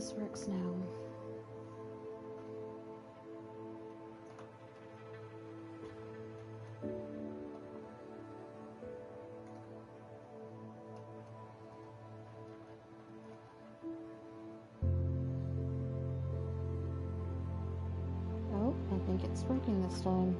this works now. Oh, I think it's working this time.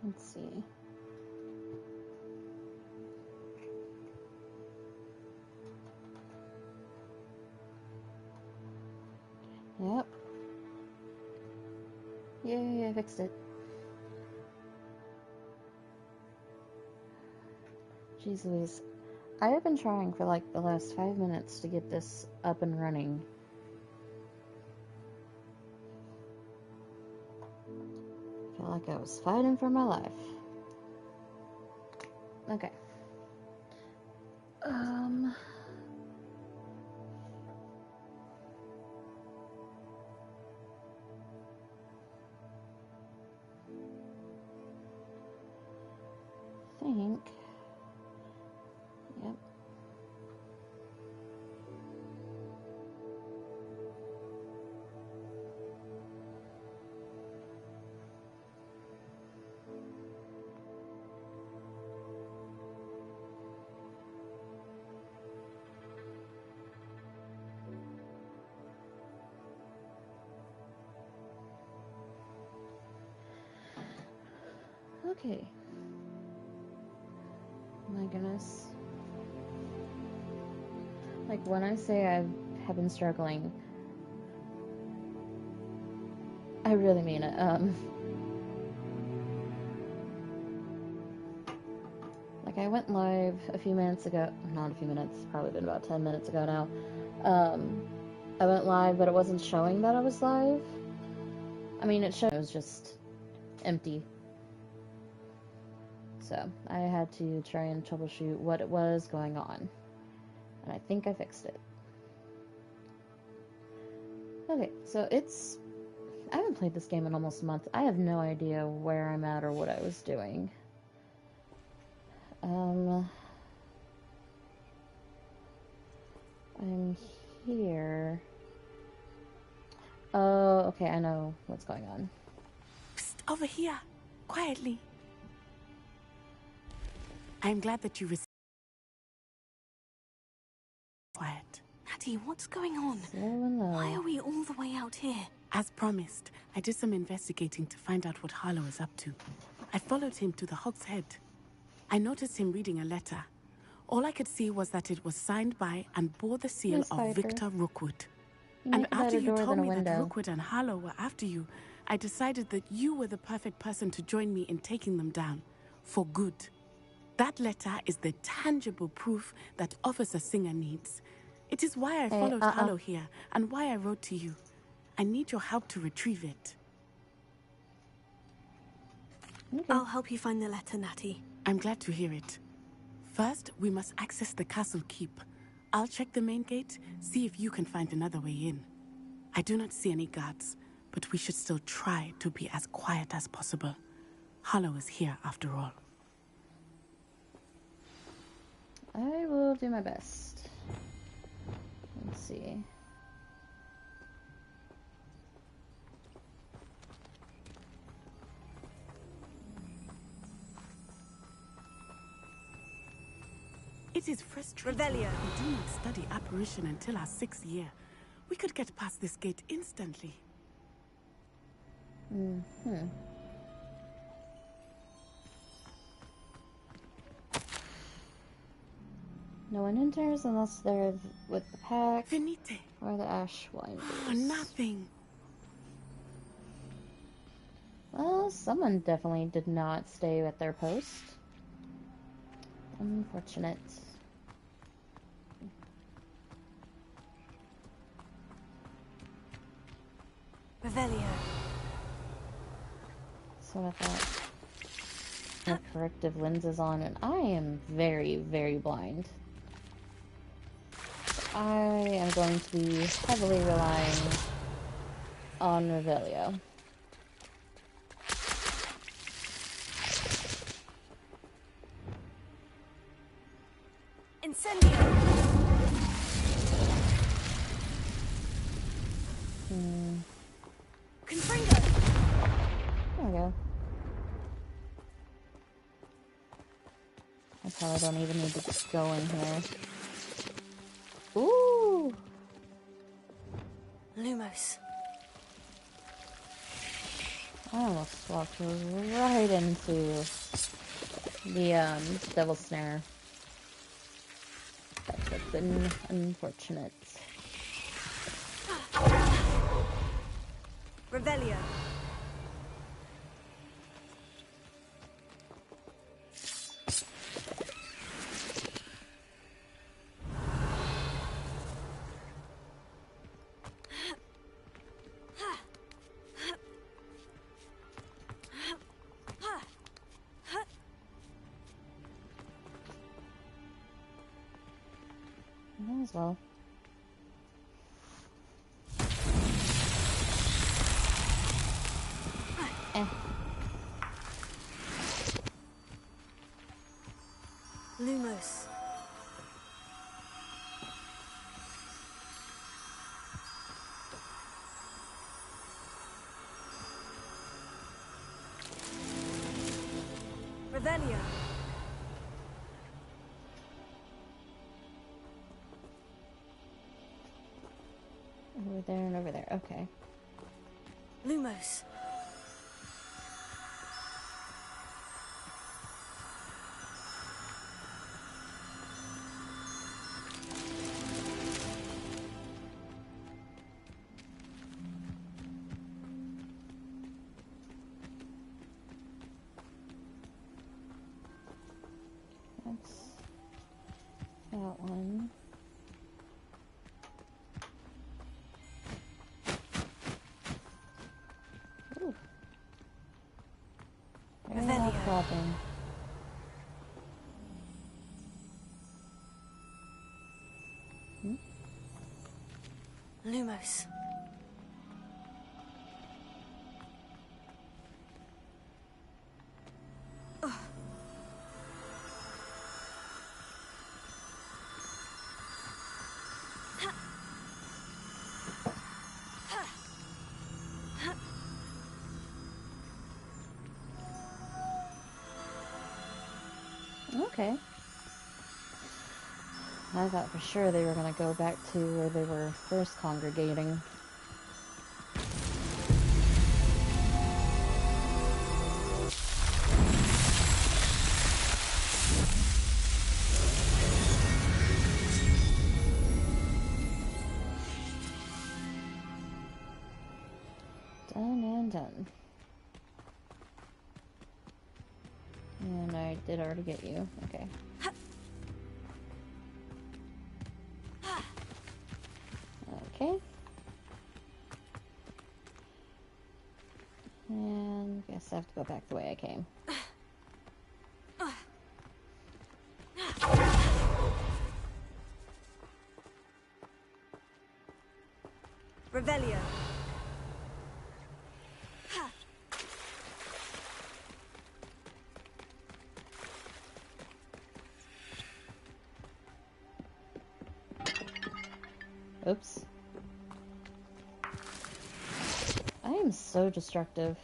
Let's see. Yep. Yay, I fixed it. Jeez Louise. I have been trying for like the last 5 minutes to get this up and running. I felt like I was fighting for my life. Okay. Think. Yep. Okay. My goodness. Like, when I say I have been struggling, I really mean it. Like, I went live a few minutes ago. Not a few minutes, probably been about 10 minutes ago now. I went live, but it wasn't showing that I was live. I mean, it was just empty. So, I had to try and troubleshoot what it was going on. And I think I fixed it. Okay, so I haven't played this game in almost a month. I have no idea where I'm at or what I was doing. I'm here. Oh, okay, I know what's going on. Psst, over here, quietly. I'm glad that you received quiet. Natty, what's going on? Slow and low. Why are we all the way out here? As promised, I did some investigating to find out what Harlow is up to. I followed him to the Hog's Head. I noticed him reading a letter. All I could see was that it was signed by and bore the seal of Victor Rookwood. And after you told me that Rookwood and Harlow were after you, I decided that you were the perfect person to join me in taking them down. For good. That letter is the tangible proof that Officer Singer needs. It is why I followed Harlow here, and why I wrote to you. I need your help to retrieve it. Okay. I'll help you find the letter, Natty. I'm glad to hear it. First, we must access the castle keep. I'll check the main gate, see if you can find another way in. I do not see any guards, but we should still try to be as quiet as possible. Harlow is here after all. I will do my best. Let's see. It is frustrating. Revelio. We do not study apparition until our 6th year. We could get past this gate instantly. Mm-hmm. No one enters unless they're with the pack Venite. or the ash winders. Oh, nothing. Well, someone definitely did not stay at their post. Unfortunate. Revelio. So I thought. The corrective lenses on, and I am very, very blind. I am going to be heavily relying on Revelio. Incendio. Confringo. There we go. I probably don't even need to go in here. Ooh! Lumos. I almost walked right into the Devil's Snare. That would have been unfortunate. Revelio. Might as well. Lumos. Revelio. Over there and over there. Okay. Lumos. That's that one. Ooh. Very Revelio. well flopping. Lumos. Okay. I thought for sure they were going to go back to where they were first congregating. Done and done. And I did already get you. Okay. Okay. And I guess I have to go back the way I came. Revelio. Oops. I am so destructive.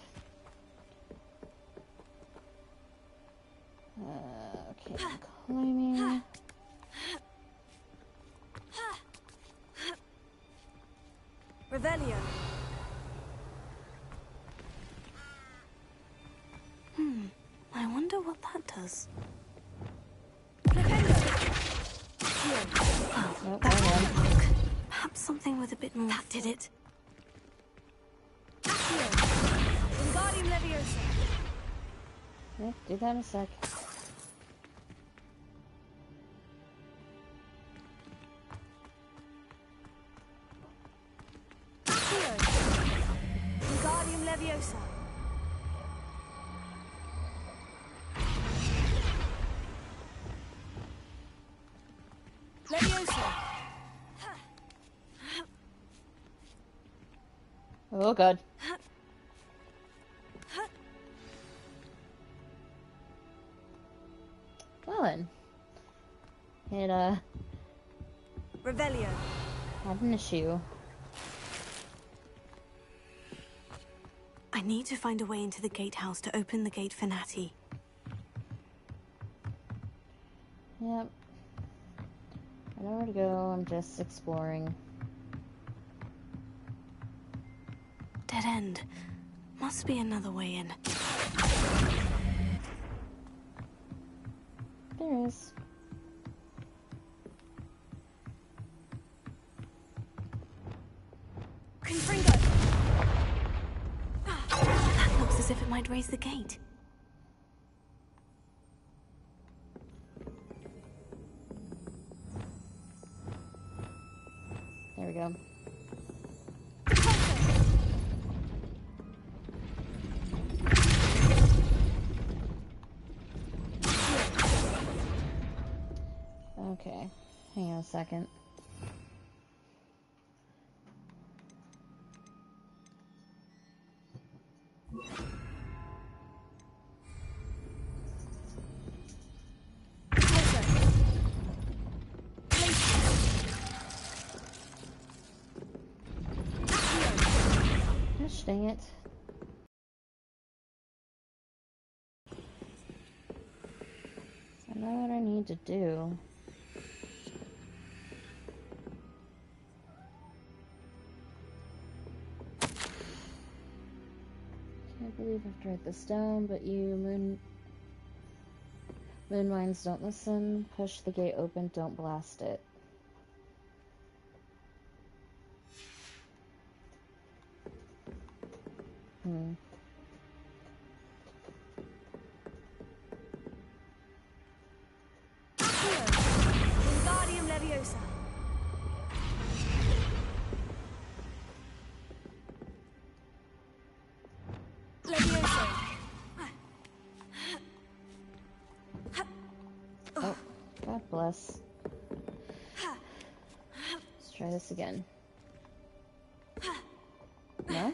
Okay, I'm climbing. Revelio. I wonder what that does. Nope, wrong one. Perhaps something with a bit more. That did it. Yep, do that in a sec. Leviosa! Oh god. Well then. It, Revelio. had an issue. I need to find a way into the gatehouse to open the gate for Natty. Yep. I know where to go, I'm just exploring. Dead end. Must be another way in. There is. Confringo! That looks as if it might raise the gate. There we go. Okay, hang on a second. Gosh dang it. I know what I need to do. Can't believe I've tried this down, but you moonwines don't listen. Push the gate open, don't blast it. Wingardium Leviosa. Leviosa. Oh, God bless. Let's try this again. No?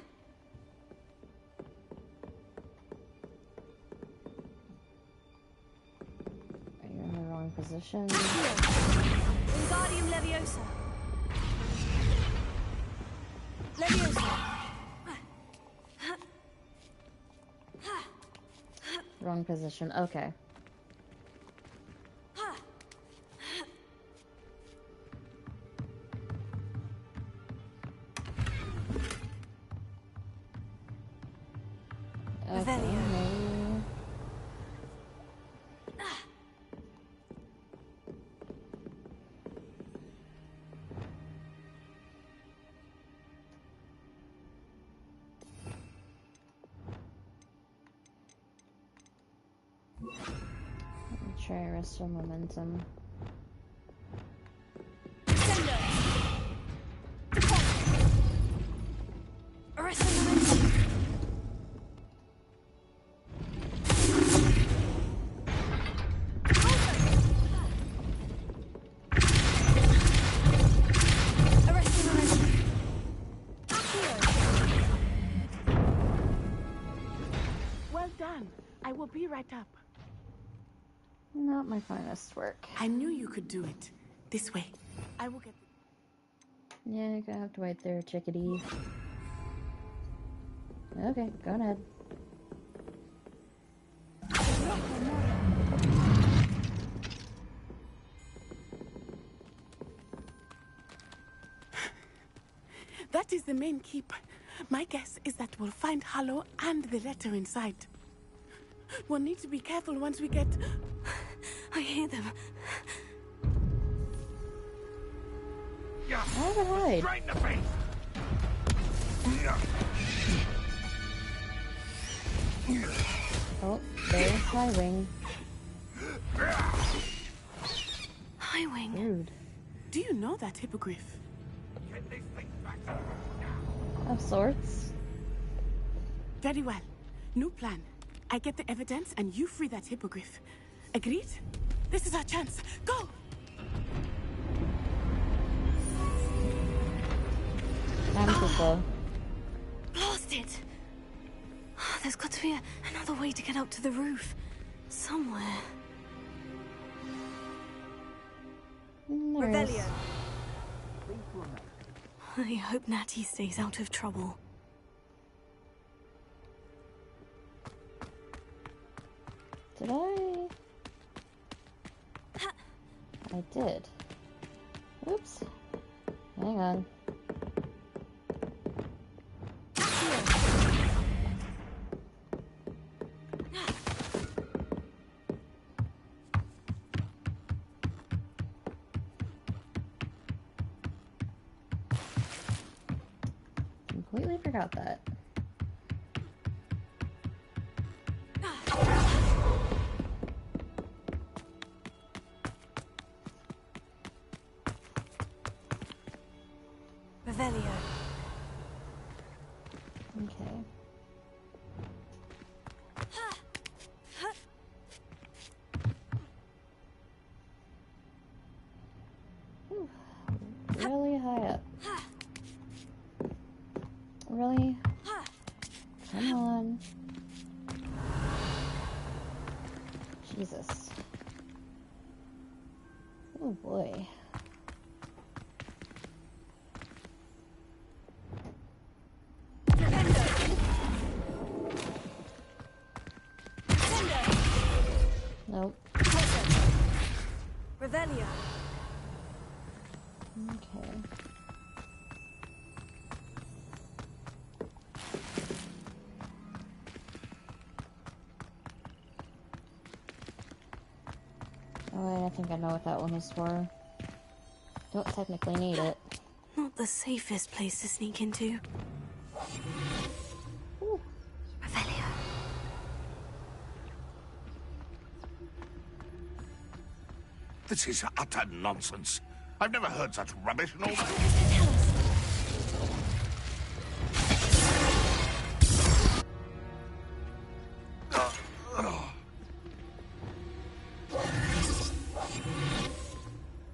Are you in the wrong position? Wingardium Leviosa. Leviosa. Wrong position. Okay. Okay, Revelio. maybe. Let me try Resto Momentum. Descendo. Arresto Momentum. Arresto Momentum. Well done. I will be right up. Not my finest work. I knew you could do it. This way. I will get... Yeah, you're gonna have to wait there, chickadee. Okay, go ahead. That is the main keep. My guess is that we'll find Harlow and the letter inside. We'll need to be careful once we get... I hear them. I would hide. Straight in the face. Oh, there's Highwing. Highwing. Rude. Do you know that hippogriff? Get these things back now. Of sorts. Very well. New plan. I get the evidence and you free that hippogriff. Agreed? This is our chance. Go! I'm too slow. Blast it! There's got to be another way to get up to the roof. Somewhere. Revelio. I hope Natty stays out of trouble. Did I? I did. Oops. Hang on. Completely forgot that. Revelio. Okay. Whew. Really high up. Really? Come on. Jesus. Oh boy. Nope. Revelio. Okay. Oh, I think I know what that one is for. Don't technically need it. Not the safest place to sneak into. Ooh. Revelio. This is utter nonsense. I've never heard such rubbish in all my... Tell us.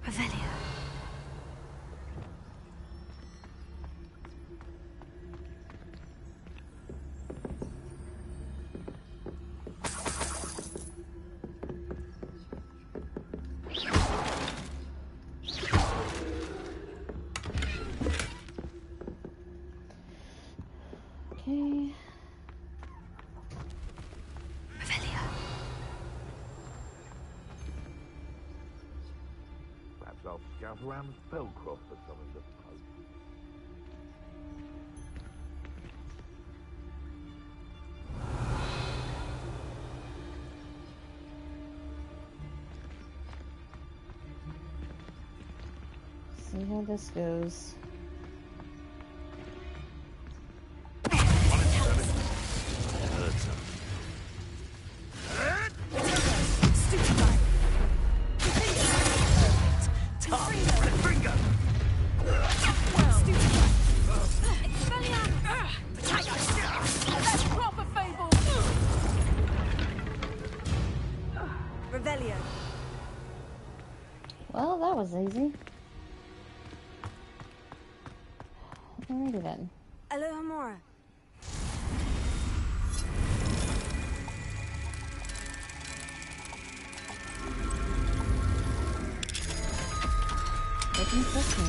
Revelio. Okay. Revelio. Perhaps I'll scout around Spellcroft for something to poke. See how this goes. Revelio. Well, that was easy. Alrighty then. Alohomora. They can trust me.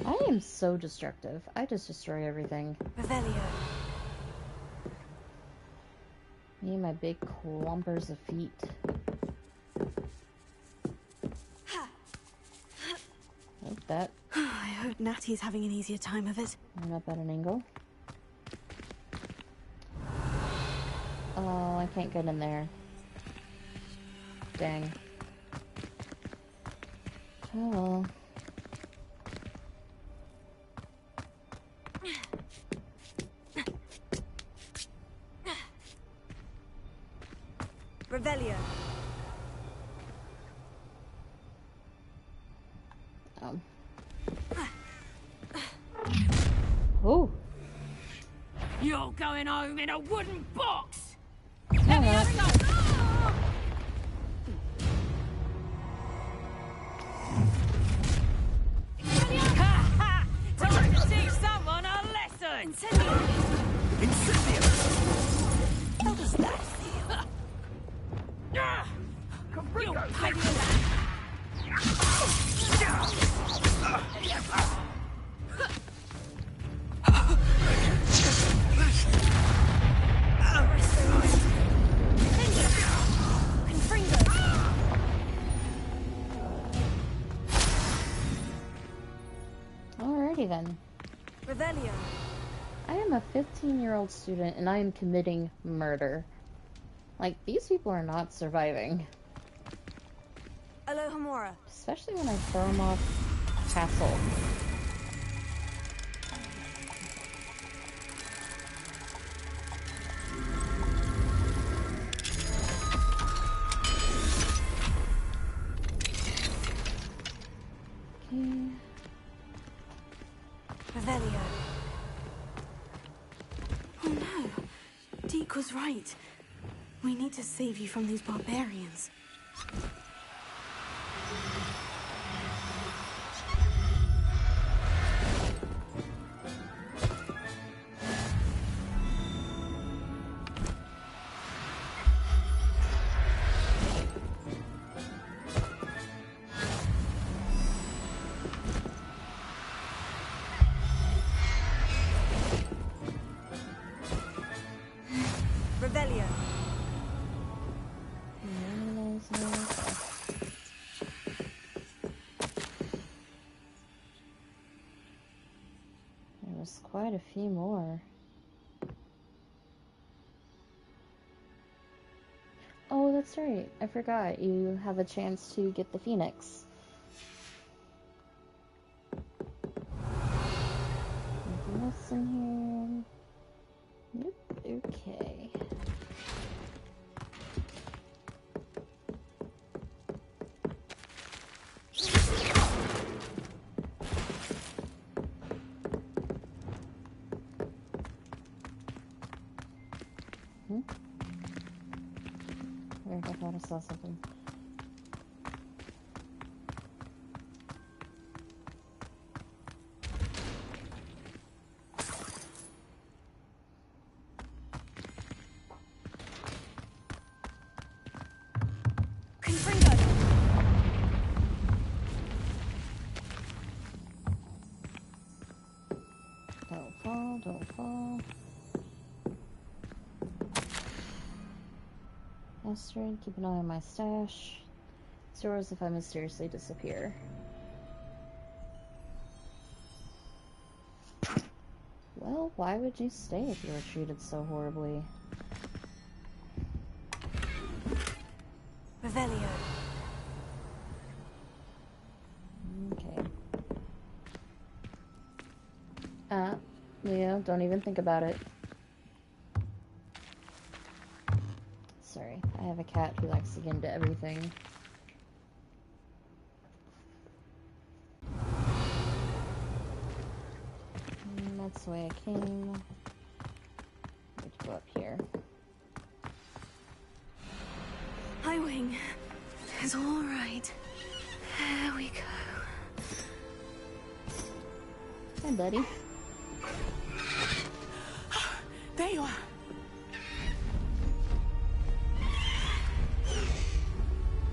I am so destructive. I just destroy everything. Revelio. Me and my big clumpers of feet. Like that. I hope Natty's having an easier time of it. I'm up at an angle. Oh, I can't get in there. Dang. Oh well. Revelio. Oh. You're going home in a wooden box! No, Let me no. have some! Alrighty then. Revelio. I am a 15-year-old student and I am committing murder. Like, these people are not surviving. Alohomora. Especially when I throw them off castle. Okay. Revelio. Oh no. Deke was right. We need to save you from these barbarians. Revelio. There was quite a few more. Oh, that's right. I forgot. You have a chance to get the Phoenix. Anything else in here? Nope. Okay. Weird, I thought I saw something. Confringo. Don't fall, don't fall. Astrid, keep an eye on my stash. It's yours if I mysteriously disappear. Well, why would you stay if you were treated so horribly? Revelio. Okay. Leo, don't even think about it. Sorry, I have a cat who likes to get into everything. That's the way I came. Let's go up here. Hi, Wing. It's all right. There we go. Hi, buddy. There you are.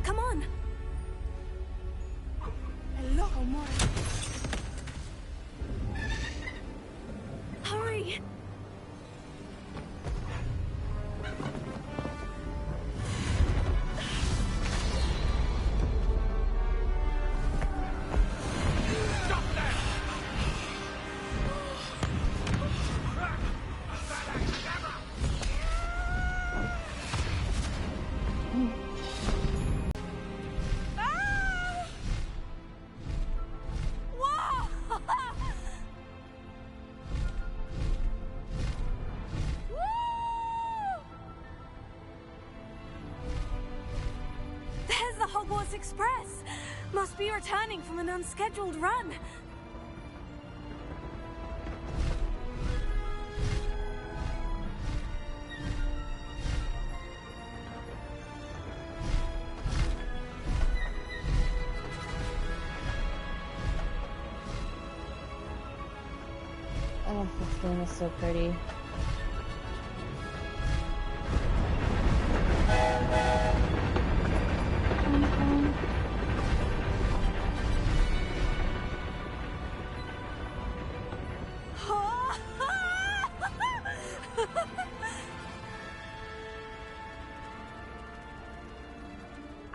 Come on. Alohomora. Hurry. There's the Hogwarts Express. Must be returning from an unscheduled run. Oh, this game is so pretty.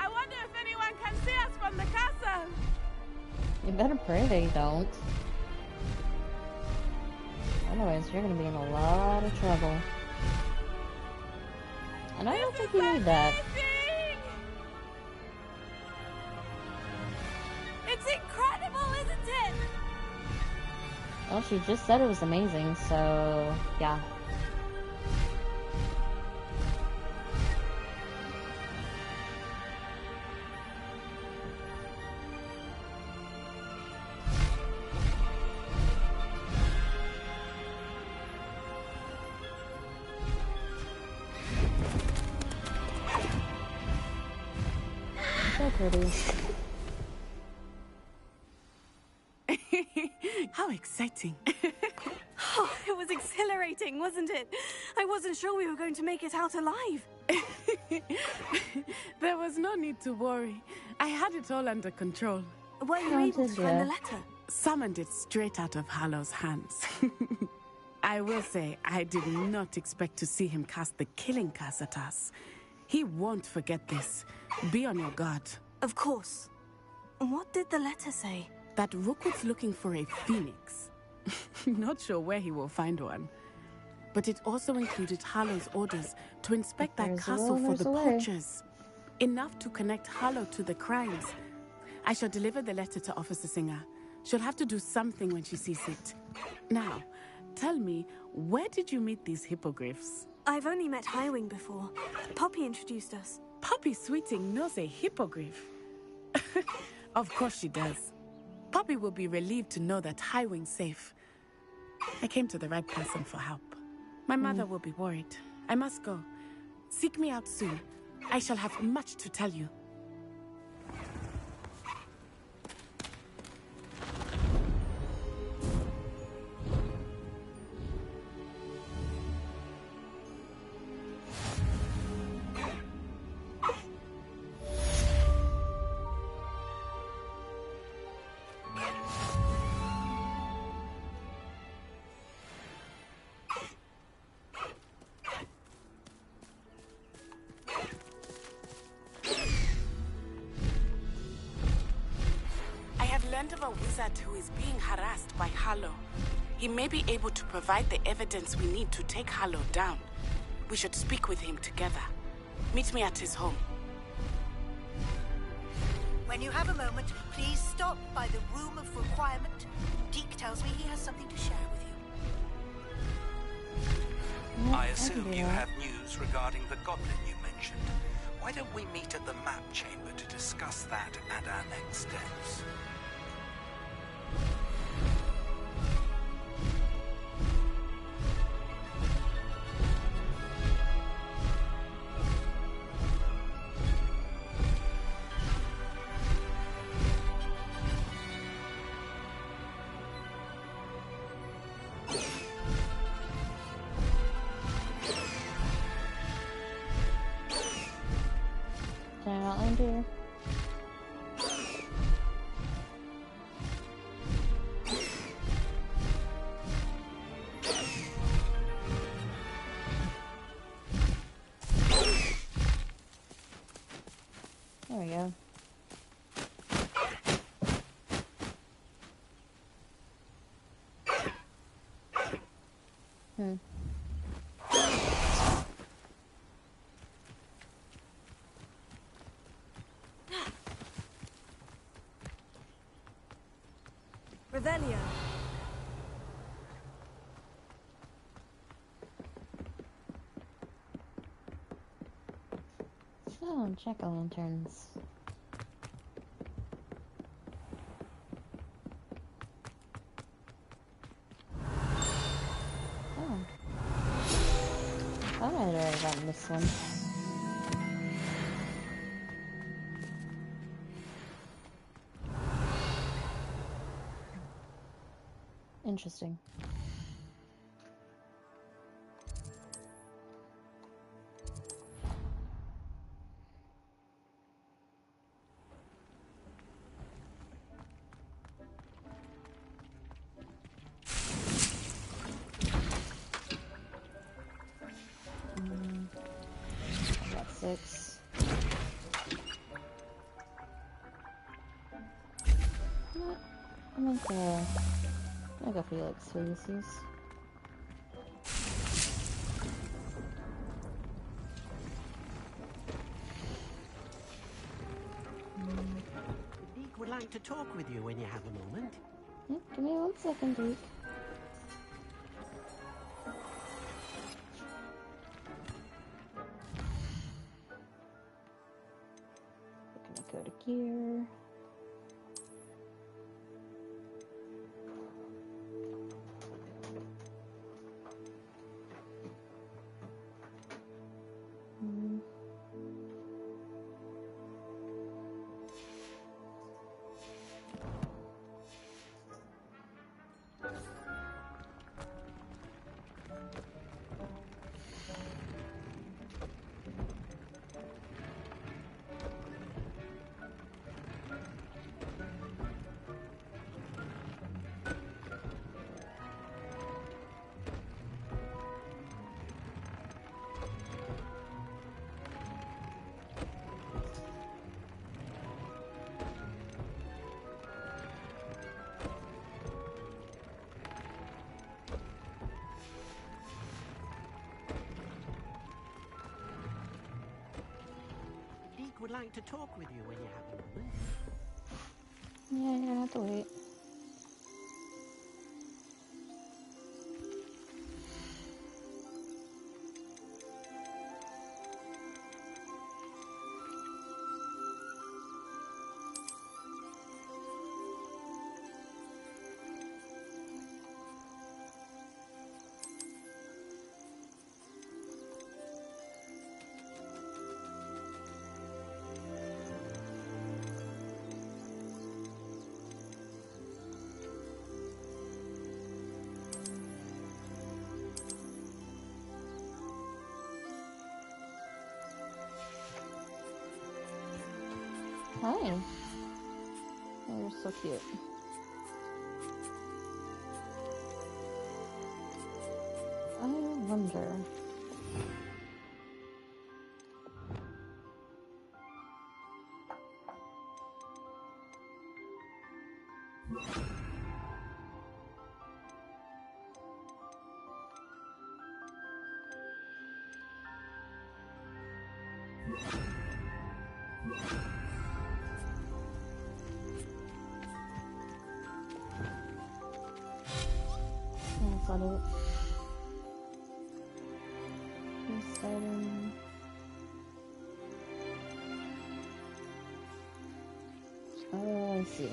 I wonder if anyone can see us from the castle. You better pray they don't. Otherwise, you're gonna be in a lot of trouble. And I don't think you need that. It's incredible, isn't it? Well, she just said it was amazing, so yeah. So pretty. How exciting. Oh, it was exhilarating, wasn't it? I wasn't sure we were going to make it out alive. There was no need to worry. I had it all under control. Were you able to find the letter? Summoned it straight out of Harlow's hands. I will say, I did not expect to see him cast the killing curse at us. He won't forget this. Be on your guard. Of course. What did the letter say? That Rookwood's looking for a phoenix. Not sure where he will find one. But it also included Harlow's orders to inspect that castle for the poachers. Enough to connect Harlow to the crimes. I shall deliver the letter to Officer Singer. She'll have to do something when she sees it. Now, tell me, where did you meet these hippogriffs? I've only met Highwing before. Poppy introduced us. Poppy Sweeting knows a hippogriff. Of course she does. Poppy will be relieved to know that Highwing's safe. I came to the right person for help. My mother will be worried. I must go. Seek me out soon. I shall have much to tell you. Of a wizard who is being harassed by Harlow. He may be able to provide the evidence we need to take Harlow down. We should speak with him together. Meet me at his home. When you have a moment, please stop by the Room of Requirement. Deke tells me he has something to share with you. I assume you have news regarding the goblin you mentioned. Why don't we meet at the map chamber to discuss that and our next steps? Deer. There we go. Revelio. Oh, jack-o'-lanterns. Oh. I thought I'd already gotten this one. Interesting. I got 6. I'm gonna go Felix for this. Deke would like to talk with you when you have a moment. Yeah, give me 1 second, Deke. We're gonna go to gear. Deke would like to talk with you when you have a moment. Yeah, you're gonna have to wait. Hi. Oh, you're so cute. I wonder. That's not it. Restarting. Oh, I see.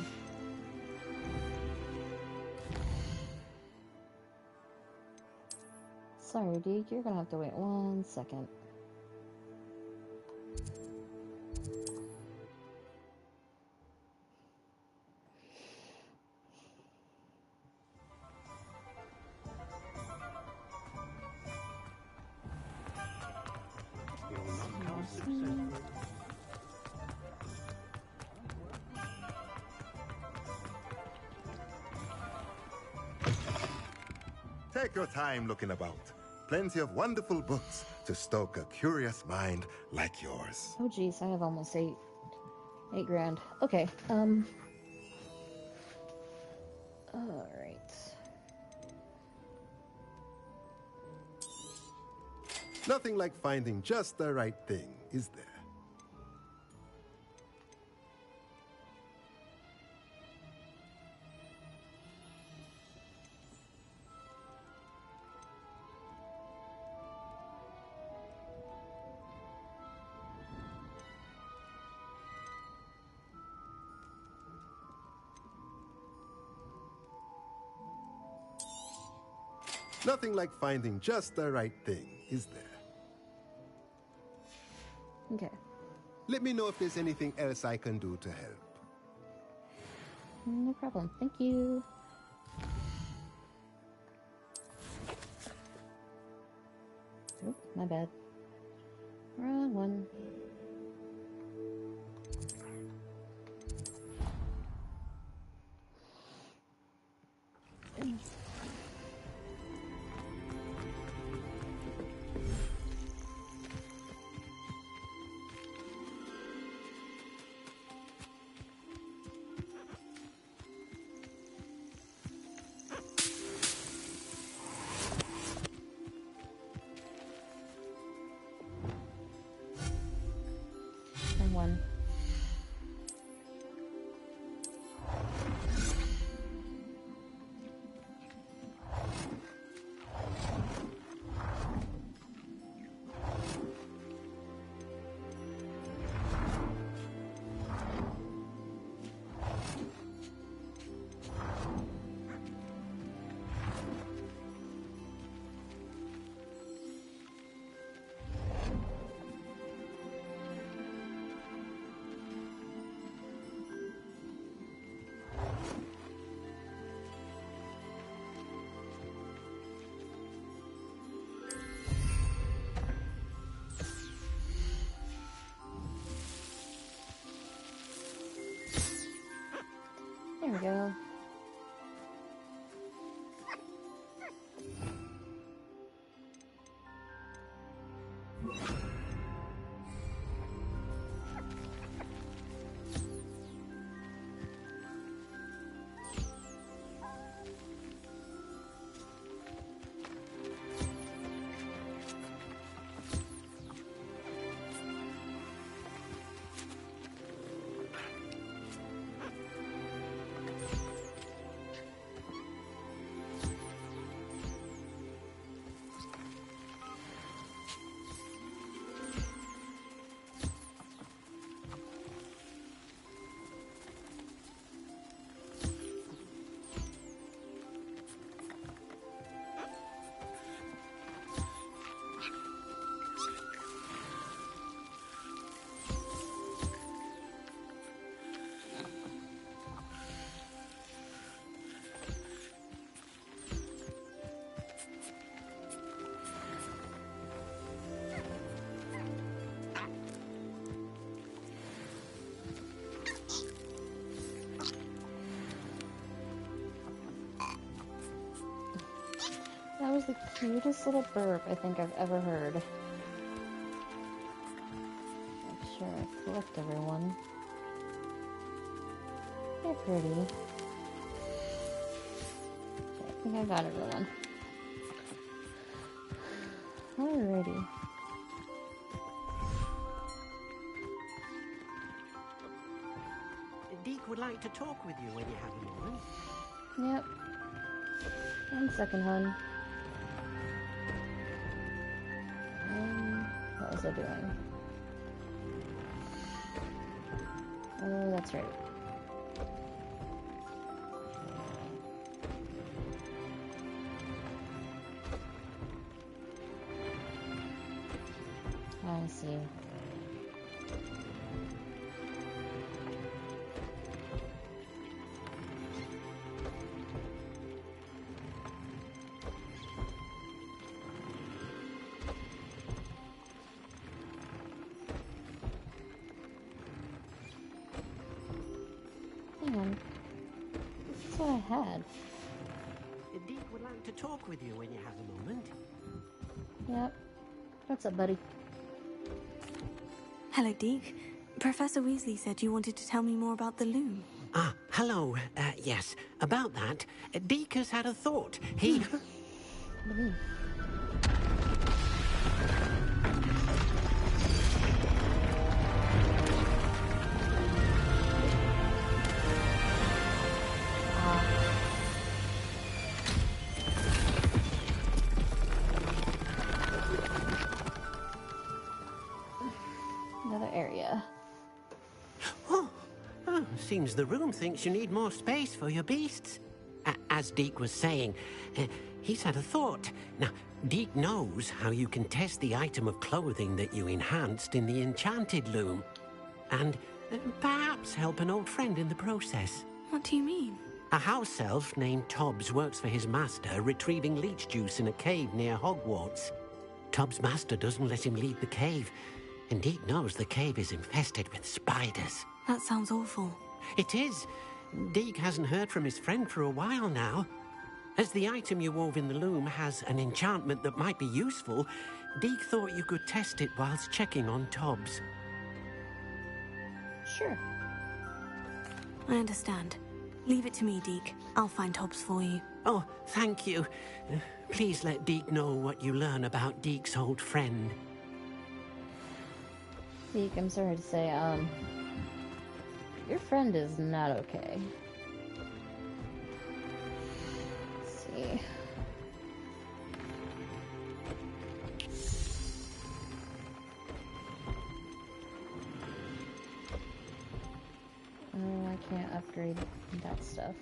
Sorry, Deke, you're gonna have to wait 1 second. Take your time looking about. Plenty of wonderful books to stoke a curious mind like yours. Oh geez, I have almost 8 grand. Okay, alright. Nothing like finding just the right thing, is there? Nothing like finding just the right thing, is there? Okay. Let me know if there's anything else I can do to help. No problem. Thank you. Oh, my bad. Wrong one. One. we go. That was the cutest little burp I think I've ever heard. Make sure I collect everyone. They're pretty. Okay, I think I got everyone. Alrighty. Deke would like to talk with you when you have a moment. Yep. 1 second, hun. What was I doing? Oh, that's right. I see. Hang on. This is what I had. Deke would like to talk with you when you have a moment. Yep. What's up, buddy? Hello, Deke. Professor Weasley said you wanted to tell me more about the loom. Ah, hello. Yes, about that. Deke has had a thought. He... Another area. Seems the room thinks you need more space for your beasts. As Deke was saying, he's had a thought. Now, Deke knows how you can test the item of clothing that you enhanced in the enchanted loom. And perhaps help an old friend in the process. What do you mean? A house elf named Tobbs works for his master, retrieving leech juice in a cave near Hogwarts. Tobbs' master doesn't let him leave the cave, and Deke knows the cave is infested with spiders. That sounds awful. It is. Deke hasn't heard from his friend for a while now. As the item you wove in the loom has an enchantment that might be useful, Deke thought you could test it whilst checking on Tobbs. Sure. I understand. Leave it to me, Deke. I'll find Tobbs for you. Oh, thank you. Please let Deke know what you learn about Deke's old friend. Deke, I'm sorry to say, your friend is not okay. Let's see. Oh, I can't upgrade that stuff.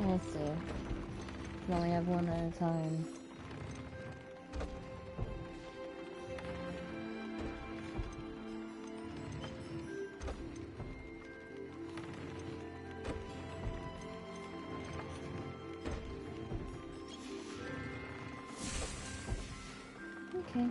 Let's see. We only have one at a time. Okay.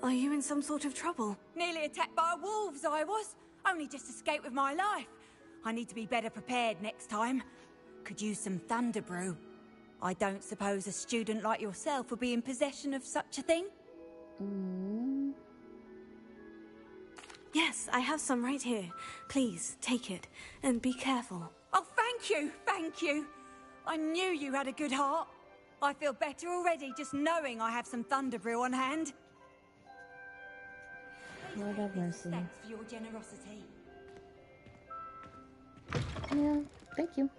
Are you in some sort of trouble? Nearly attacked by wolves, I was. Only just escaped with my life. I need to be better prepared next time. Could use some thunder brew. I don't suppose a student like yourself would be in possession of such a thing? Yes, I have some right here. Please, take it. And be careful. Oh, thank you, thank you. I knew you had a good heart. I feel better already just knowing I have some thunder brew on hand. Lord have mercy. Thanks for your generosity. Yeah, thank you.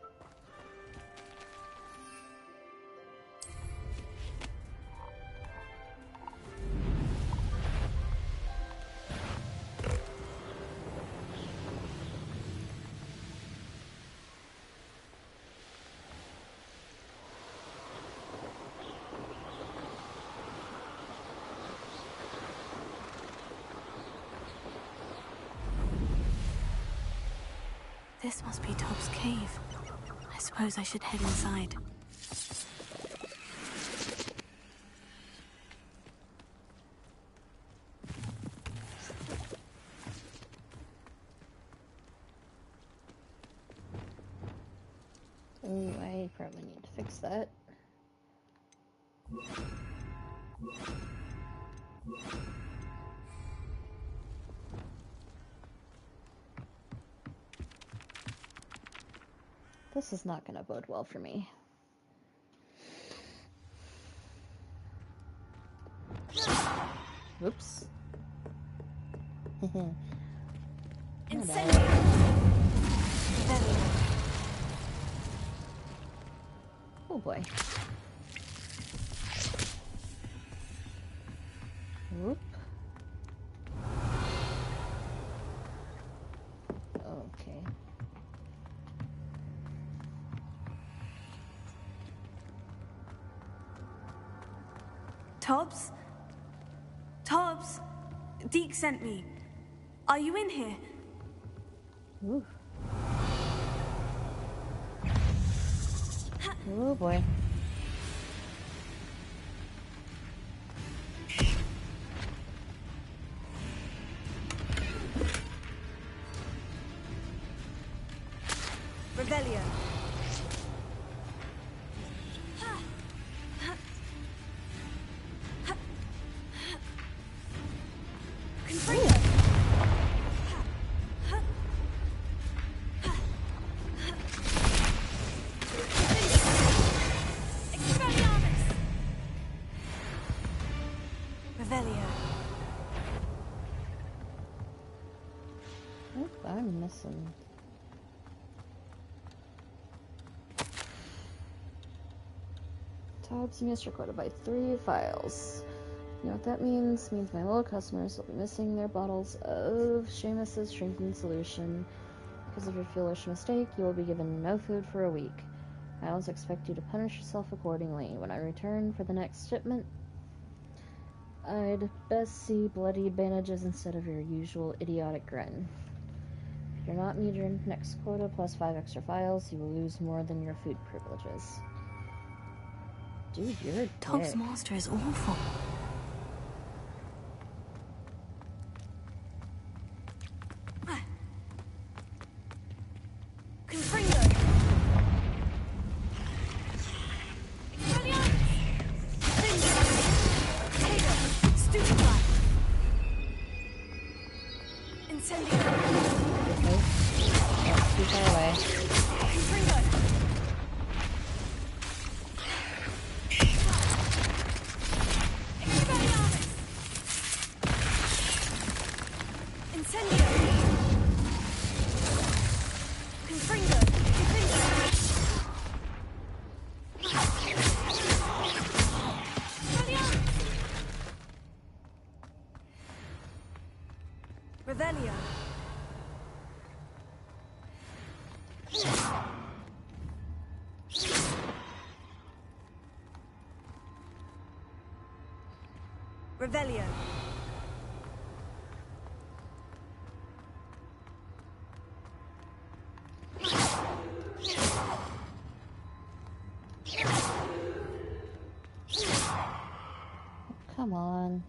This must be Tob's cave. I suppose I should head inside. Oh, I probably need to fix that. This is not going to bode well for me. Whoops. Oh boy. Whoop. Okay. Tobbs? Tobbs? Deke sent me. Are you in here? Ooh. Oh boy. Revelio. I'm missing. Tabs must recorded by 3 files. You know what that means? It means my loyal customers will be missing their bottles of Seamus's shrinking solution. Because of your foolish mistake, you will be given no food for a week. I also expect you to punish yourself accordingly. When I return for the next shipment, I'd best see bloody bandages instead of your usual idiotic grin. If you're not meet your next quota plus 5 extra files, you will lose more than your food privileges. Dude, you're a Tob's dick. master is awful. Revelio. Come on.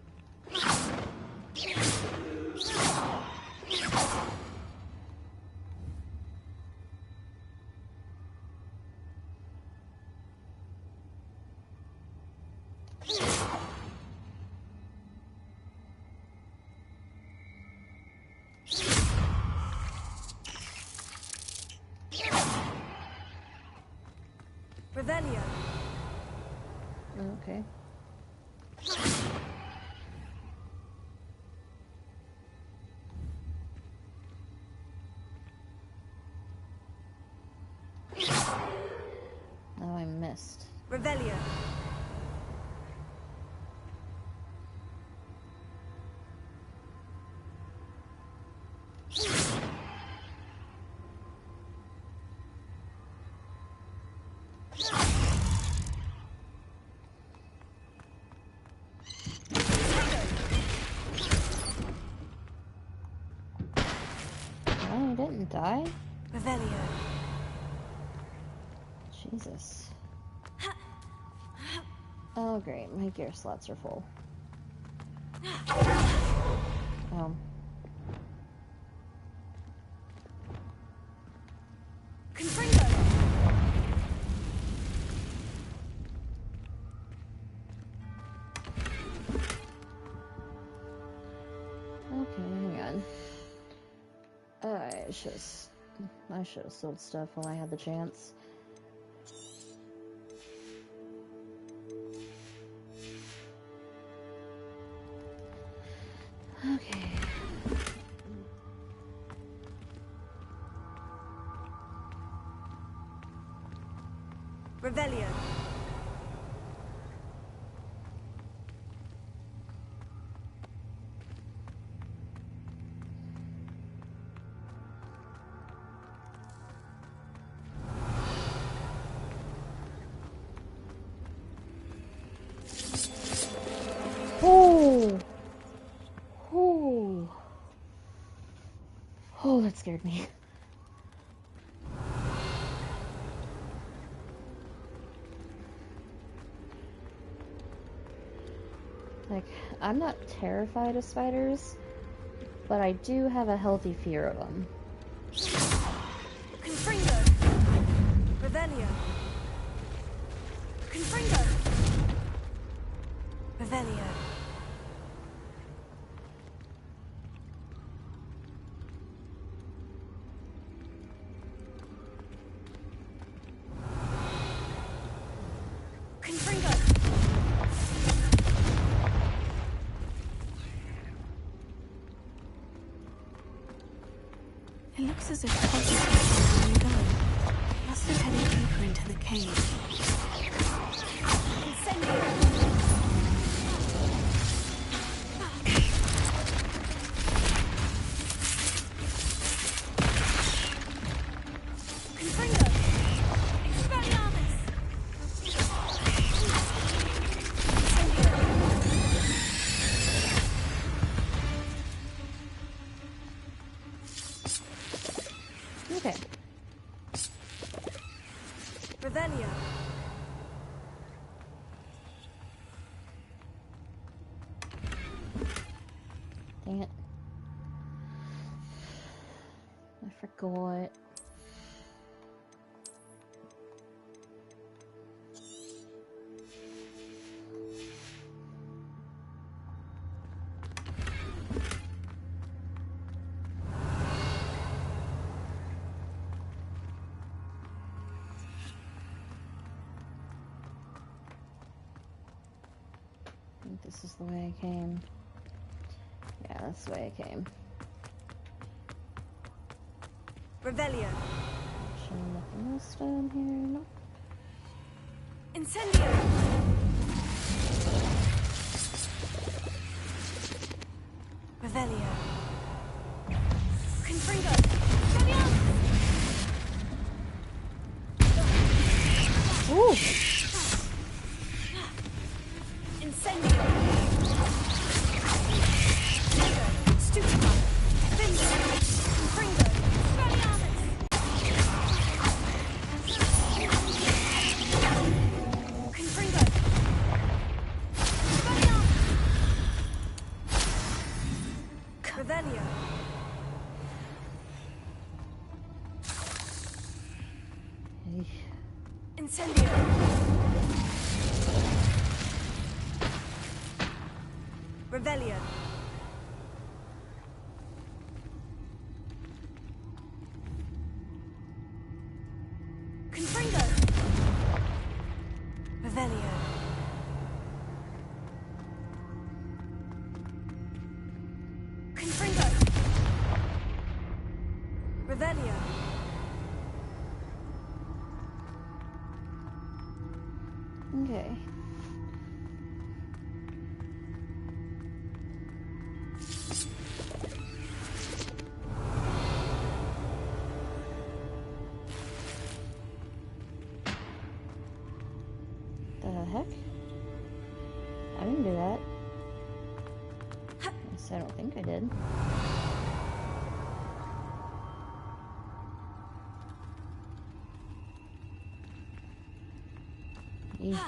Revelio. Okay. Oh, I missed. Revelio. Oh, I didn't die? Revelio. Jesus. Oh, great. My gear slots are full. Confringo. Okay, hang on. I should have sold stuff while I had the chance. Okay. Revelio. Oh! Oh! Oh, that scared me. Like, I'm not terrified of spiders, but I do have a healthy fear of them. Confringo. Revelio. Confringo. Revelio. Confringo. It looks as if Hogwarts is going down. Must have headed deeper into the cave. Incendio. Confringo. Expelliarmus. Okay. Revelio. Dang it. I forgot. I think this is the way I came. Yeah, that's the way I came. Revelio. Actually, nothing else down here. Nope. Incendio. Revelio. Confringo. Expelliarmus. Ooh! Incendio. Incendio. Revelio. Confringo. Revelio. Confringo. Revelio. Okay. The heck? I didn't do that. At least I don't think I did. Eesh.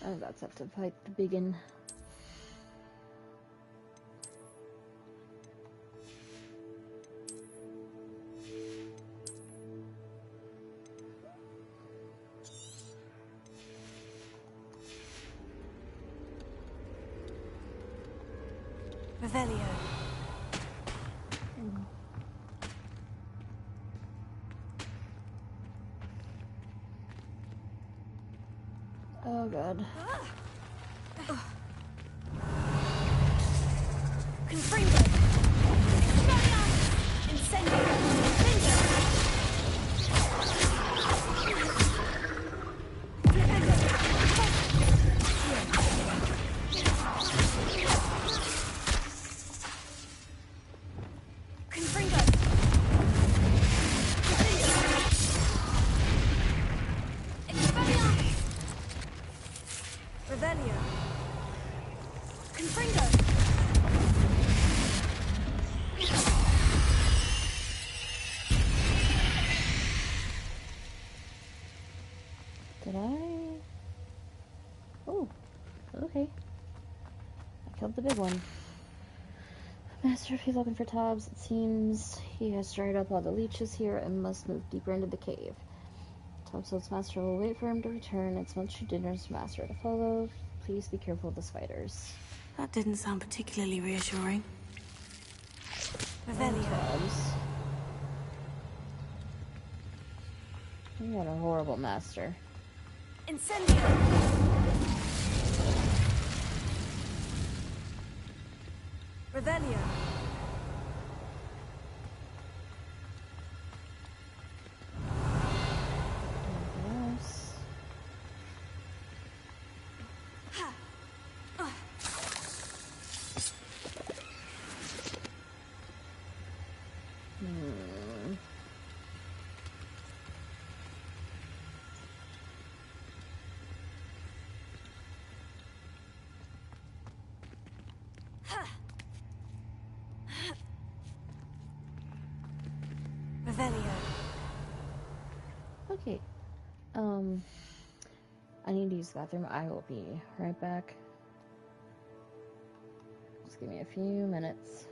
I'm about to have to fight the biggin. Revelio. Oh god. Confringo. Incendio. Confringo. Confringo. Revelio. Confringo. Did I? Oh, okay. I killed the big one. Master, if he's looking for Tubbs, it seems he has dried up all the leeches here and must move deeper into the cave. Tubbs says Master will wait for him to return. It's much too dangerous, Master, to follow. Please be careful of the spiders. That didn't sound particularly reassuring. Revelio. Tubbs. You got a horrible master. Incendio. Revelio. Anything else? Revelio. Okay. I need to use the bathroom. I will be right back. Just give me a few minutes.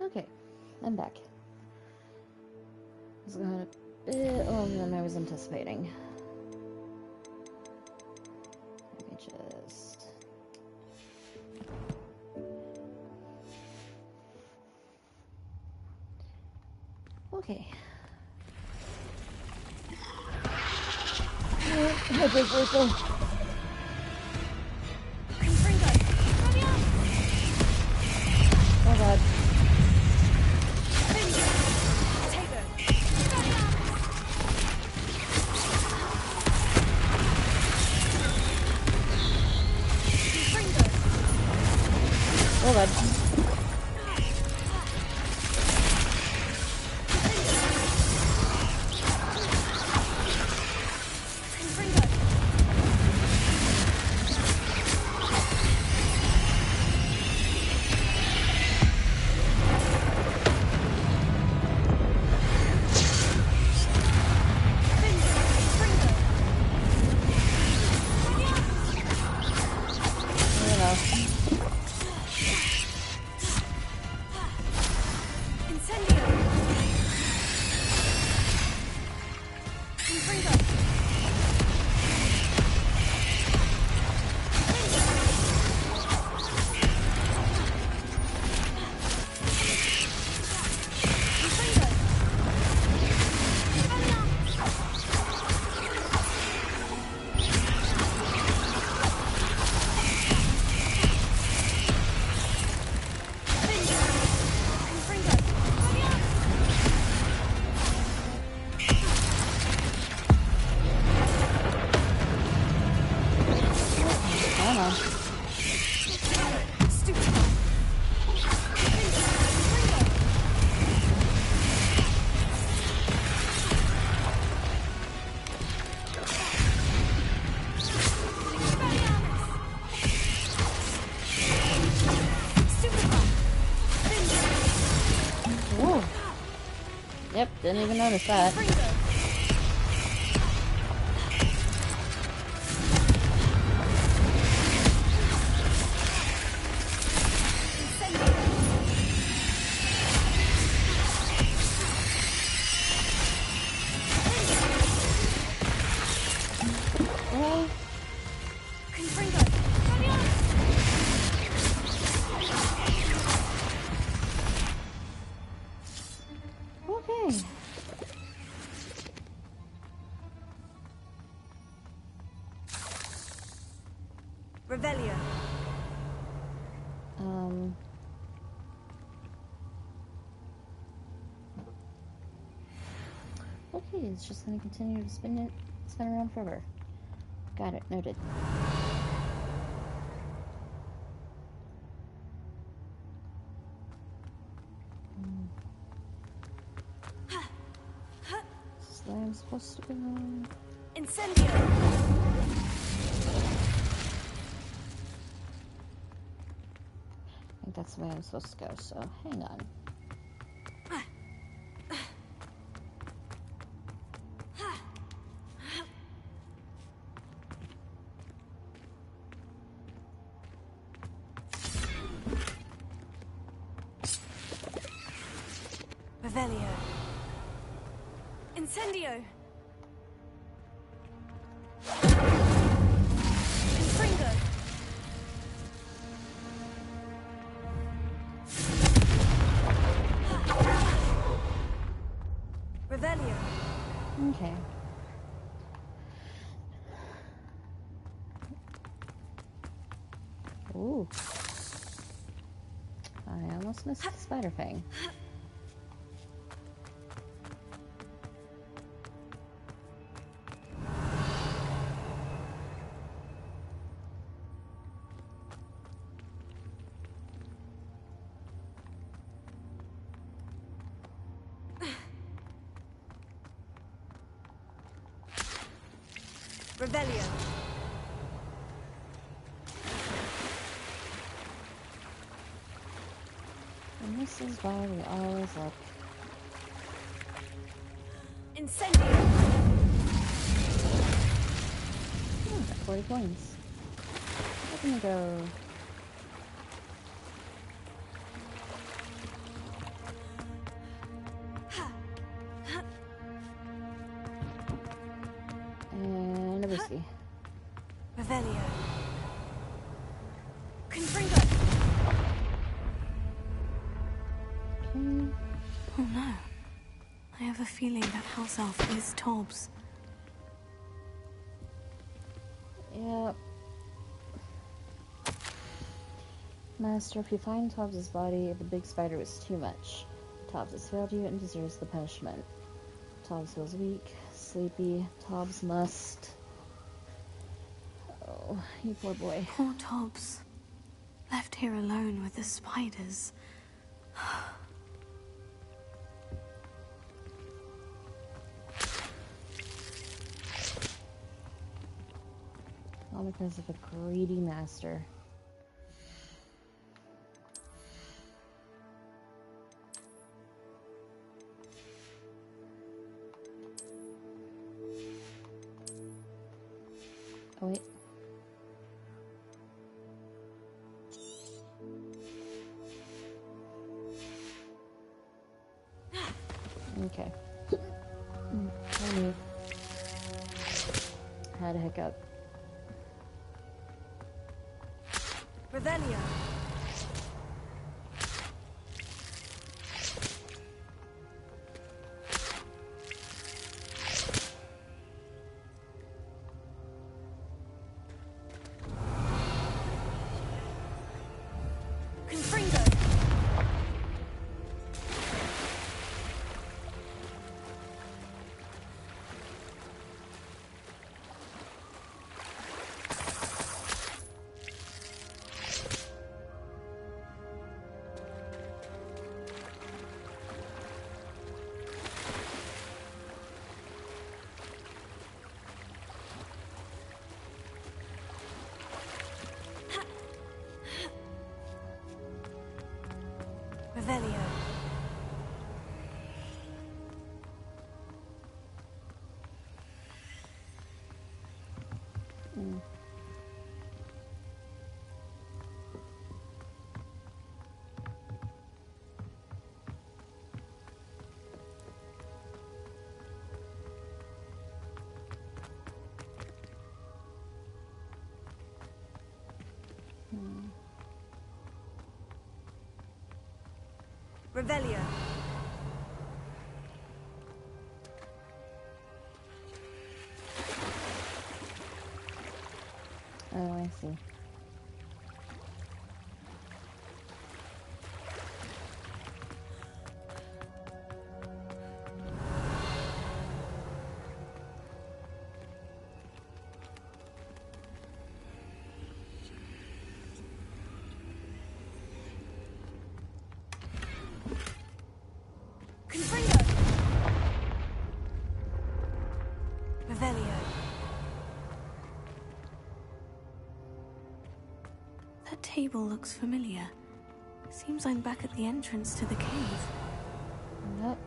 Okay, I'm back. It's going a bit longer than I was anticipating. Let me just... Okay. Oh god. Oh god. Ooh. Yep, didn't even notice that. Okay. Revelio. Okay, it's just gonna continue to spin around forever. Got it, noted. This is the way I'm supposed to go. Incendio. I think that's the way I'm supposed to go, so hang on. Revelio. Incendio. Infringo. Revelio. Okay. Ooh. I almost missed the spider fang. Revelio. And this is why we always look. Incendio. Oh, got 40 coins. Let me go. Revelio. Confringo! Okay. Oh no. I have a feeling that house elf is Tobbs. Yep. Master, if you find Tobbs' body, the big spider was too much. Tobbs has failed you and deserves the punishment. Tobbs feels weak, sleepy. Tobbs must... Oh, you poor boy. Poor Tobbs. Left here alone with the spiders. All because of a greedy master. Oh, wait. Okay. I knew. Had a hiccup. Revelio. Confringo. Revelio. Revelio. Oh, I see. Confringo. Revelio. That table looks familiar. Seems I'm back at the entrance to the cave. Yep.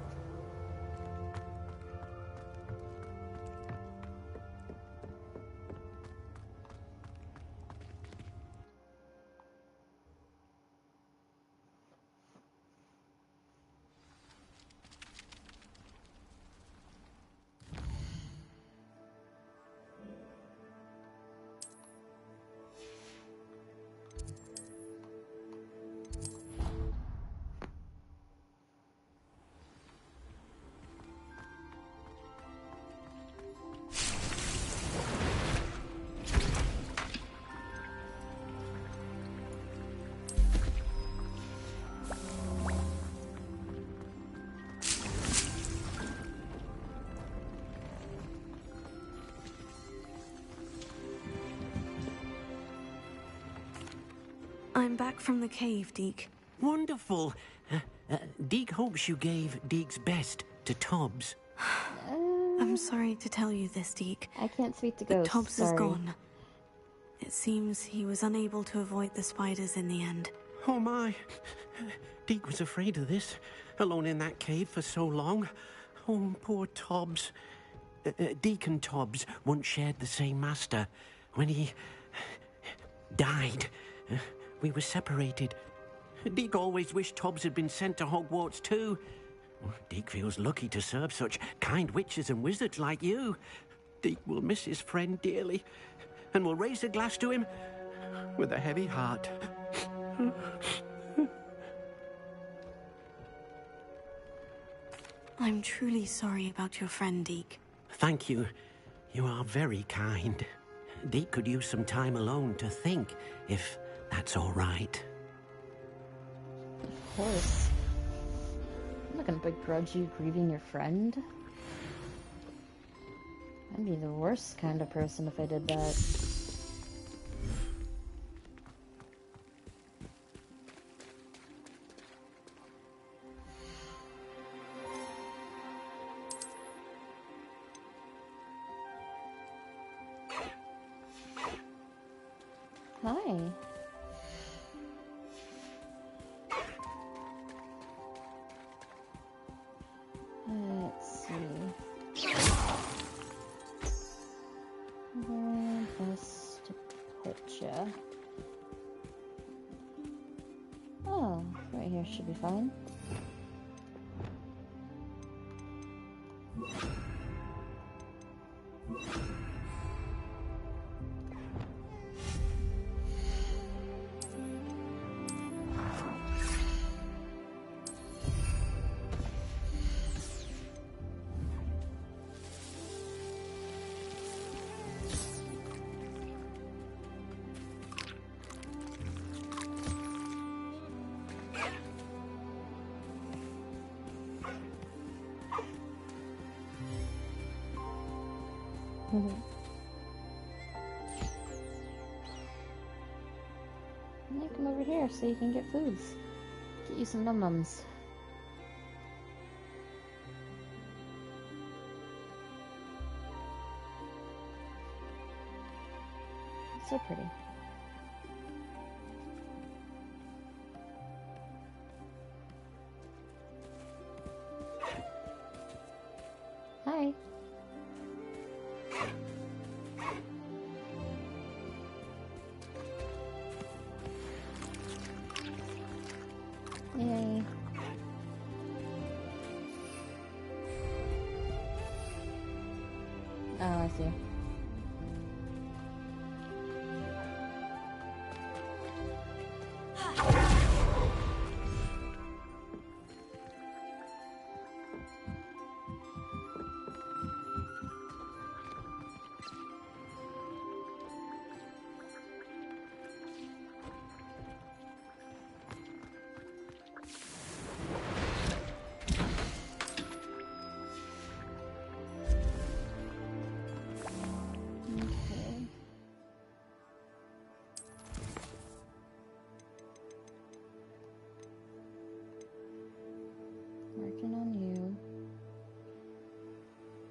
I'm back from the cave, Deke. Wonderful. Deke hopes you gave Deke's best to Tobbs. I'm sorry to tell you this, Deke. I can't speak to But ghosts. Tobbs is sorry. gone. It seems he was unable to avoid the spiders in the end. Oh my. Deke was afraid of this, alone in that cave for so long. Oh, poor Tobbs. Deke and Tobbs once shared the same master. When he died, we were separated. Deke always wished Tobbs had been sent to Hogwarts too. Deke feels lucky to serve such kind witches and wizards like you. Deke will miss his friend dearly. and will raise a glass to him with a heavy heart. I'm truly sorry about your friend, Deke. Thank you. You are very kind. Deke could use some time alone to think, if that's all right. Of course. I'm not gonna begrudge you grieving your friend. I'd be the worst kind of person if I did that. Hi. Let's see. Where best to put ya? Oh, right here should be fine. Yeah, come over here so you can get foods. Get you some num-nums. So pretty. Hi. Yay. Oh, I see. Okay. Working on you.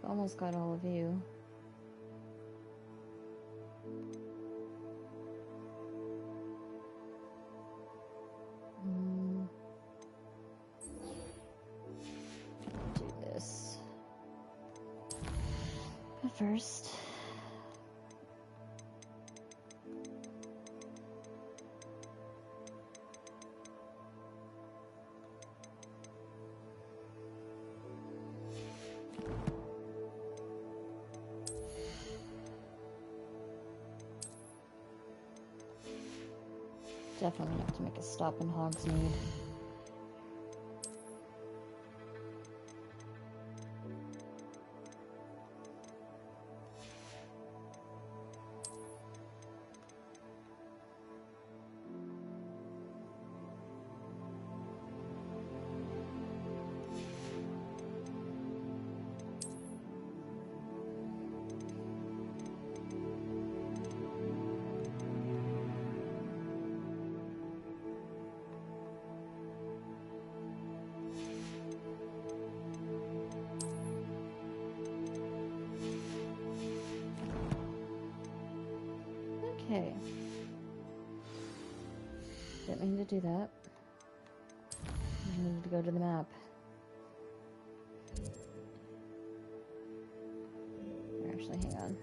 Almost got all of you. Do this. But first, definitely have to make a stop in Hogsmeade. Okay. Didn't mean to do that. I needed to go to the map. Actually, hang on.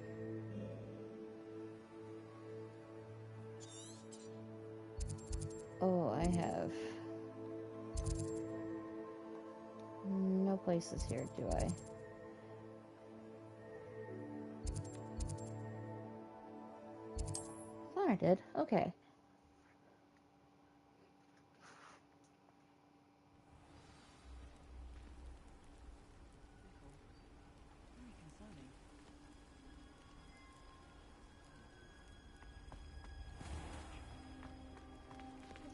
Oh, I have no places here, do I? thought I did. Okay.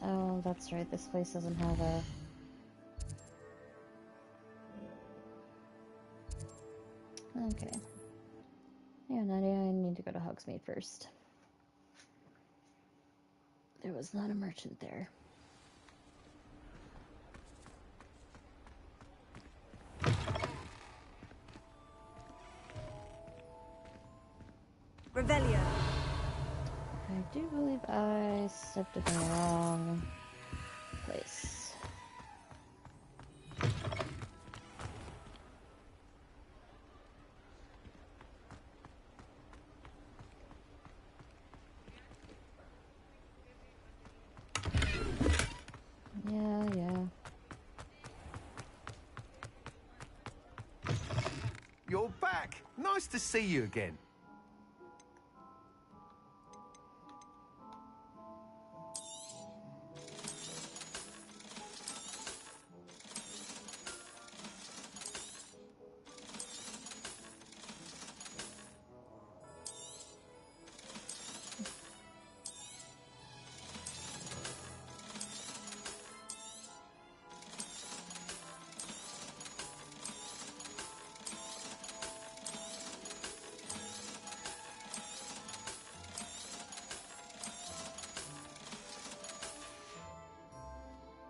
Oh, that's right. This place doesn't have a... Okay. Yeah, Nadia, I need to go to Hogsmeade first. There was not a merchant there. Revelio. I do believe I stepped in the wrong place. Yeah. You're back. Nice to see you again.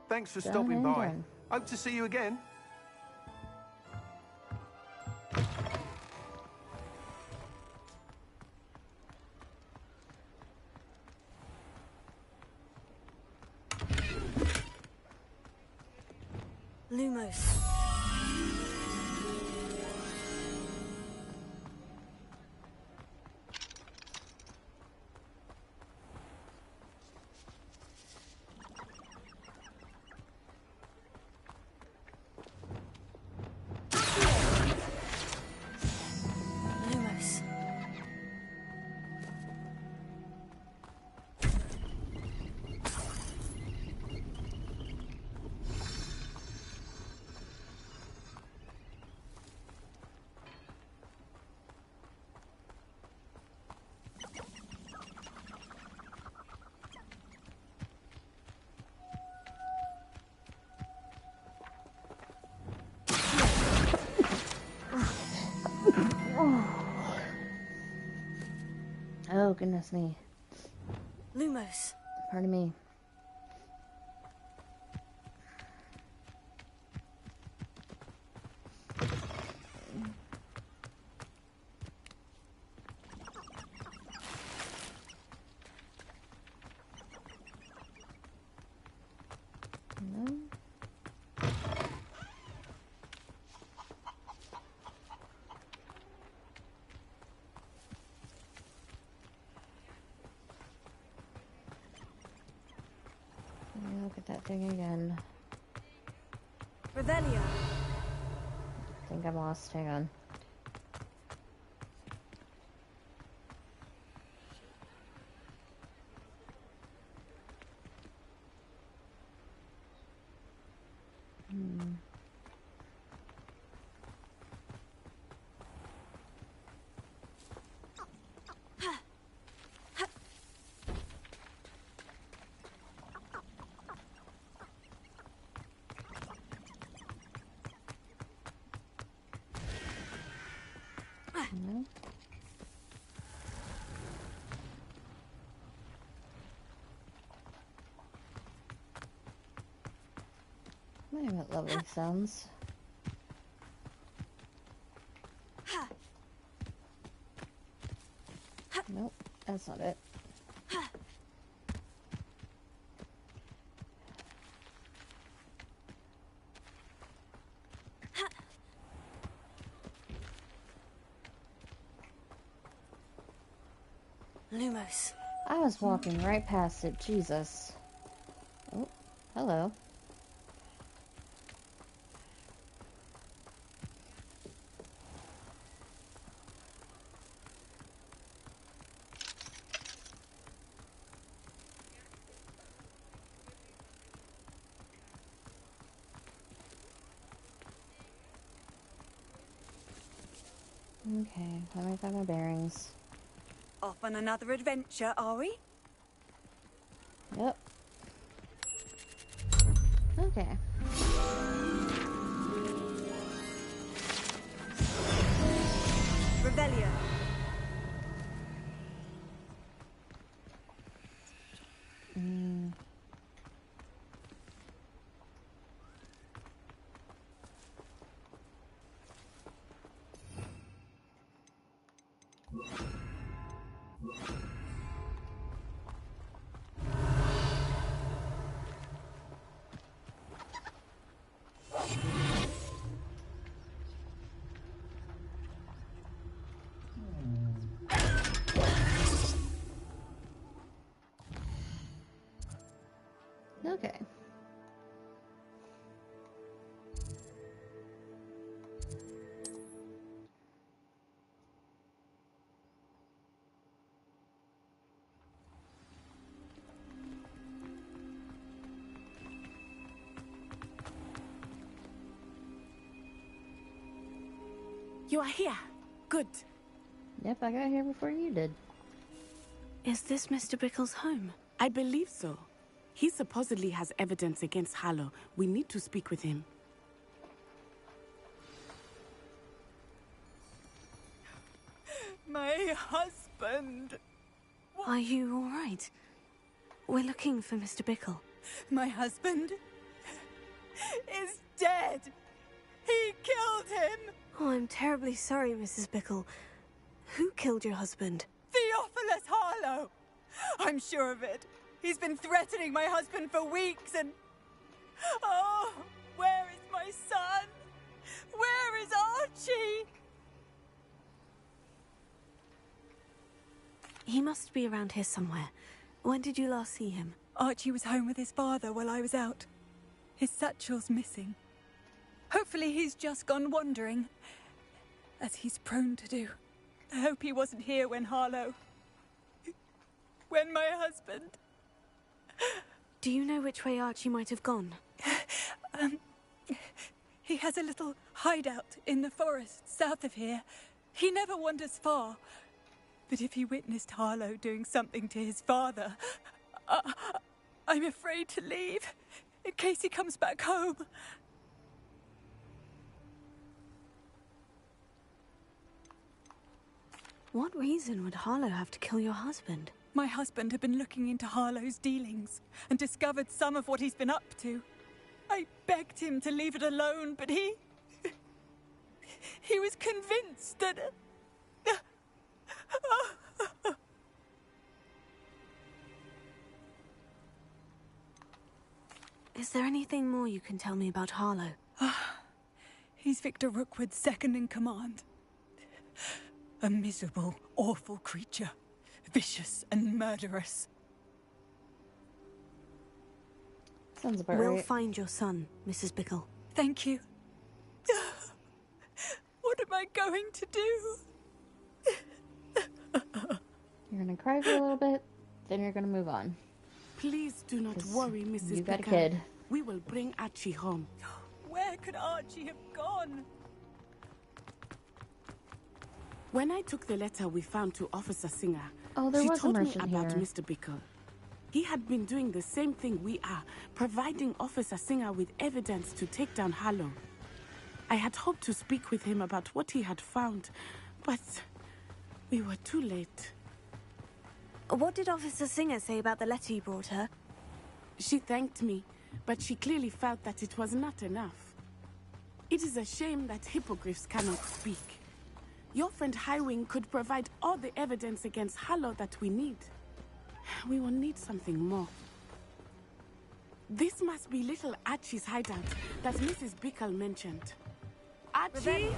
Thanks for stopping by. Done. Hope to see you again. Lumos. Lumos. Oh, goodness me. Lumos. Pardon me. No. Let me look at that thing again. Revelio. I think I'm lost. Hang on. No. Wait a minute, lovely sounds. Nope, that's not it. Lumos. I was walking right past it, Jesus. Oh, hello. Okay, let me find my bearings. Off on another adventure, are we? Yep. Okay. Revelio. Okay. You are here. Good. Yep, I got here before you did. Is this Mr. Bickle's home? I believe so. He supposedly has evidence against Harlow. We need to speak with him. My husband. Are you all right? We're looking for Mr. Bickle. My husband is dead. He killed him. Oh, I'm terribly sorry, Mrs. Bickle. Who killed your husband? Theophilus Harlow. I'm sure of it. He's been threatening my husband for weeks and... Oh, where is my son? Where is Archie? He must be around here somewhere. When did you last see him? Archie was home with his father while I was out. His satchel's missing. Hopefully he's just gone wandering, as he's prone to do. I hope he wasn't here when when my husband... Do you know which way Archie might have gone? He has a little hideout in the forest south of here. He never wanders far. But if he witnessed Harlow doing something to his father, I'm afraid to leave, in case he comes back home. What reason would Harlow have to kill your husband? My husband had been looking into Harlow's dealings and discovered some of what he's been up to. I begged him to leave it alone, but he was convinced that... Is there anything more you can tell me about Harlow? He's Victor Rookwood's second in command. A miserable, awful creature. Vicious and murderous. Sounds about We'll right. find your son, Mrs. Bickle. Thank you. What am I going to do? You're gonna cry for a little bit, then you're gonna move on. Please do not 'Cause worry, Mrs. you got a Bickle. kid. We will bring Archie home. Where could Archie have gone? When I took the letter we found to Officer Singer, Oh, there she was a told me merchant about here. Mr. Bickle. He had been doing the same thing we are, providing Officer Singer with evidence to take down Harlow. I had hoped to speak with him about what he had found, but we were too late. What did Officer Singer say about the letter you brought her? She thanked me, but she clearly felt that it was not enough. It is a shame that hippogriffs cannot speak. Your friend Highwing could provide all the evidence against Harlow that we need. We will need something more. This must be little Archie's hideout that Mrs. Bickle mentioned. Archie!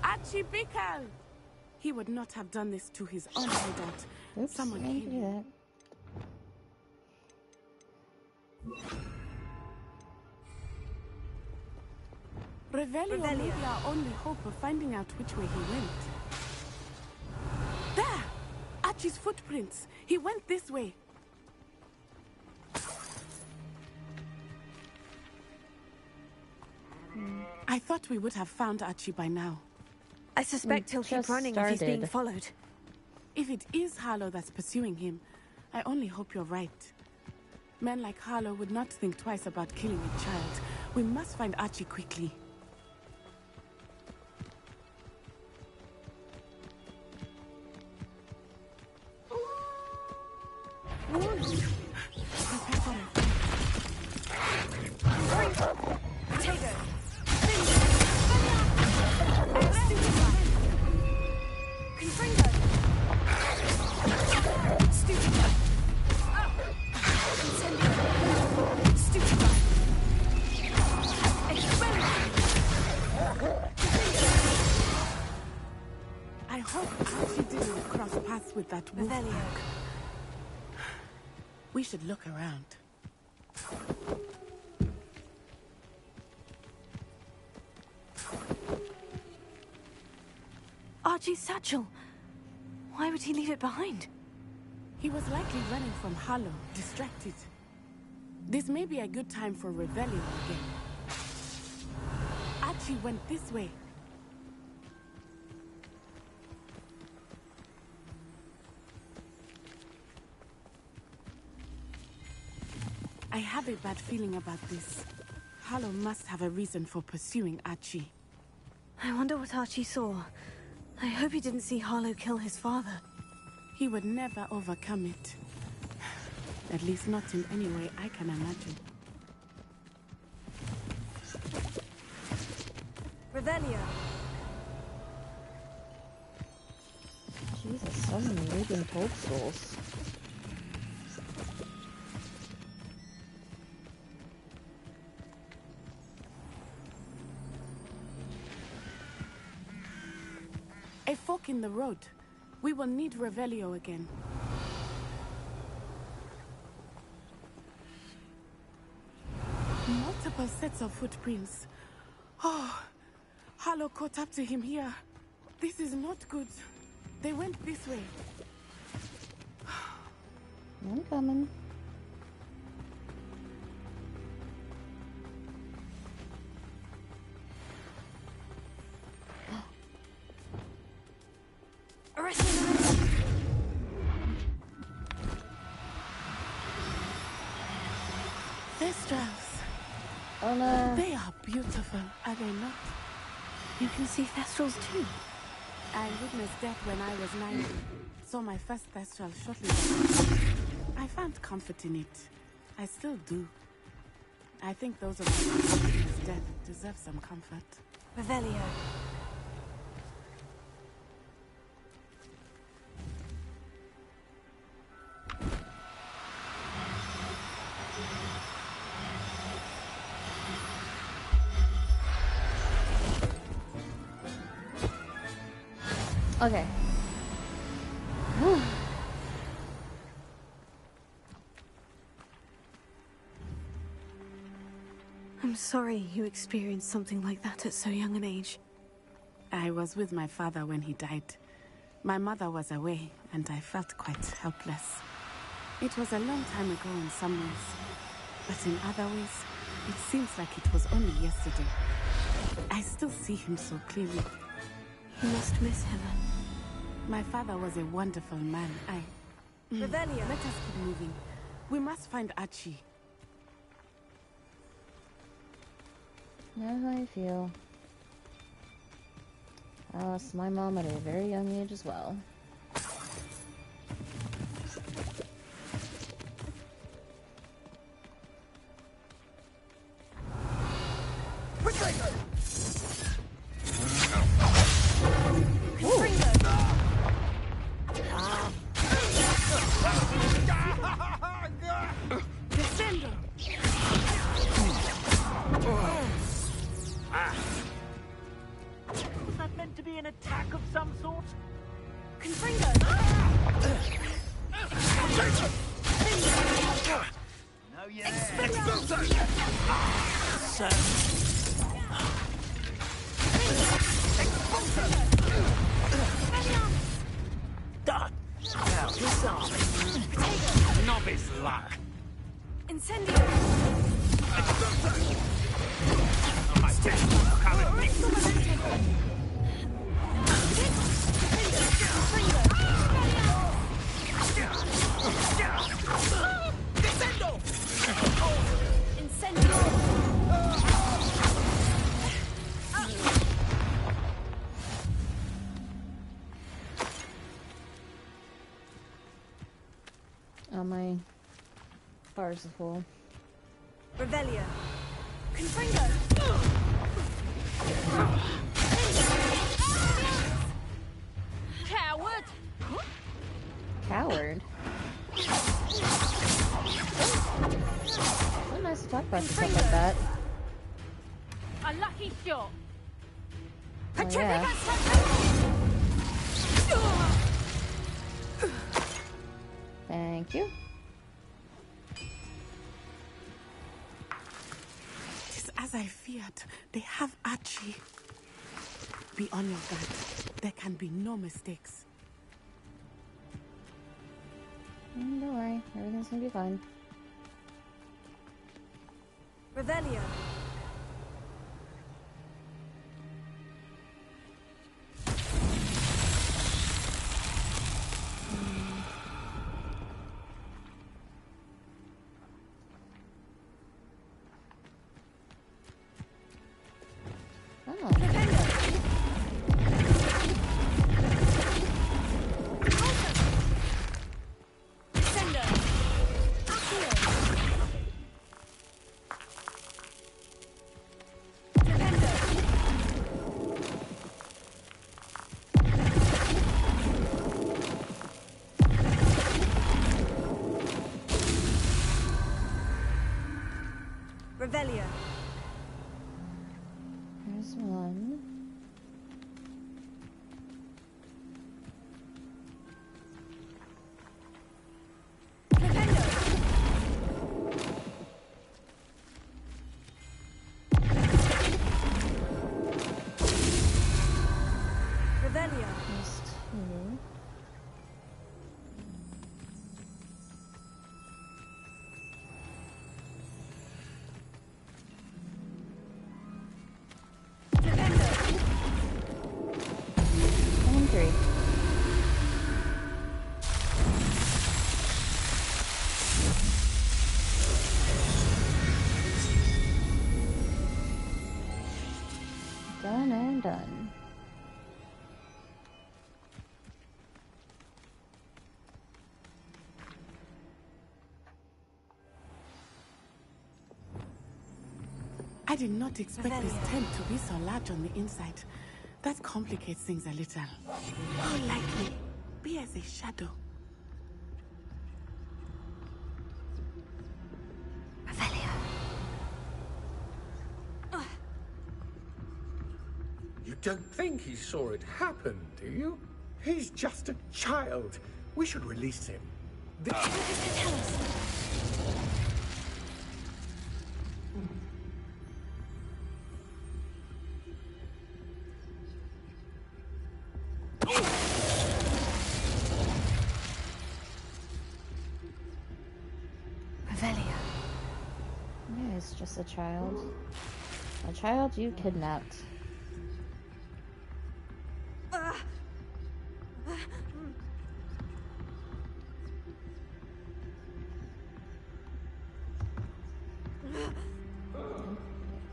Archie Bickle! He would not have done this to his own hideout. Oops, Someone I didn't came do in. that. Revelio may be our only hope of finding out which way he went. There! Archie's footprints. He went this way. I thought we would have found Archie by now. I suspect he'll keep running if he's being followed. If it is Harlow that's pursuing him, I only hope you're right. Men like Harlow would not think twice about killing a child. We must find Archie quickly. I hope Archie didn't cross paths with that wolf. We should look around. Archie's satchel. Why would he leave it behind? He was likely running from Harlow, distracted. This may be a good time for Revelio again. Archie went this way. I have a bad feeling about this. Harlow must have a reason for pursuing Archie. I wonder what Archie saw. I hope he didn't see Harlow kill his father. He would never overcome it. At least not in any way I can imagine. Revelio. Jesus, so many leaping toadstools. A fork in the road. We will need Revelio again. Multiple sets of footprints. Oh, Harlow caught up to him here. This is not good. They went this way. I'm coming. Oh no. They are beautiful, are they not? You can see Thestrals too. I witnessed death when I was 9. Saw my first Thestral shortly after. I found comfort in it. I still do. I think those of us who witnessed death deserve some comfort. Revelio. Okay. I'm sorry you experienced something like that at so young an age. I was with my father when he died. My mother was away, and I felt quite helpless. It was a long time ago in some ways, but in other ways, it seems like it was only yesterday. I still see him so clearly. You must miss him. My father was a wonderful man. Revelio. Let us keep moving. We must find Archie. You know how I feel. I lost my mom at a very young age as well. Oh, my bars are full. Revelio. Confringo. Coward. Coward? So nice to talk about stuff like that. A lucky shot. Oh, yeah. Thank you. Tis as I feared. They have Archie. Be on your guard. There can be no mistakes. Don't worry, everything's gonna be fine. Revelio. Revelio. There's one. Revelio. There's two. And three. Done and done. I did not expect this tent to be so large on the inside. That complicates things a little. How likely? Be as a shadow. Revelio. You don't think he saw it happen, do you? He's just a child. We should release him. What does it tell us? Revelio. Yeah, it's just a child. A child you kidnapped.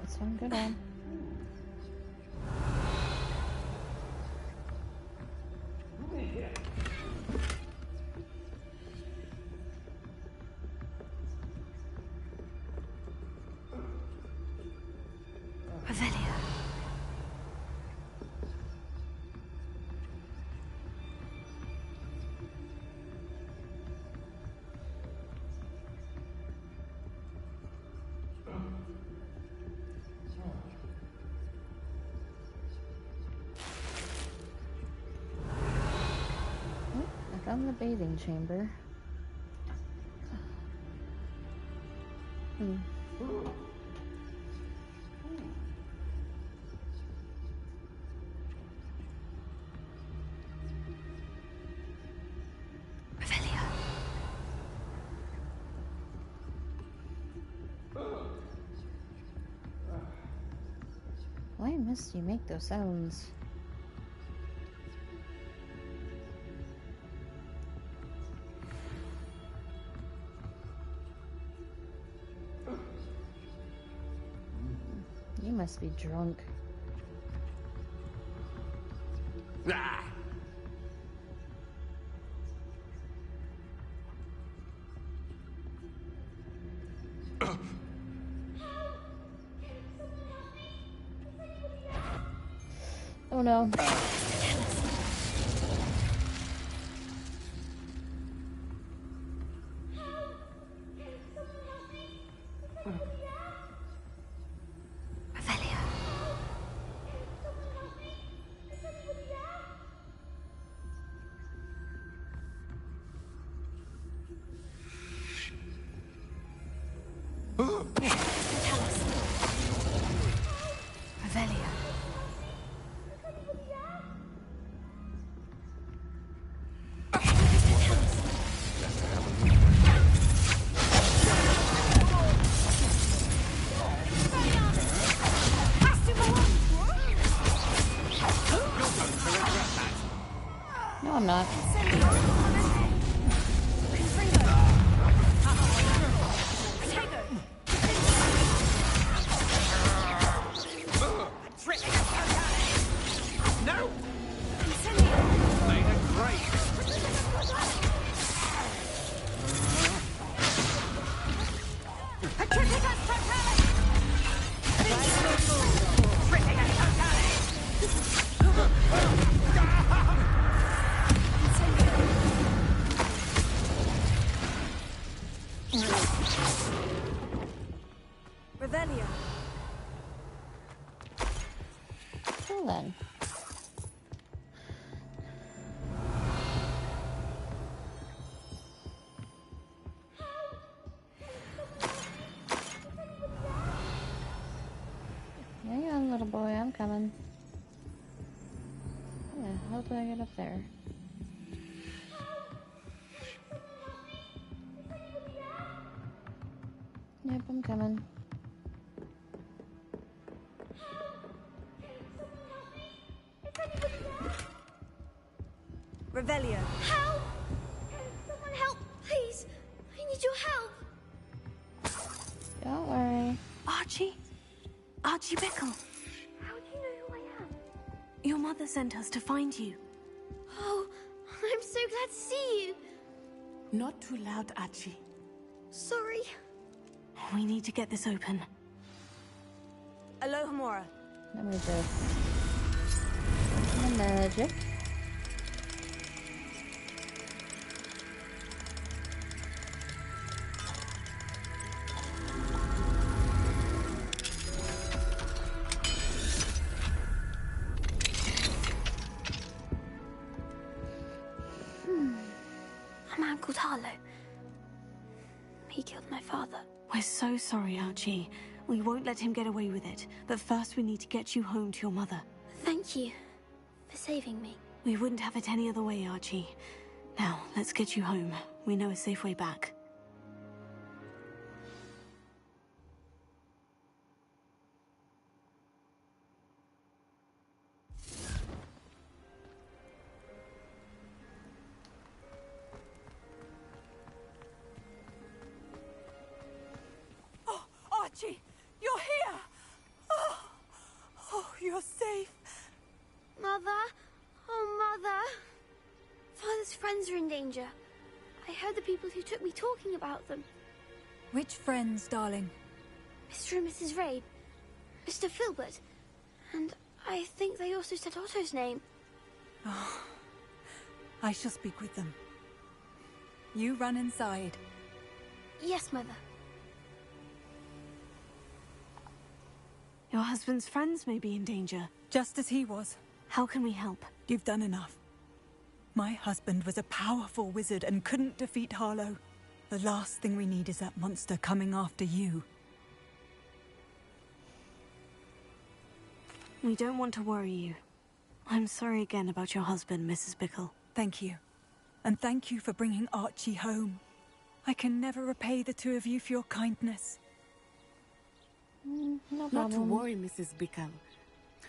This one, good on. Revelio. Oh, I found the bathing chamber. Revelio. Why must you make those sounds? must be drunk. Ah! Oh no. No, I'm not. No! Made it great! Revelio. Well then. Hang on, little boy, I'm coming. Yeah, how do I get up there? Yep, I'm coming. Revelio. Help! Someone help, please! I need your help! Don't worry. Archie? Archie Bickle. How do you know who I am? Your mother sent us to find you. Oh, I'm so glad to see you. Not too loud, Archie. Sorry. We need to get this open. Alohomora. Let me just... The magic. A man called Harlow. He killed my father. We're so sorry, Archie. We won't let him get away with it. But first we need to get you home to your mother. Thank you for saving me. We wouldn't have it any other way, Archie. Now, let's get you home. We know a safe way back. Archie, you're here! Oh, you're safe. Mother? Oh, Mother. Father's friends are in danger. I heard the people who took me talking about them. Which friends, darling? Mr. and Mrs. Rabe. Mr. Filbert. And I think they also said Otto's name. Oh, I shall speak with them. You run inside. Yes, Mother. Your husband's friends may be in danger. Just as he was. How can we help? You've done enough. My husband was a powerful wizard and couldn't defeat Harlow. The last thing we need is that monster coming after you. We don't want to worry you. I'm sorry again about your husband, Mrs. Bickle. Thank you. And thank you for bringing Archie home. I can never repay the two of you for your kindness. No Not problem. to worry, Mrs. Bickle.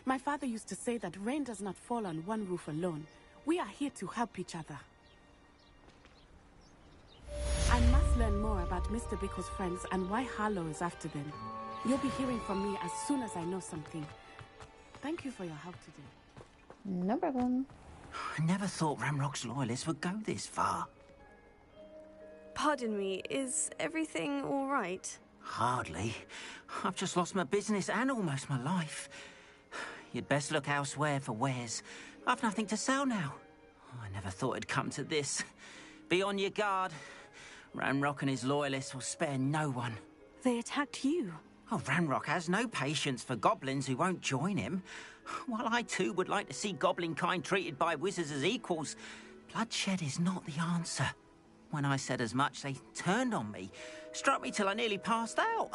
My father used to say that rain does not fall on one roof alone. We are here to help each other. I must learn more about Mr. Bickle's friends and why Harlow is after them. You'll be hearing from me as soon as I know something. Thank you for your help today. No problem. I never thought Ramrock's loyalists would go this far. Pardon me, is everything all right? Hardly. I've just lost my business and almost my life. You'd best look elsewhere for wares. I've nothing to sell now. I never thought it'd come to this. Be on your guard. Ramrock and his loyalists will spare no one. They attacked you. Oh, Ramrock has no patience for goblins who won't join him. While I too would like to see goblin kind treated by wizards as equals, bloodshed is not the answer. When I said as much, they turned on me, struck me till I nearly passed out.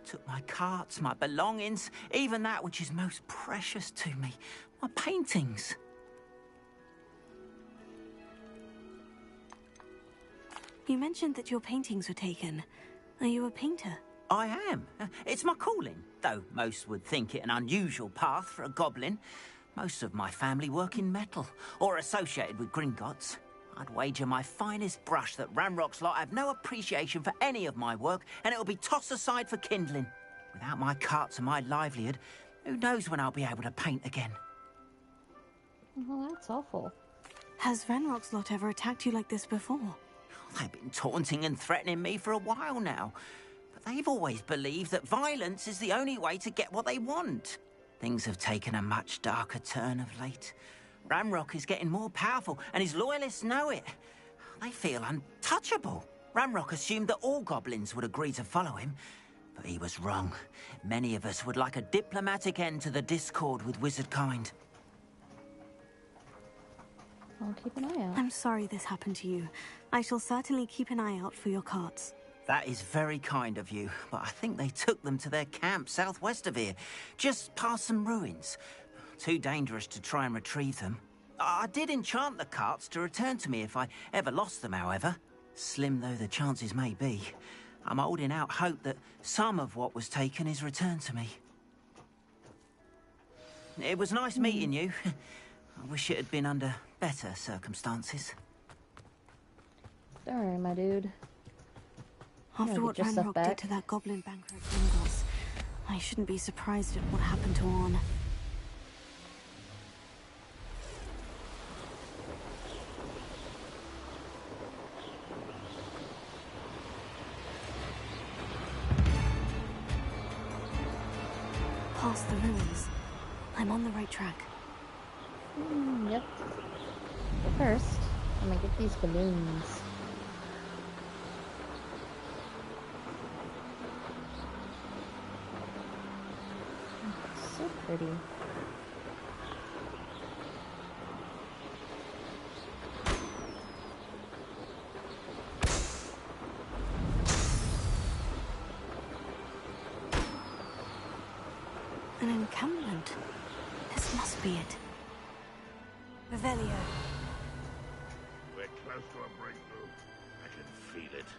Took my carts, my belongings, even that which is most precious to me, my paintings. You mentioned that your paintings were taken. Are you a painter? I am. It's my calling, though most would think it an unusual path for a goblin. Most of my family work in metal, or associated with Gringotts. I'd wager my finest brush that Ramrock's lot have no appreciation for any of my work, and it'll be tossed aside for kindling. Without my carts and my livelihood, who knows when I'll be able to paint again? Well, that's awful. Has Ranrock's lot ever attacked you like this before? They've been taunting and threatening me for a while now. But they've always believed that violence is the only way to get what they want. Things have taken a much darker turn of late. Ramrock is getting more powerful, and his loyalists know it. They feel untouchable. Ramrock assumed that all goblins would agree to follow him, but he was wrong. Many of us would like a diplomatic end to the discord with wizard kind. I'll keep an eye out. I'm sorry this happened to you. I shall certainly keep an eye out for your carts. That is very kind of you, but I think they took them to their camp southwest of here, just past some ruins. Too dangerous to try and retrieve them. I did enchant the carts to return to me if I ever lost them, however. Slim though the chances may be, I'm holding out hope that some of what was taken is returned to me. It was nice meeting you. I wish it had been under better circumstances. Don't worry, my dude. After what Ranrock did to that goblin banker at Gringotts, I shouldn't be surprised at what happened to Orn. Past the ruins. I'm on the right track. Yep. But first, I'm gonna get these balloons. So pretty. An encampment. This must be it. Revelio. We're close to a breakthrough. I can feel it.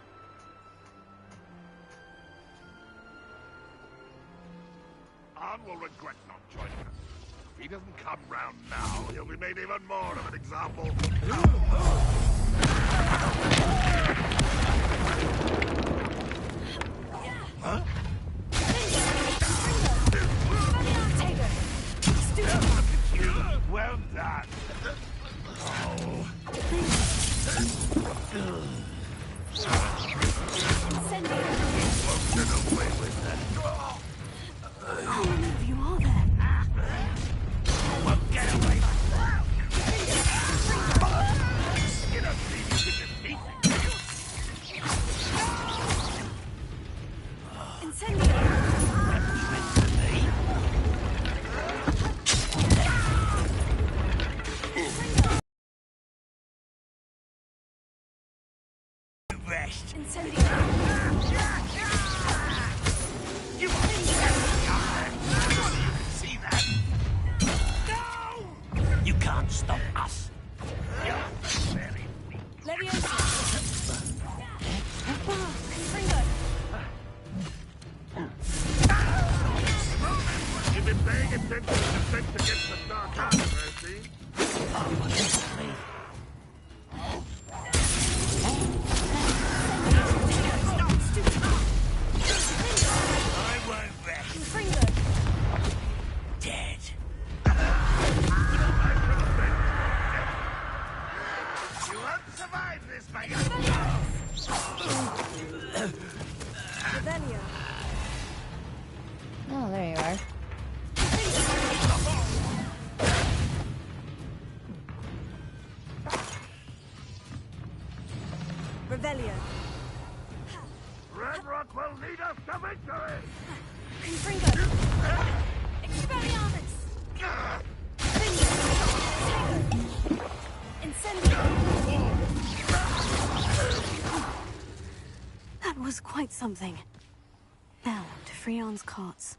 Arn will regret not joining us. If he doesn't come round now, he'll be made even more of an example. Huh? Well done. How many of you are there? Well, get away. You don't think you can defeat me. Incendio! Rest. You see that? No! You can't stop us. You're very weak. You've been paying attention to defense against the dark arts, Mercy. I won't Revelio. Oh, there you are. Revelio. Red Rock will lead us to victory! Confringo. Expelliarmus. Incendio. That was quite something. Now, to Freon's carts.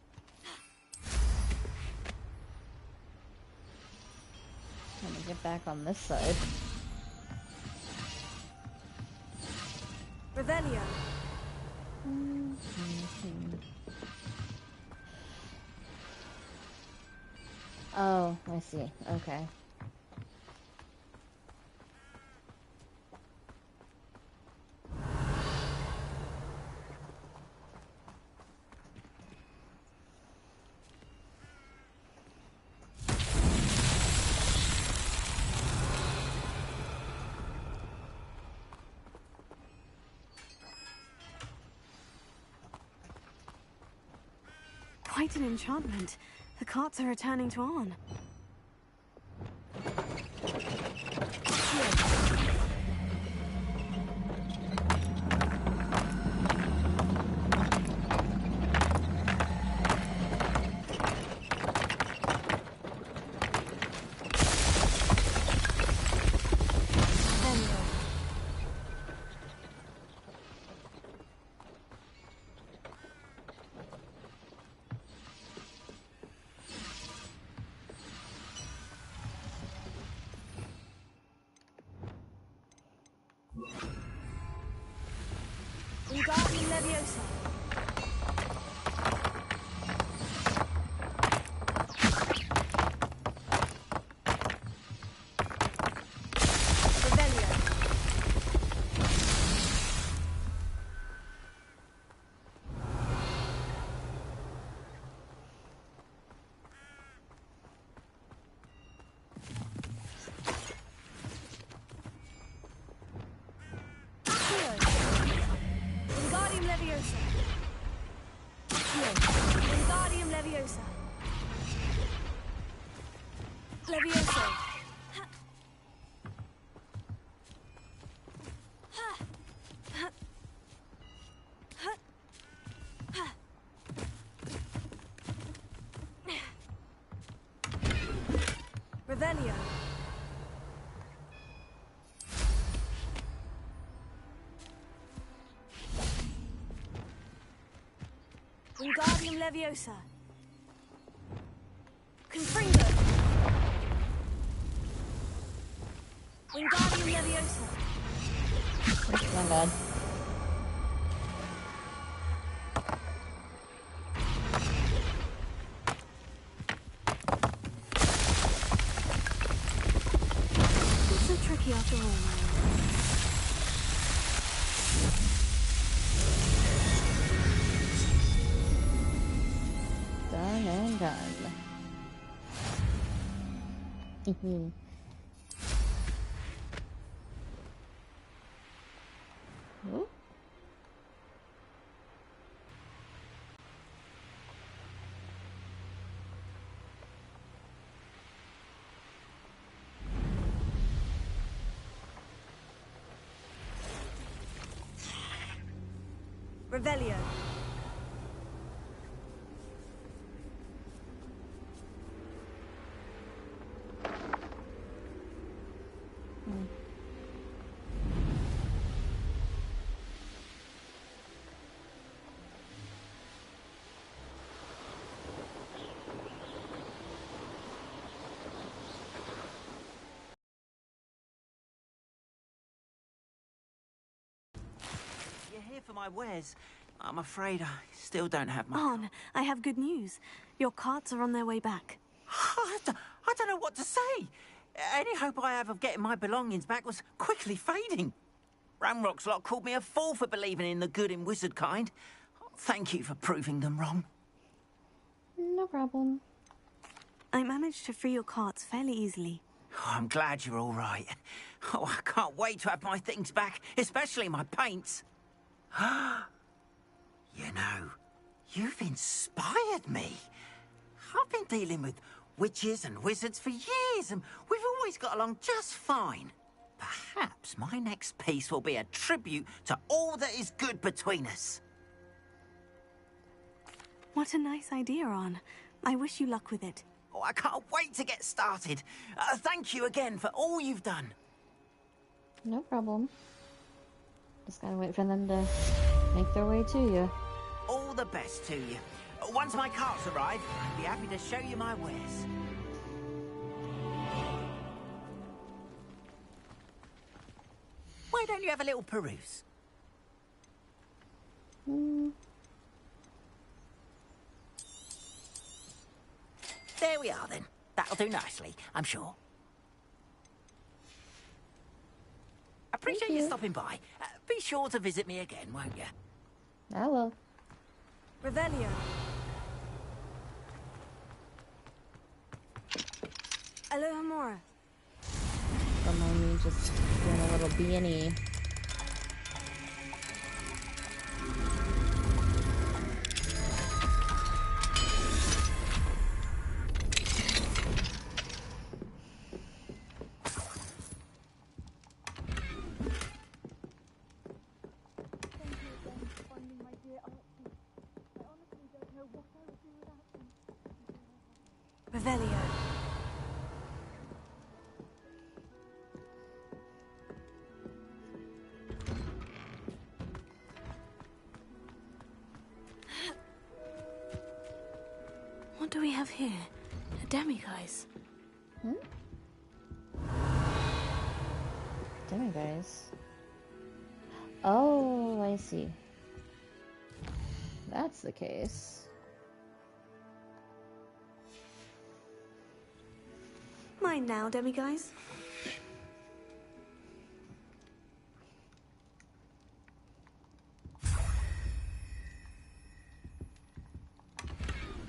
Let me get back on this side. Revelio. Oh, I see. Okay. Quite an enchantment. The carts are returning to Arn. Wingardium Leviosa. Revelio. Wingardium Leviosa. Wingardium Leviosa. Leviosa. Revelio. Wingardium Leviosa. Confringo. Wingardium Leviosa. My bad. It's so tricky after all, man. Done and done. Ooh. Revelio. You're here for my wares. I'm afraid I still don't have my... Arn, I have good news. Your carts are on their way back. I don't know what to say. Any hope I have of getting my belongings back was quickly fading. Ramrock's lot called me a fool for believing in the good in wizard kind. Thank you for proving them wrong. No problem. I managed to free your carts fairly easily. Oh, I'm glad you're all right. Oh, I can't wait to have my things back, especially my paints. You know, you've inspired me. I've been dealing with witches and wizards for years, and we've always got along just fine. Perhaps my next piece will be a tribute to all that is good between us. What a nice idea, Arn. I wish you luck with it. Oh, I can't wait to get started. Thank you again for all you've done. No problem. Just gotta wait for them to make their way to you. All the best to you. Once my carts arrive, I'll be happy to show you my wares. Why don't you have a little peruse? There we are, then. That'll do nicely, I'm sure. Appreciate you stopping by. Be sure to visit me again, won't you? I will. Revelio. Aloha Mora. Don't mind me just doing a little B&E. Revelio. What do we have here? A demiguise. Demiguise. Oh, I see. That's the case. Mine now, demiguise.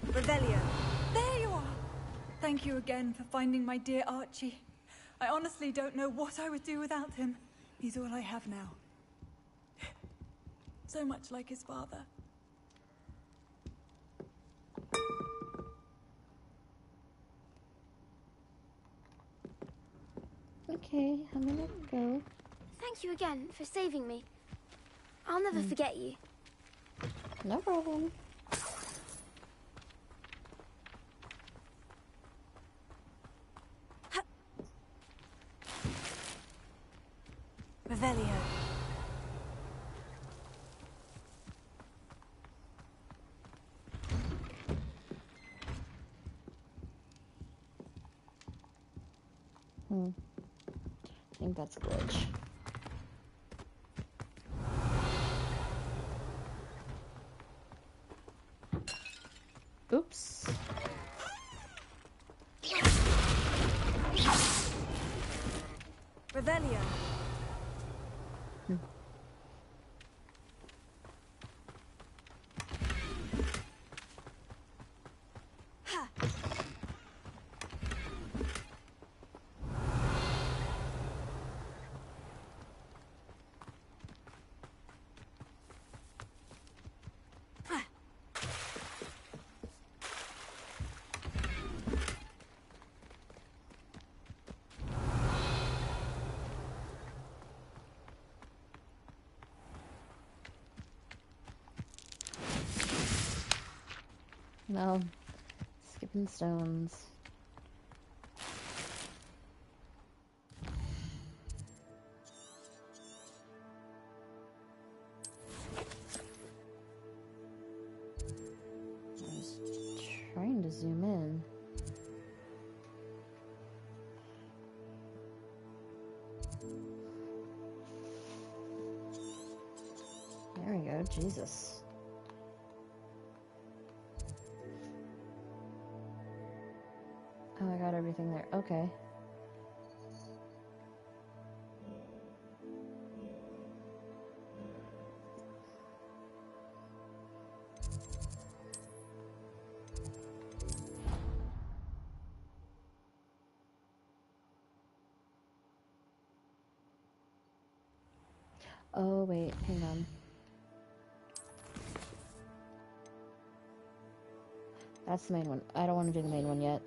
Revelio. There you are! Thank you again for finding my dear Archie. I honestly don't know what I would do without him. He's all I have now. So much like his father. Okay, I'm gonna go. Thank you again for saving me. I'll never forget you. No problem. Revelio. I think that's a glitch. Oops. Revelio. No. Skipping stones. I was trying to zoom in. There we go, Jesus. Oh, I got everything there. Okay. Oh, wait, hang on. That's the main one. I don't want to do the main one yet.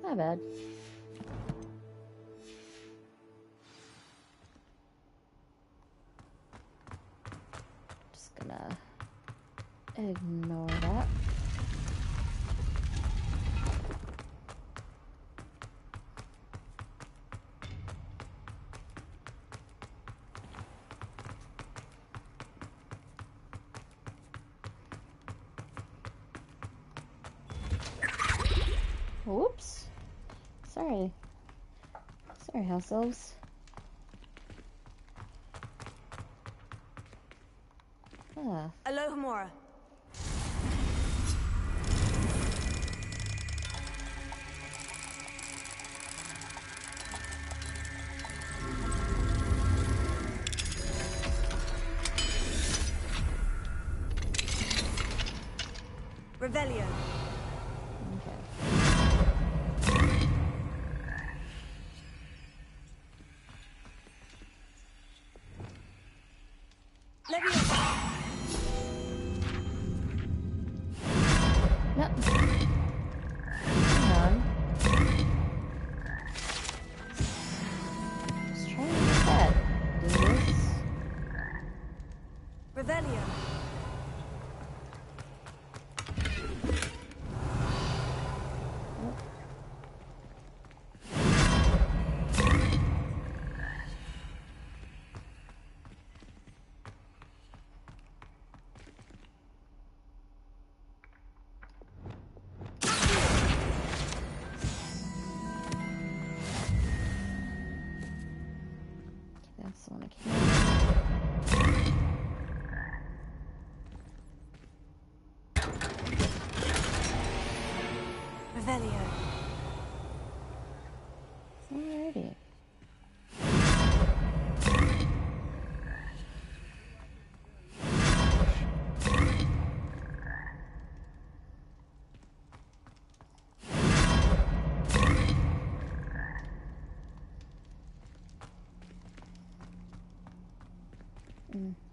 My bad. Just gonna ignore that. Whoops. Sorry. Sorry, house elves. Ah. Alohomora. Revelio. No. Hang on. Just trying to get that. Do this. Revelio. That's the one I can't. Revelio. Alrighty.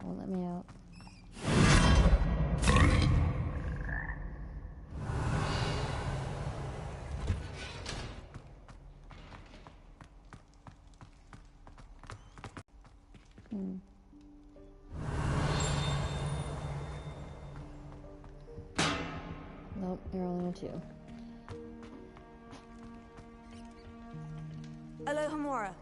Won't let me out. Nope, you're only a 2. Alohomora.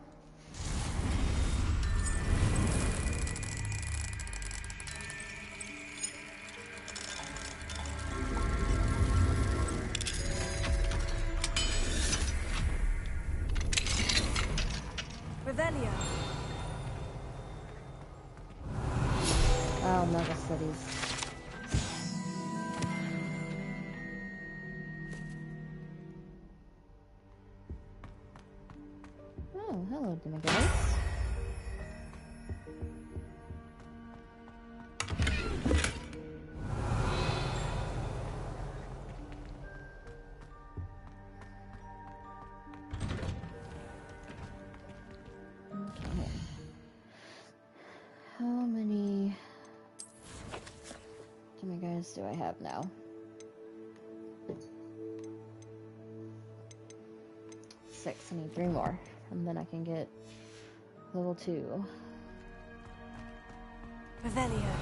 Revelio. Oh, mega cities. Oh, hello, demigods. Okay. How many demigods do I have now? 6. I need 3 more, and then I can get level 2. Revelio.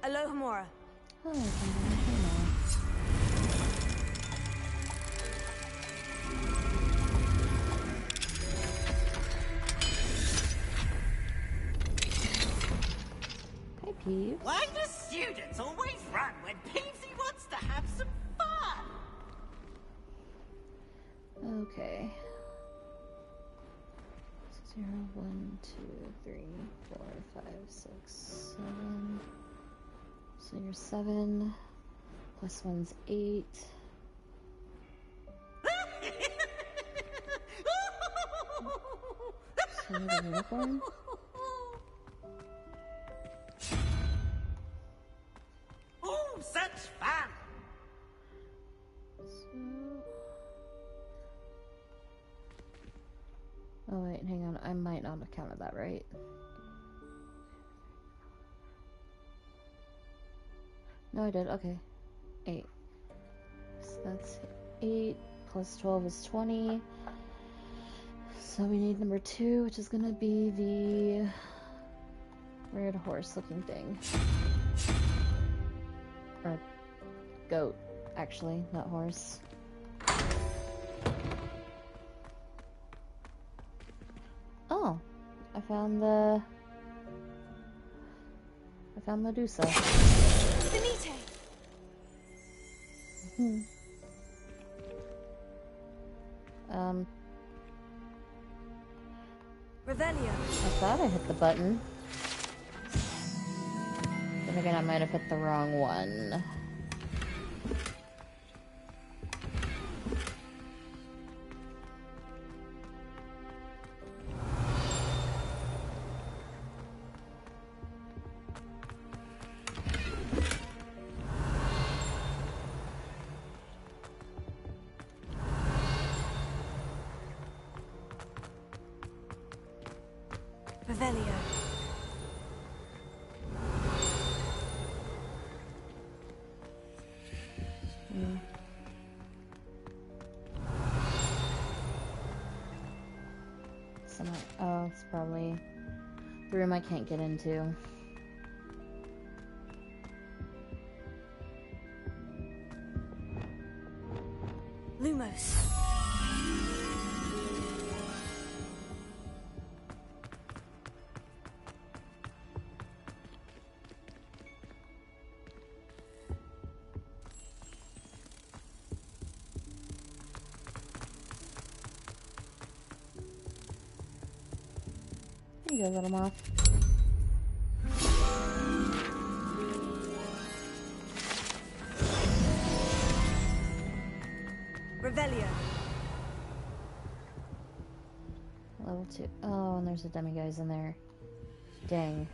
Alohomora. Oh, I can do it now. Hi, Peeves. Why do students always run when Peevesy wants to have some fun? Okay. 0, 1, 2, 3, 4, 5, 6, 7. So you're 7. Plus 1's 8. So the unicorn. Oh, such fun! Oh wait, hang on. I might not have counted that right. No, I did. Okay. 8. So that's 8 plus 12 is 20. So we need number 2, which is gonna be the weird horse-looking thing. Or goat, actually, not horse. Oh, I found Medusa. Benito! Revelio. I thought I hit the button. Then again, I might have hit the wrong one. Revelio. Oh, it's probably the room I can't get into. Lumos. There you go, little moth. Revelio. Level 2. Oh, and there's a demiguise in there. Dang.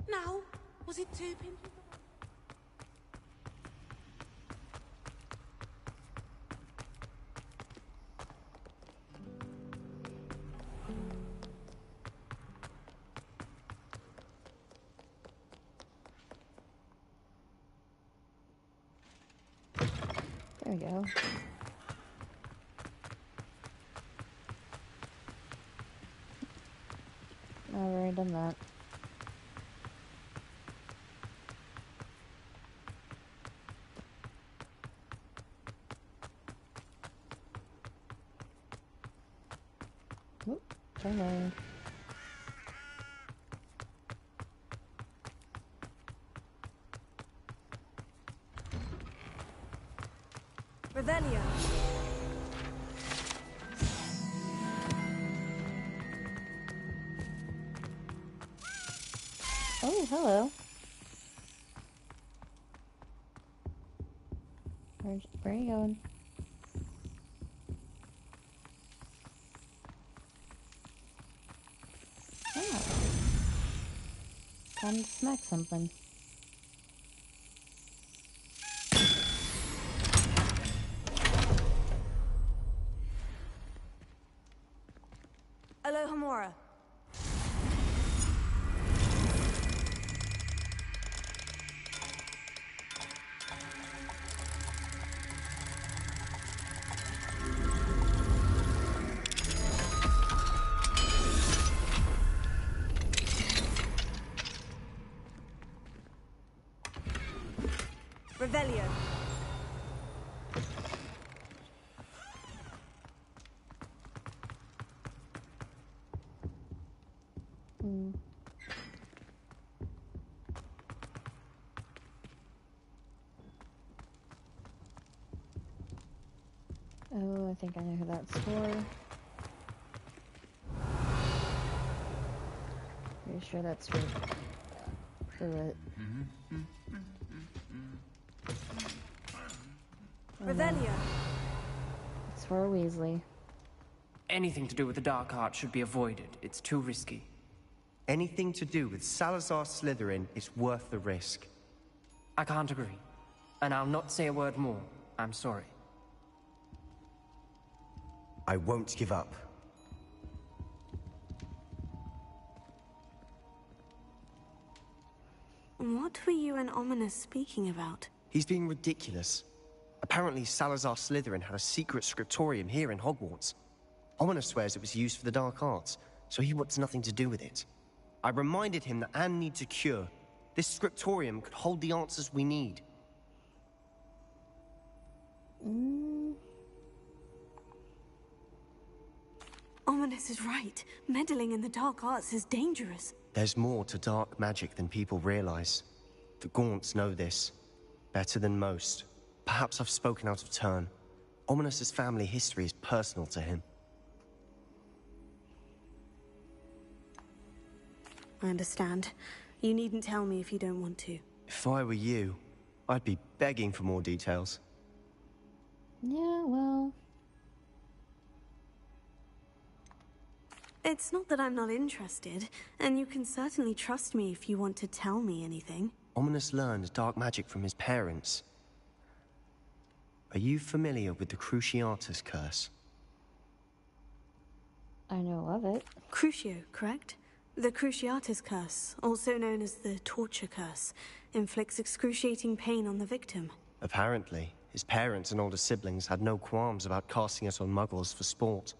Now, was it too painful? There we go. I've already done that. Oop, turn on. Revelio. Oh, hello. Where are you going? Oh. Time to smack something. Alohomora. Revelio. Oh, I think I know who that's for. Pretty sure that's for it. Revelio. It's for Weasley. Anything to do with the dark art should be avoided. It's too risky. Anything to do with Salazar Slytherin is worth the risk. I can't agree. And I'll not say a word more. I'm sorry. I won't give up. What were you and Ominous speaking about? He's being ridiculous. Apparently Salazar Slytherin had a secret scriptorium here in Hogwarts. Ominous swears it was used for the dark arts, so he wants nothing to do with it. I reminded him that Anne needs a cure. This scriptorium could hold the answers we need. Ominous is right. Meddling in the dark arts is dangerous. There's more to dark magic than people realize. The Gaunts know this. Better than most. Perhaps I've spoken out of turn. Ominous's family history is personal to him. I understand. You needn't tell me if you don't want to. If I were you, I'd be begging for more details. Yeah, well... It's not that I'm not interested, and you can certainly trust me if you want to tell me anything. Ominous learned dark magic from his parents. Are you familiar with the Cruciatus Curse? I know of it. Crucio, correct? The Cruciatus Curse, also known as the Torture Curse, inflicts excruciating pain on the victim. Apparently, his parents and older siblings had no qualms about casting it on muggles for sport.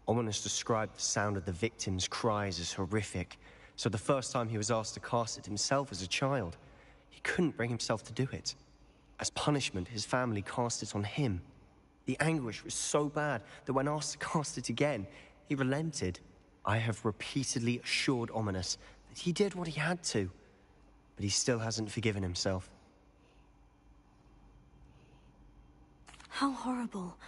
Ominous described the sound of the victim's cries as horrific, so the first time he was asked to cast it himself as a child, he couldn't bring himself to do it. As punishment, his family cast it on him. The anguish was so bad that when asked to cast it again, he relented. I have repeatedly assured Ominous that he did what he had to, but he still hasn't forgiven himself. How horrible.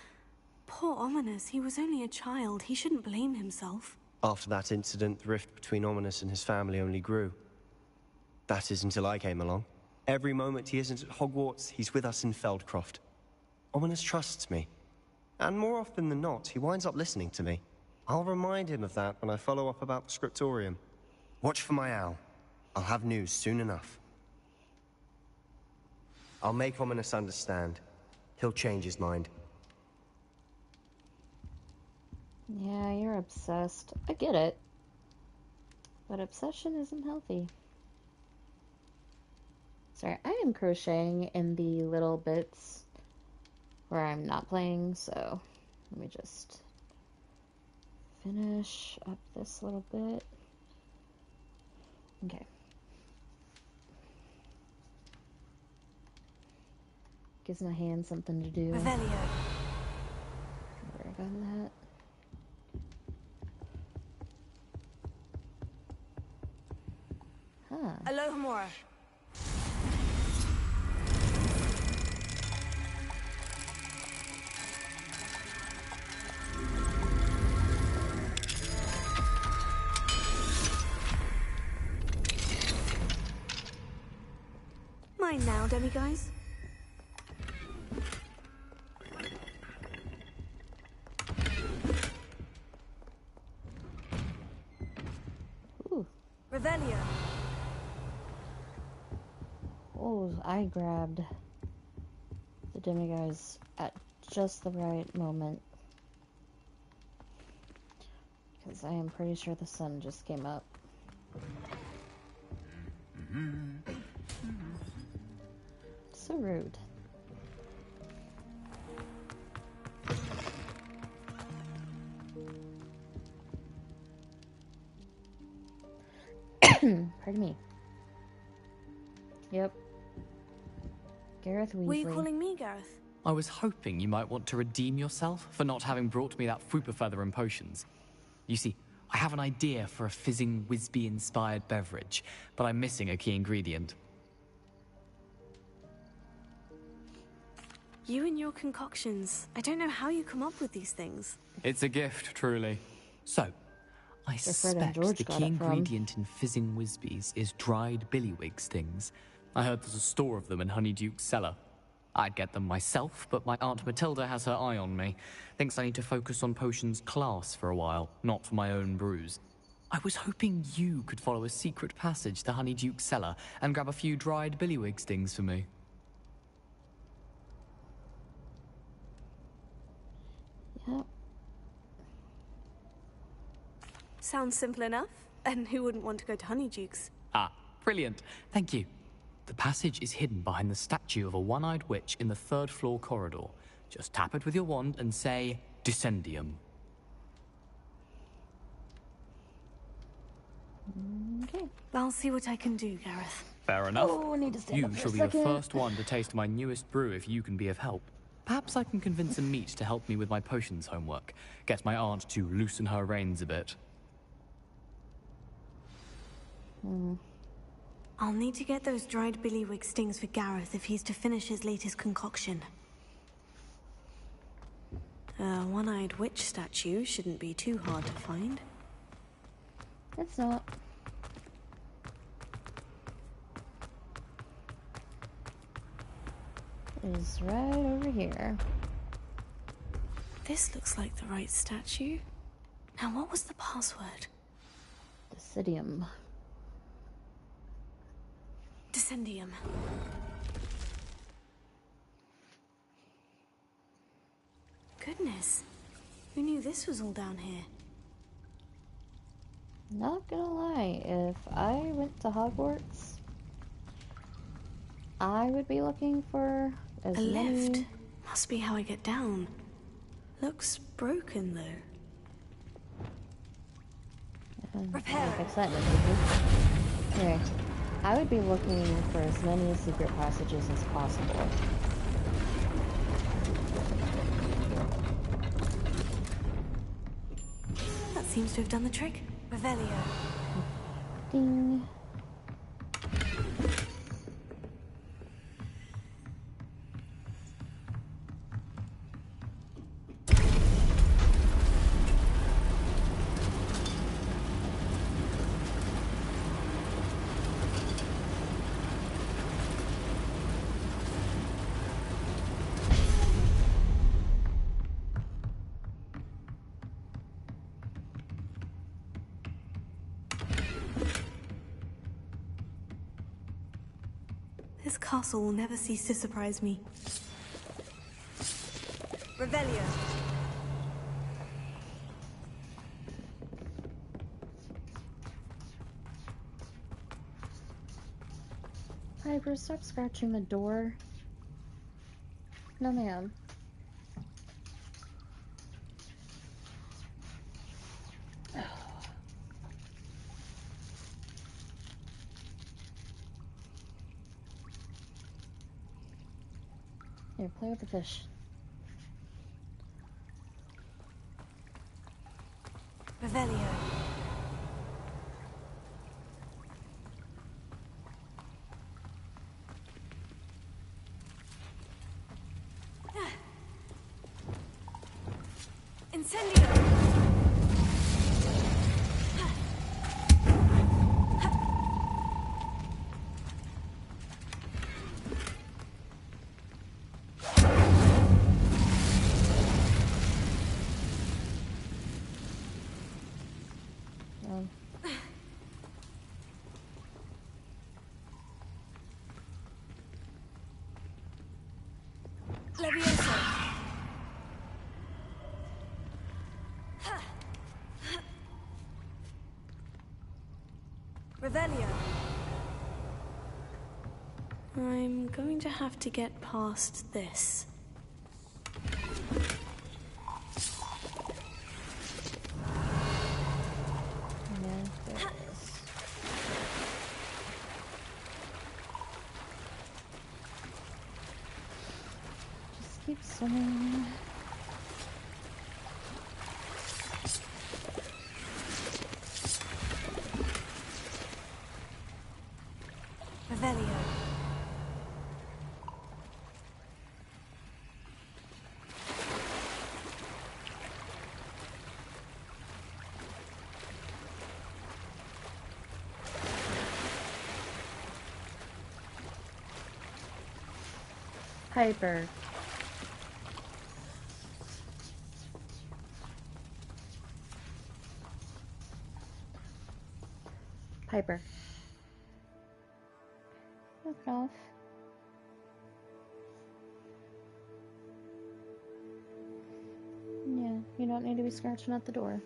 Poor Ominous, he was only a child. He shouldn't blame himself. After that incident, the rift between Ominous and his family only grew. That is until I came along. Every moment he isn't at Hogwarts, he's with us in Feldcroft. Ominous trusts me. And more often than not, he winds up listening to me. I'll remind him of that when I follow up about the scriptorium. Watch for my owl. I'll have news soon enough. I'll make Ominous understand. He'll change his mind. Yeah, you're obsessed. I get it. But obsession isn't healthy. Sorry, I am crocheting in the little bits where I'm not playing, so let me just finish up this little bit. Okay. Gives my hand something to do. Revelio. Where I got that. Huh. Alohomora. Mine now, demiguys. Ooh. Revelio. Oh, I grabbed the demiguys at just the right moment. Because I am pretty sure the sun just came up. So rude. Pardon me. Yep. Gareth Weasley. Were you calling me Gareth? I was hoping you might want to redeem yourself for not having brought me that Fooper feather and potions. You see, I have an idea for a fizzing Whizbee-inspired beverage, but I'm missing a key ingredient. You and your concoctions. I don't know how you come up with these things. It's a gift, truly. So, I Fred and suspect George the got key it from. ingredient in fizzing Whizbees is dried billywig stings. I heard there's a store of them in Honeyduke's cellar. I'd get them myself, but my Aunt Matilda has her eye on me. Thinks I need to focus on potions class for a while, not for my own brews. I was hoping you could follow a secret passage to Honeyduke's cellar and grab a few dried billywig stings for me. Yep. Sounds simple enough. And who wouldn't want to go to Honeyduke's? Ah, brilliant. Thank you. The passage is hidden behind the statue of a one-eyed witch in the third-floor corridor. Just tap it with your wand and say, Descendium. Okay. I'll see what I can do, Gareth. Fair enough. Oh, I need to stand You up for a shall be the second. first one to taste my newest brew if you can be of help. Perhaps I can convince a meat to help me with my potions homework. Get my aunt to loosen her reins a bit. I'll need to get those dried billywig stings for Gareth if he's to finish his latest concoction. A one-eyed witch statue shouldn't be too hard to find. It's not. It is right over here. This looks like the right statue. Now, what was the password? Descendium. Descendium. Goodness. Who knew this was all down here? Not gonna lie, if I went to Hogwarts, I would be looking for as A many... lift. Must be how I get down. Looks broken, though. Repair. Fix that in a second. Okay. I would be looking for as many secret passages as possible. That seems to have done the trick. Revelio. Ding. This castle will never cease to surprise me. Revelio. Piper, stop scratching the door. No, ma'am. Here, play with the fish. Revelio. Incendio. Levioso. Revelio. I'm going to have to get past this. keep swimming. Revelio. Piper. Piper. Knock it off. Yeah, you don't need to be scratching at the door.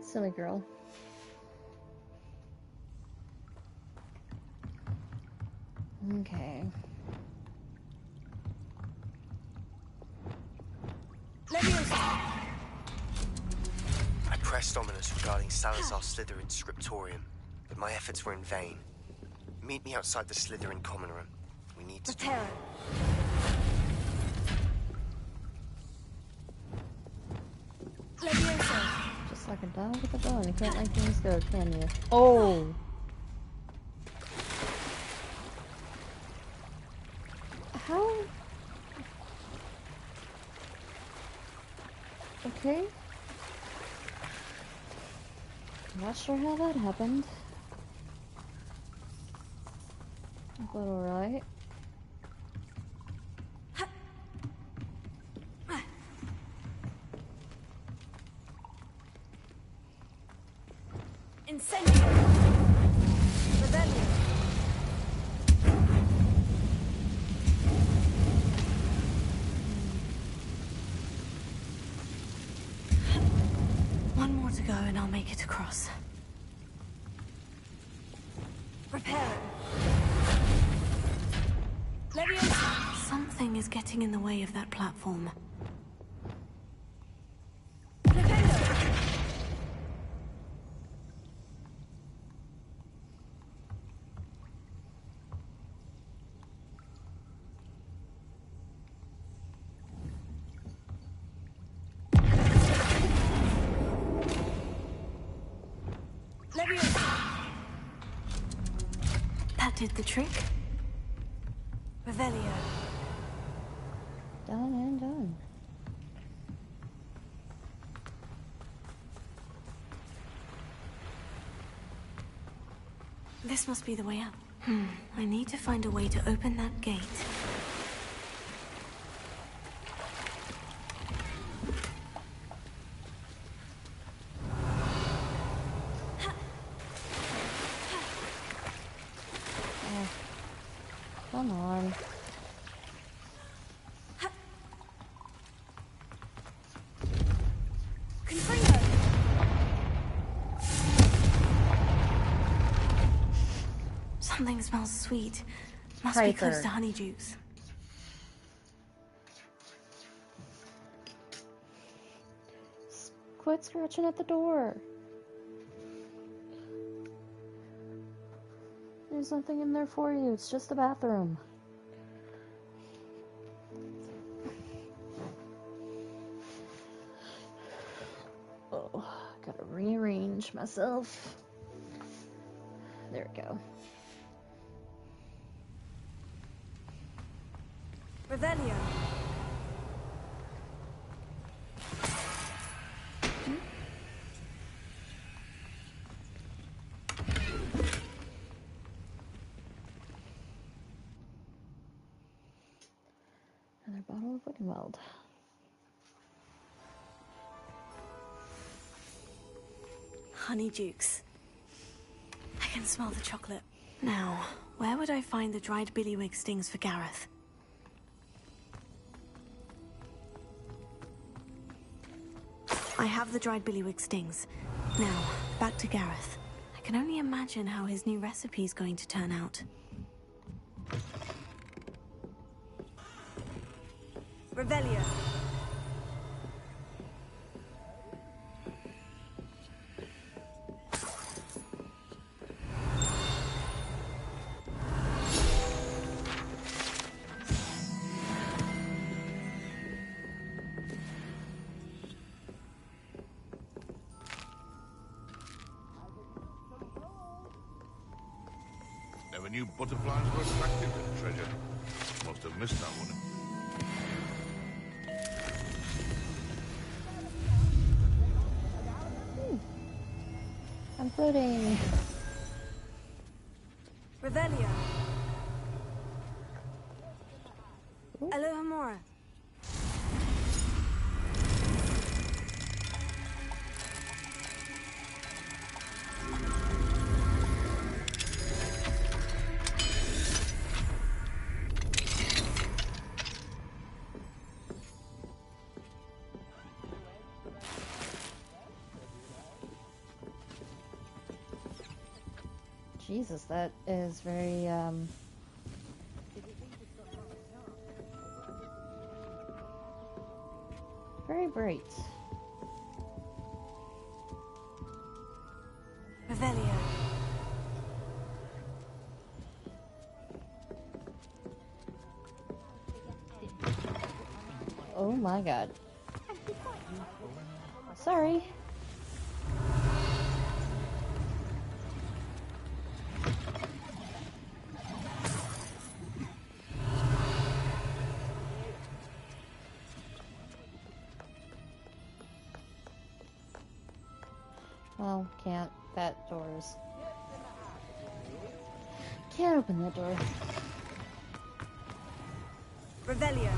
Silly girl. Okay. I pressed Ominous regarding Salazar Slytherin's scriptorium, but my efforts were in vain. Meet me outside the Slytherin common room. We need to talk. Just like a dog with a bone. You can't let things go, can you? Oh! How? Okay. Not sure how that happened. But alright. Incendio! Revelio! One more to go and I'll make it across. Prepare it. Leviosa! Something is getting in the way of that platform. That did the trick. Revelio. Done and done. This must be the way out. I need to find a way to open that gate. Come on. Something smells sweet. Must Piper. be close to Honeydukes. Quit scratching at the door. There's nothing in there for you. It's just a bathroom. Oh, gotta rearrange myself. There we go. Revelio. Another bottle of Wittenweld. Honeydukes. I can smell the chocolate. Now, where would I find the dried billywig stings for Gareth? I have the dried billywig stings. Now, back to Gareth. I can only imagine how his new recipe is going to turn out. Revelio. Never knew butterflies were attracted to treasure. Must have missed that one. I'm floating. Revelio. Alohomora. Jesus, that is very, very bright. Revelio. Oh my god. Sorry. Well, can't. That door's... Can't open that door. Revelio.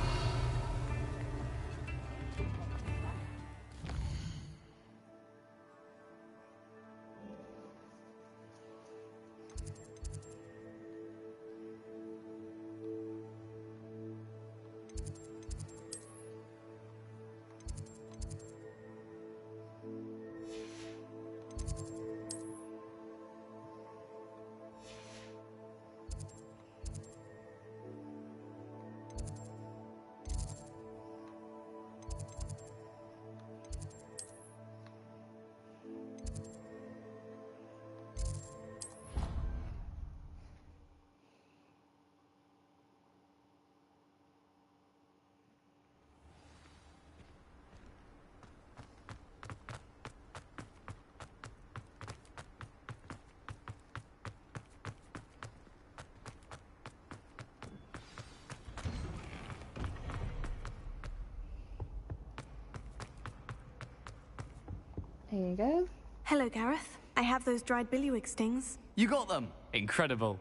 Here you go. Hello, Gareth. I have those dried billywig stings. You got them! Incredible.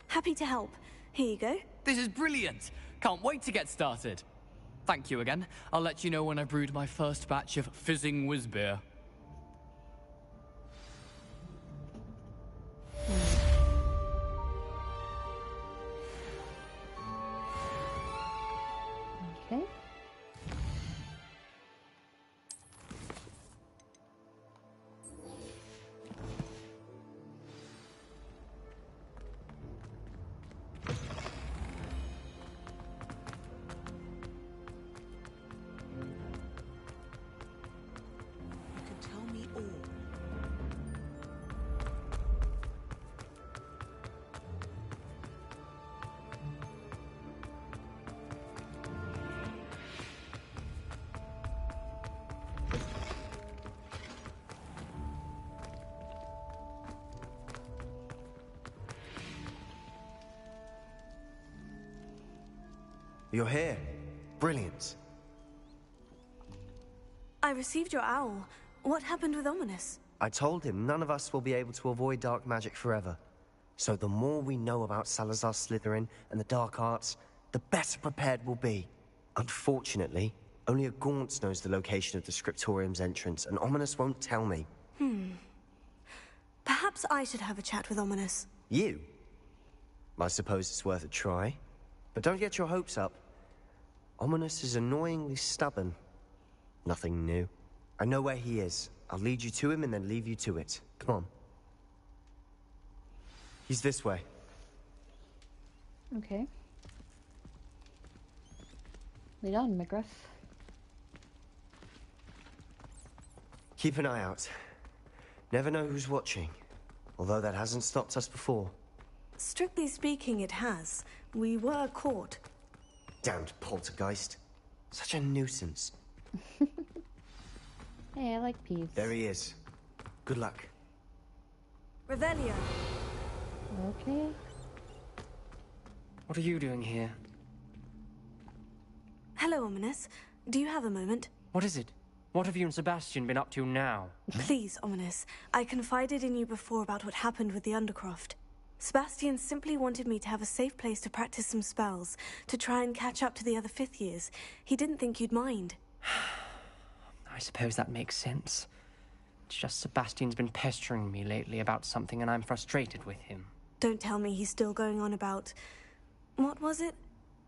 Happy to help. Here you go. This is brilliant! Can't wait to get started. Thank you again. I'll let you know when I've brewed my first batch of fizzing whiz-beer. Okay. You're here. Brilliant. I received your owl. What happened with Ominous? I told him none of us will be able to avoid dark magic forever. So the more we know about Salazar Slytherin and the dark arts, the better prepared we'll be. Unfortunately, only a Gaunt knows the location of the Scriptorium's entrance, and Ominous won't tell me. Perhaps I should have a chat with Ominous. You? I suppose it's worth a try. But don't get your hopes up. Ominous is annoyingly stubborn. Nothing new. I know where he is. I'll lead you to him and then leave you to it. Come on. He's this way. Okay. Lead on, McGruff. Keep an eye out. Never know who's watching. Although that hasn't stopped us before. Strictly speaking, it has. We were caught. Damned poltergeist. Such a nuisance. Hey, I like Peeves. There he is. Good luck. Revelio. Okay. What are you doing here? Hello, Ominous. Do you have a moment? What is it? What have you and Sebastian been up to now? Please, Ominous. I confided in you before about what happened with the Undercroft. Sebastian simply wanted me to have a safe place to practice some spells, to try and catch up to the other fifth years. He didn't think you'd mind. I suppose that makes sense. It's just Sebastian's been pestering me lately about something and I'm frustrated with him. Don't tell me he's still going on about... What was it?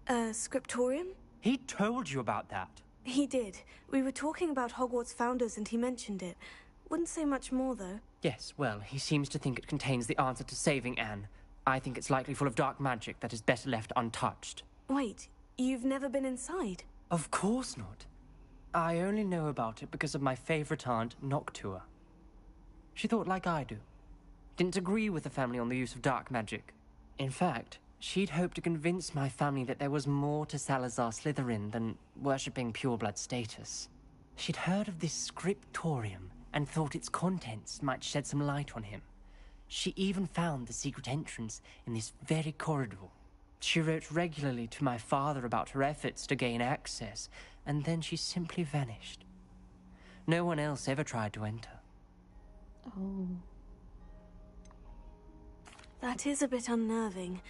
Scriptorium? He told you about that? He did. We were talking about Hogwarts founders and he mentioned it. Wouldn't say much more, though. Yes, well, he seems to think it contains the answer to saving Anne. I think it's likely full of dark magic that is better left untouched. Wait, you've never been inside? Of course not. I only know about it because of my favorite aunt, Noctua. She thought like I do. Didn't agree with the family on the use of dark magic. In fact, she'd hoped to convince my family that there was more to Salazar Slytherin than worshipping pureblood status. She'd heard of this scriptorium and thought its contents might shed some light on him. She even found the secret entrance in this very corridor. She wrote regularly to my father about her efforts to gain access, and then she simply vanished. No one else ever tried to enter. Oh. That is a bit unnerving.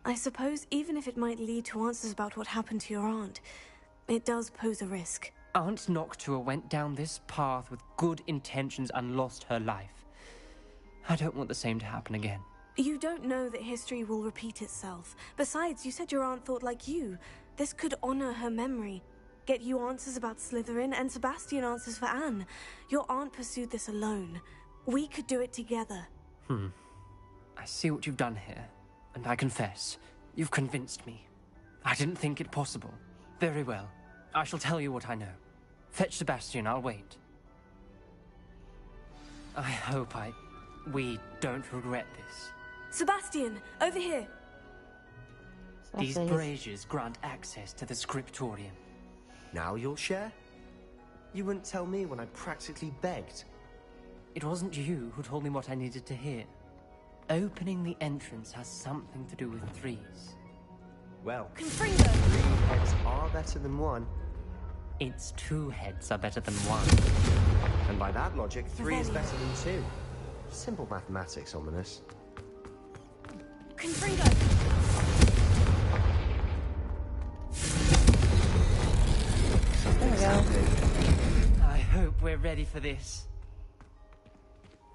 I suppose even if it might lead to answers about what happened to your aunt, it does pose a risk. Aunt Noctua went down this path with good intentions and lost her life. I don't want the same to happen again. You don't know that history will repeat itself. Besides, you said your aunt thought like you. This could honor her memory. Get you answers about Slytherin and Sebastian answers for Anne. Your aunt pursued this alone. We could do it together. I see what you've done here, and I confess, you've convinced me. I didn't think it possible. Very well. I shall tell you what I know. Fetch Sebastian, I'll wait. I hope we don't regret this. Sebastian, over here! These braziers grant access to the scriptorium. Now you'll share? You wouldn't tell me when I practically begged. It wasn't you who told me what I needed to hear. Opening the entrance has something to do with threes. Well, Confringo! 3 heads are better than 1. Its 2 heads are better than 1. And by that logic, 3 is better than 2. Simple mathematics, Ominous. Confringo! Something's happening. I hope we're ready for this.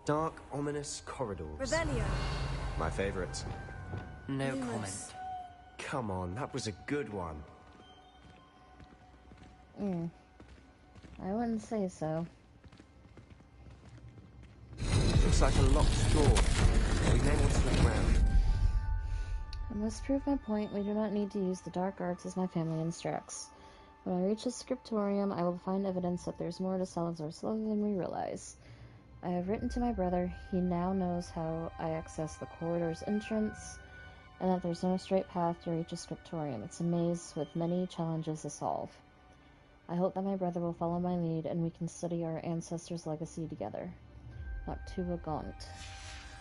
Dark, ominous corridors. Revelio. My favorite. No Lumos. comment. Come on, that was a good one. I wouldn't say so. Looks like a locked door. We may want to look around. I must prove my point. We do not need to use the dark arts as my family instructs. When I reach the scriptorium, I will find evidence that there's more to Salazar Slytherin than we realize. I have written to my brother. He now knows how I access the corridor's entrance, and that there's no straight path to reach a scriptorium. It's a maze with many challenges to solve. I hope that my brother will follow my lead, and we can study our ancestors' legacy together. Noctua Gaunt.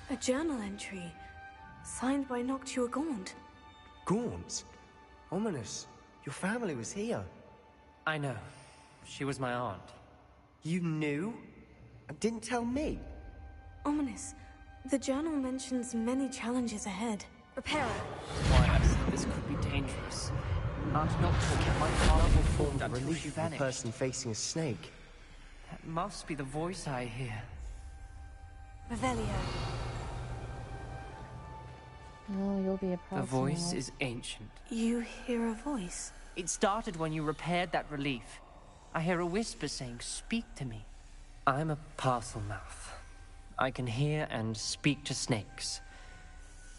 A journal entry. Signed by Noctua Gaunt. Gaunt? Ominous. Your family was here. I know. She was my aunt. You knew? And didn't tell me? Ominous. The journal mentions many challenges ahead. Reparo. Why, I said this could be dangerous. Aunt Noctua kept my powerful form until she Relief from the vanished. person facing a snake. That must be the voice I hear. Revelio. Oh, you'll be a The voice is ancient. You hear a voice? It started when you repaired that relief. I hear a whisper saying, "Speak to me." I'm a parcel mouth. I can hear and speak to snakes.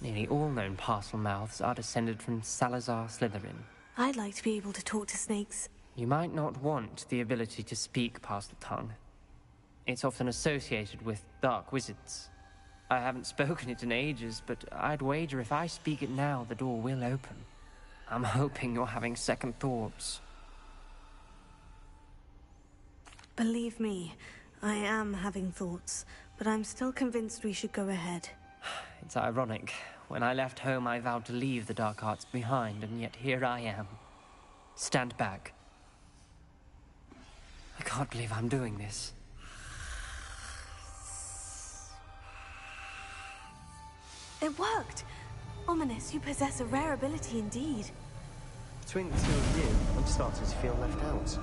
Nearly all known parcel mouths are descended from Salazar Slytherin. I'd like to be able to talk to snakes. You might not want the ability to speak parcel tongue. It's often associated with dark wizards. I haven't spoken it in ages, but I'd wager if I speak it now, the door will open. I'm hoping you're having second thoughts. Believe me, I am having thoughts, but I'm still convinced we should go ahead. It's ironic. When I left home, I vowed to leave the dark arts behind, and yet here I am. Stand back. I can't believe I'm doing this. It worked! Ominous, you possess a rare ability indeed. Between the two of you, I'm starting to feel left out.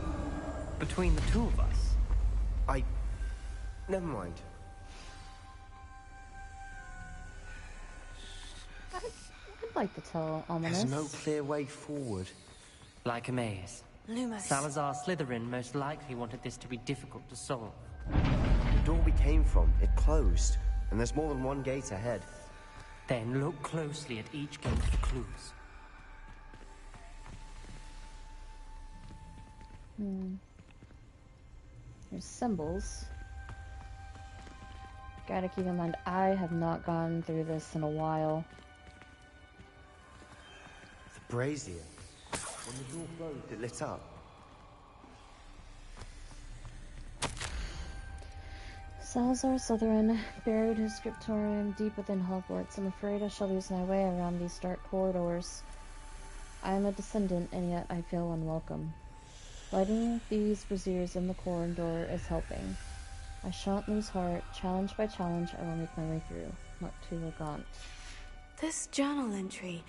Between the two of us? Never mind. I'd like to tell Ominous. There's no clear way forward. Like a maze. Lumos. Salazar Slytherin most likely wanted this to be difficult to solve. The door we came from, it closed. And there's more than one gate ahead. Then look closely at each gate for clues. There's symbols. Gotta keep in mind, I have not gone through this in a while. The brazier. When the door closed, it lit up. Salazar Slytherin buried his scriptorium deep within Hogwarts. I'm afraid I shall lose my way around these dark corridors. I am a descendant, and yet I feel unwelcome. Lighting these braziers in the corridor is helping. I shan't lose heart. Challenge by challenge, I will make my way through. Not too gaunt. This journal entry,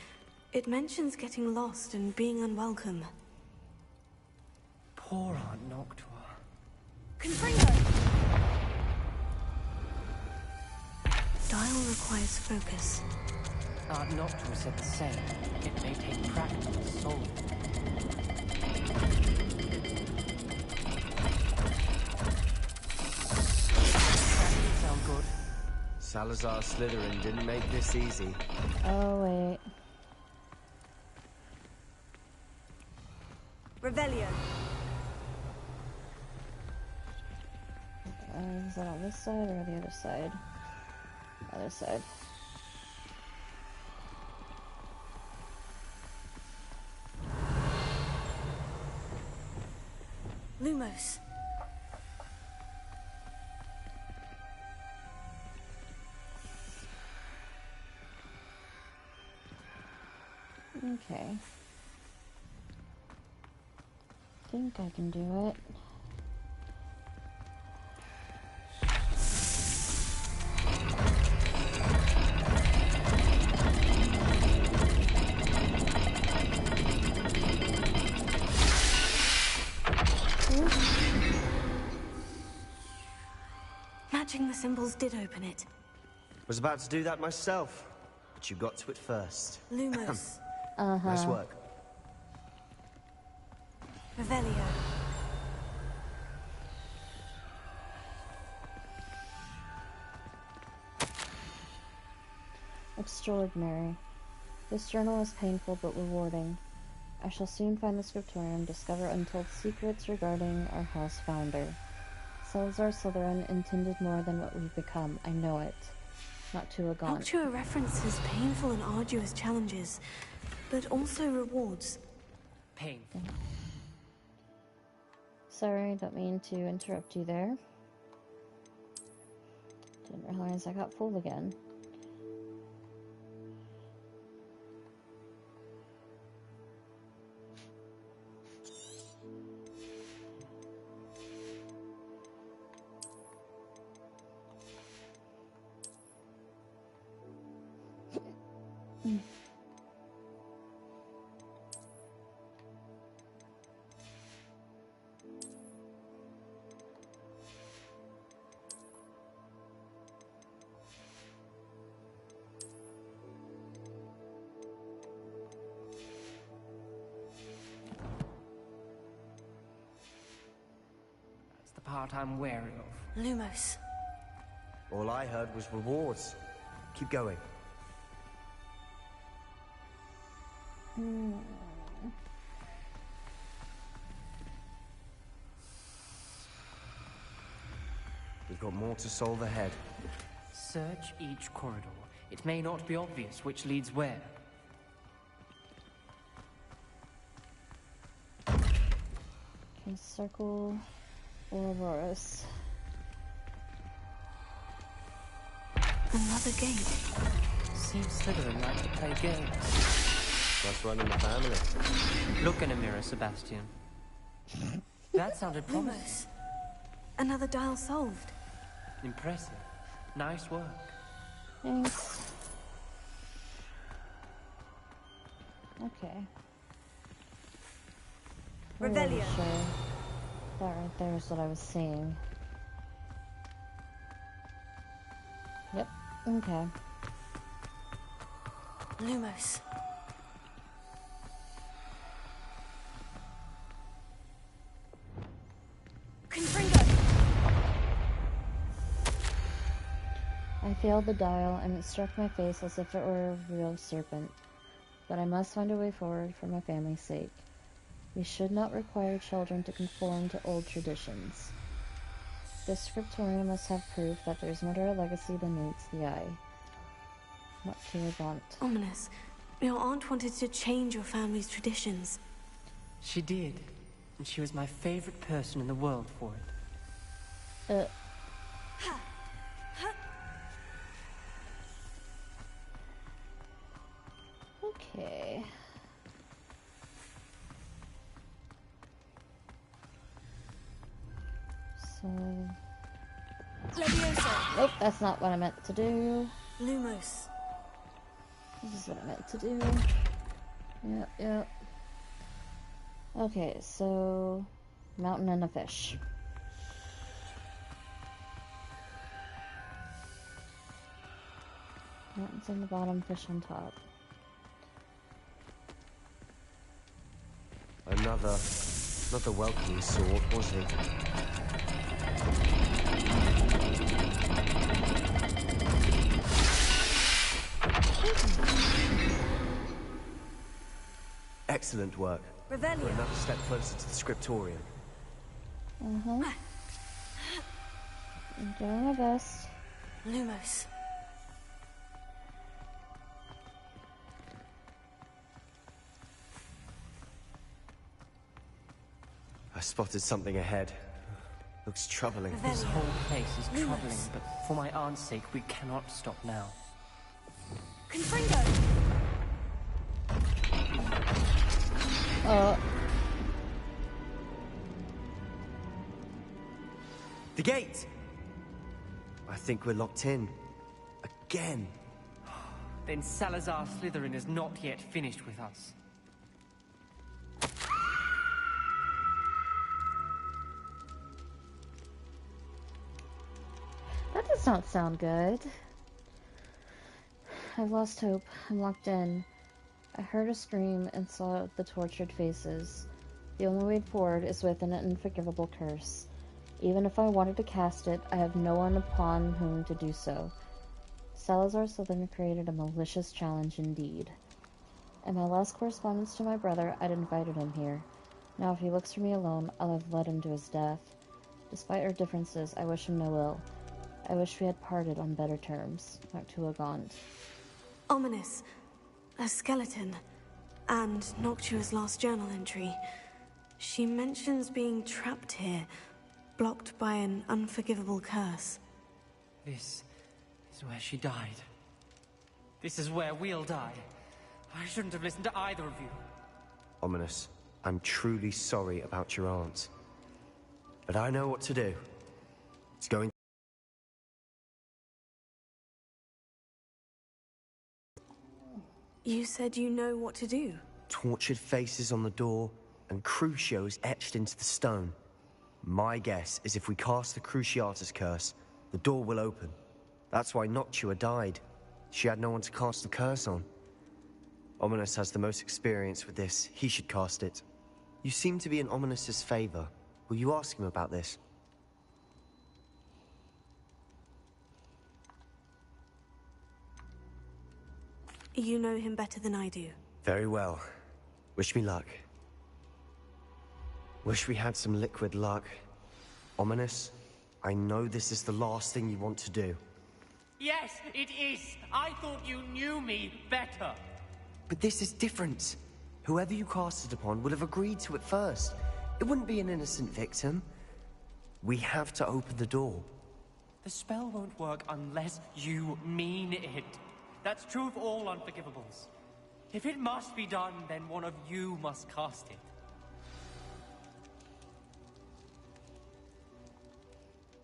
it mentions getting lost and being unwelcome. Poor Aunt Noctua. Confringo! Dial requires focus. Aunt Noctua said the same. It may take practice to solve it. Sound good? Salazar Slytherin didn't make this easy. Oh, wait. Revelio. Is that on this side or the other side? Other side. Lumos. Okay. Think I can do it. Matching the symbols did open it. Was about to do that myself, but you got to it first. Lumos. Nice work. Revelio. Extraordinary. This journal is painful but rewarding. I shall soon find the scriptorium, discover untold secrets regarding our house founder. Salazar Slytherin intended more than what we've become. I know it. Not too gaunt. Noctua references painful and arduous challenges, but also rewards. Painful. Sorry, don't mean to interrupt you there. Didn't realize I got fooled again. That's the part I'm wary of. Lumos. All I heard was rewards. Keep going. We've got more to solve ahead. Search each corridor. It may not be obvious which leads where. Okay, circle Ouroboros. Another gate. Seems Slytherin like to play games. That's running the family. Look in a mirror, Sebastian. That sounded promising. Lumos. Another dial solved. Impressive. Nice work. Thanks. Okay. Revelio. Sure. That right there is what I was seeing. Yep. Okay. Lumos. Confringo. I failed the dial, and it struck my face as if it were a real serpent. But I must find a way forward for my family's sake. We should not require children to conform to old traditions. This scriptorium must have proof that there's more to our legacy than meets the eye. What do you want? Ominous. Your aunt wanted to change your family's traditions. She did. And she was my favorite person in the world for it. Okay. So... Levioso. Nope, that's not what I meant to do. Lumos. This is what I meant to do. Yep. Okay, so... Mountain and a fish. Mountains on the bottom, fish on top. Another welcoming sword, was he? Excellent work. Revelio. We're another step closer to the scriptorium. I'm doing my best. Lumos. I spotted something ahead. Looks troubling. This whole place is troubling, but for my aunt's sake, we cannot stop now. Confringo. The gate! I think we're locked in. Again. Then Salazar Slytherin is not yet finished with us. That does not sound good. I've lost hope. I'm locked in. I heard a scream and saw the tortured faces. The only way forward is with an unforgivable curse. Even if I wanted to cast it, I have no one upon whom to do so. Salazar Slytherin created a malicious challenge indeed. In my last correspondence to my brother, I'd invited him here. Now if he looks for me alone, I'll have led him to his death. Despite our differences, I wish him no ill. I wish we had parted on better terms. Noctua Gaunt. Ominous. A skeleton. And Noctua's last journal entry. She mentions being trapped here, blocked by an unforgivable curse. This is where she died. This is where we'll die. I shouldn't have listened to either of you. Ominous, I'm truly sorry about your aunt. But I know what to do. It's going... You said you know what to do. Tortured faces on the door, and Crucios etched into the stone. My guess is if we cast the Cruciatus curse, the door will open. That's why Noctua died. She had no one to cast the curse on. Ominous has the most experience with this. He should cast it. You seem to be in Ominous's favor. Will you ask him about this? You know him better than I do. Very well. Wish me luck. Wish we had some liquid luck. Ominous, I know this is the last thing you want to do. Yes, it is. I thought you knew me better. But this is different. Whoever you cast it upon would have agreed to it first. It wouldn't be an innocent victim. We have to open the door. The spell won't work unless you mean it. That's true of all unforgivables. If it must be done, then one of you must cast it.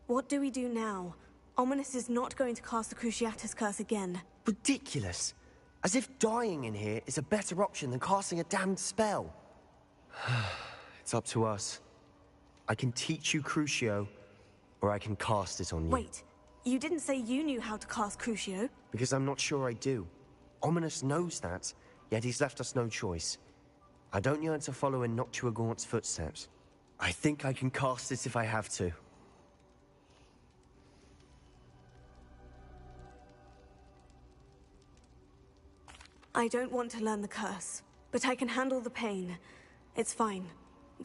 What do we do now? Ominous is not going to cast the Cruciatus Curse again. Ridiculous. As if dying in here is a better option than casting a damned spell. It's up to us. I can teach you Crucio, or I can cast it on you. Wait, you didn't say you knew how to cast Crucio? Because I'm not sure I do. Ominous knows that, yet he's left us no choice. I don't yearn to follow in Noctua Gaunt's footsteps. I think I can cast it if I have to. I don't want to learn the curse, but I can handle the pain. It's fine.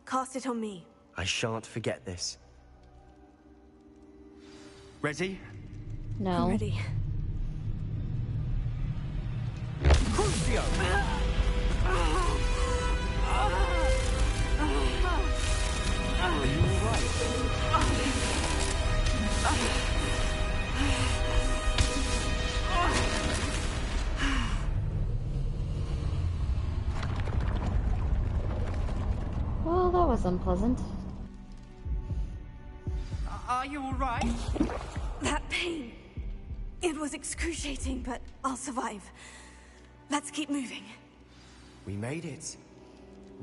Cast it on me. I shan't forget this. Ready? No. I'm ready. Crucio! Are you alright? Well, that was unpleasant. Are you alright? That pain. It was excruciating, but I'll survive. Let's keep moving. We made it.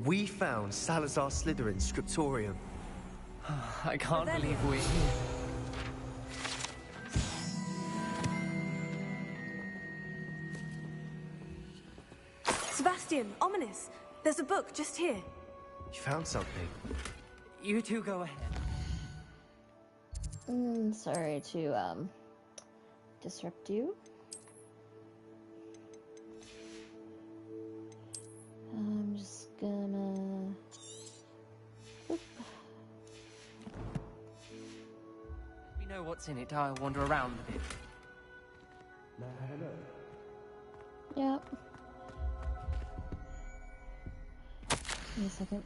We found Salazar Slytherin's scriptorium. I can't believe we're here. Sebastian, Ominous, there's a book just here. You found something. You two go ahead. Sorry to, disrupt you. I'm just gonna... Oop. We know what's in it. I'll wander around a bit. Yep. Wait a second.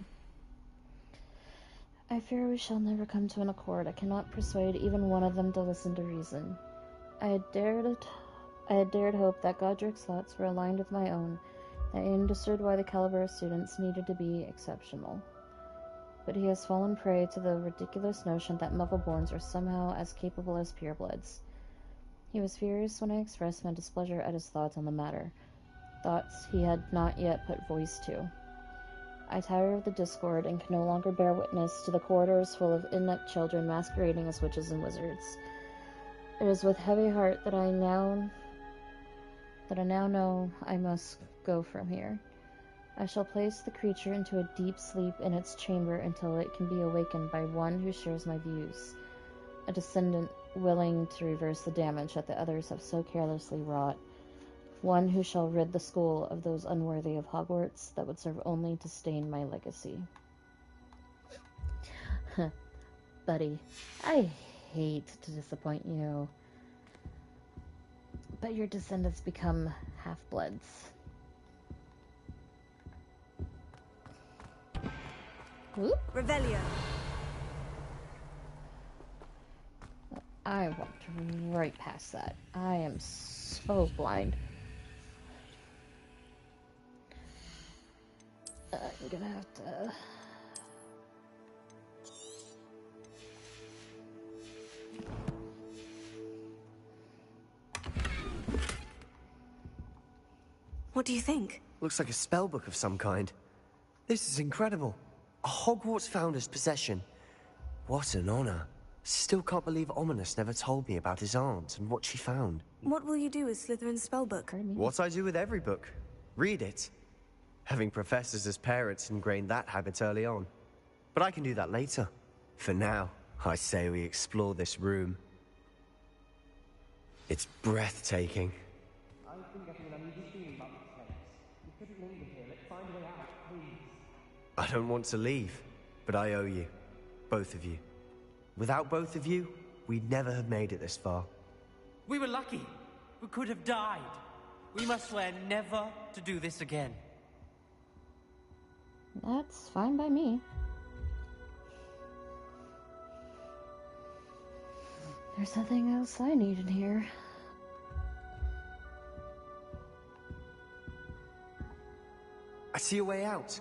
I fear we shall never come to an accord. I cannot persuade even one of them to listen to reason. I had dared hope that Godric's thoughts were aligned with my own. I understood why the caliber of students needed to be exceptional. But he has fallen prey to the ridiculous notion that Muggle-borns are somehow as capable as purebloods. He was furious when I expressed my displeasure at his thoughts on the matter, thoughts he had not yet put voice to. I tire of the discord and can no longer bear witness to the corridors full of inept children masquerading as witches and wizards. It is with heavy heart that I now know I must go from here. I shall place the creature into a deep sleep in its chamber until it can be awakened by one who shares my views, a descendant willing to reverse the damage that the others have so carelessly wrought, one who shall rid the school of those unworthy of Hogwarts that would serve only to stain my legacy. Buddy, I hate to disappoint you, but your descendants become half-bloods. Whoop. Revelio. I walked right past that. I am so blind. I'm gonna have to... What do you think? Looks like a spellbook of some kind. This is incredible. A Hogwarts founder's possession. What an honor. Still can't believe Ominous never told me about his aunt and what she found. What will you do with Slytherin's spellbook? What I do with every book. Read it. Having professors as parents ingrained that habit early on. But I can do that later. For now, I say we explore this room. It's breathtaking. I've been getting an uneasy feeling about this place. We couldn't linger here. Let's find a way out, please. I don't want to leave, but I owe you. Both of you. Without both of you, we'd never have made it this far. We were lucky. We could have died. We must swear never to do this again. That's fine by me. There's nothing else I need in here. see a way out.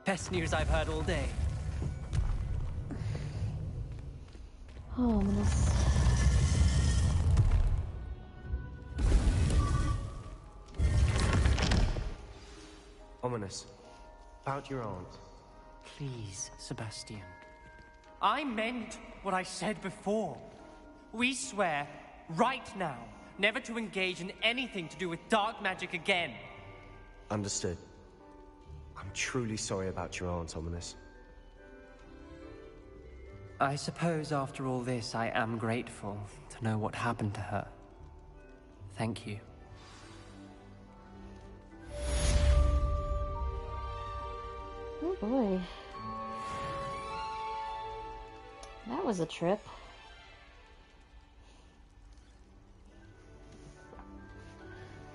Best news I've heard all day. Ominous. Ominous. About your aunt. Please, Sebastian. I meant what I said before. We swear, right now, never to engage in anything to do with dark magic again. Understood. I'm truly sorry about your aunt, Ominous. I suppose after all this, I am grateful to know what happened to her. Thank you. Oh boy. That was a trip.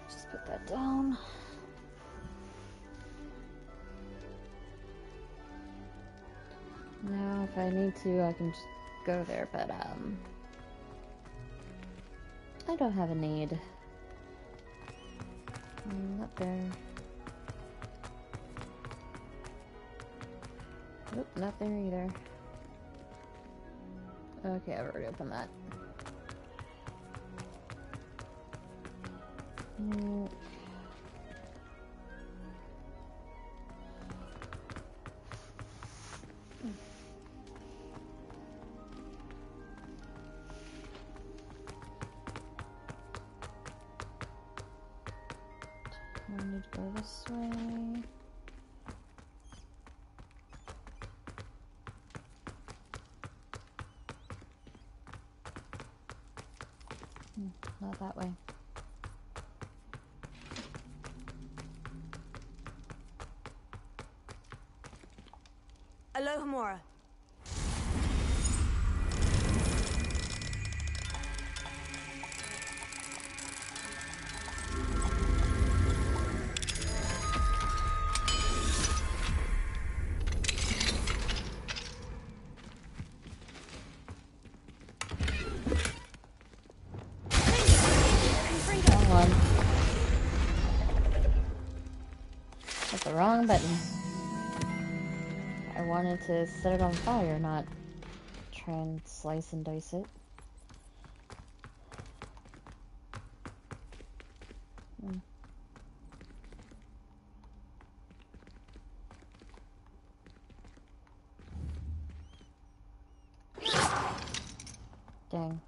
Just put that down. Now, if I need to, I can just go there, but, I don't have a need. Not there. Nope, not there either. Okay, I've already opened that. I need to go this way. Not that way. Alohomora. That's the wrong button. I wanted to set it on fire, not try and slice and dice it. Dang.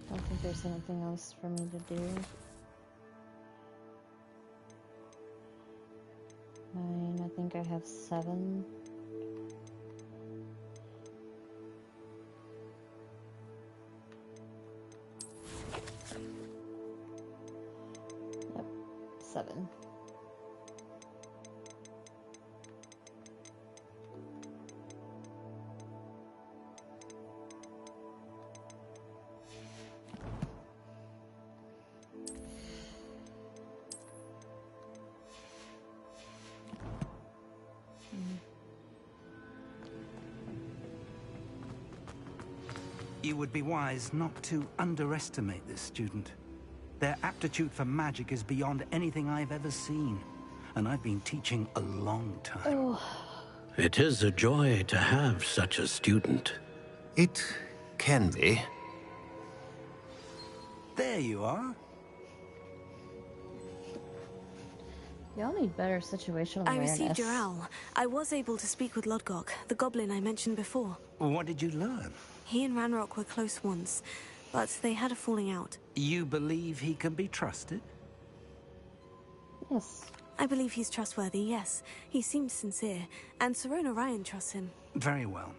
I don't think there's anything else for me to do. 9, I think I have 7. Yep, 7. You would be wise not to underestimate this student. Their aptitude for magic is beyond anything I've ever seen. And I've been teaching a long time. Oh. It is a joy to have such a student. It can be. There you are. Y'all need better situational I awareness. received your owl. I was able to speak with Lodgok, the goblin I mentioned before. What did you learn? He and Ranrock were close once, but they had a falling out. You believe he can be trusted? Yes. I believe he's trustworthy, yes. He seemed sincere, and Sirona Ryan trusts him. Very well.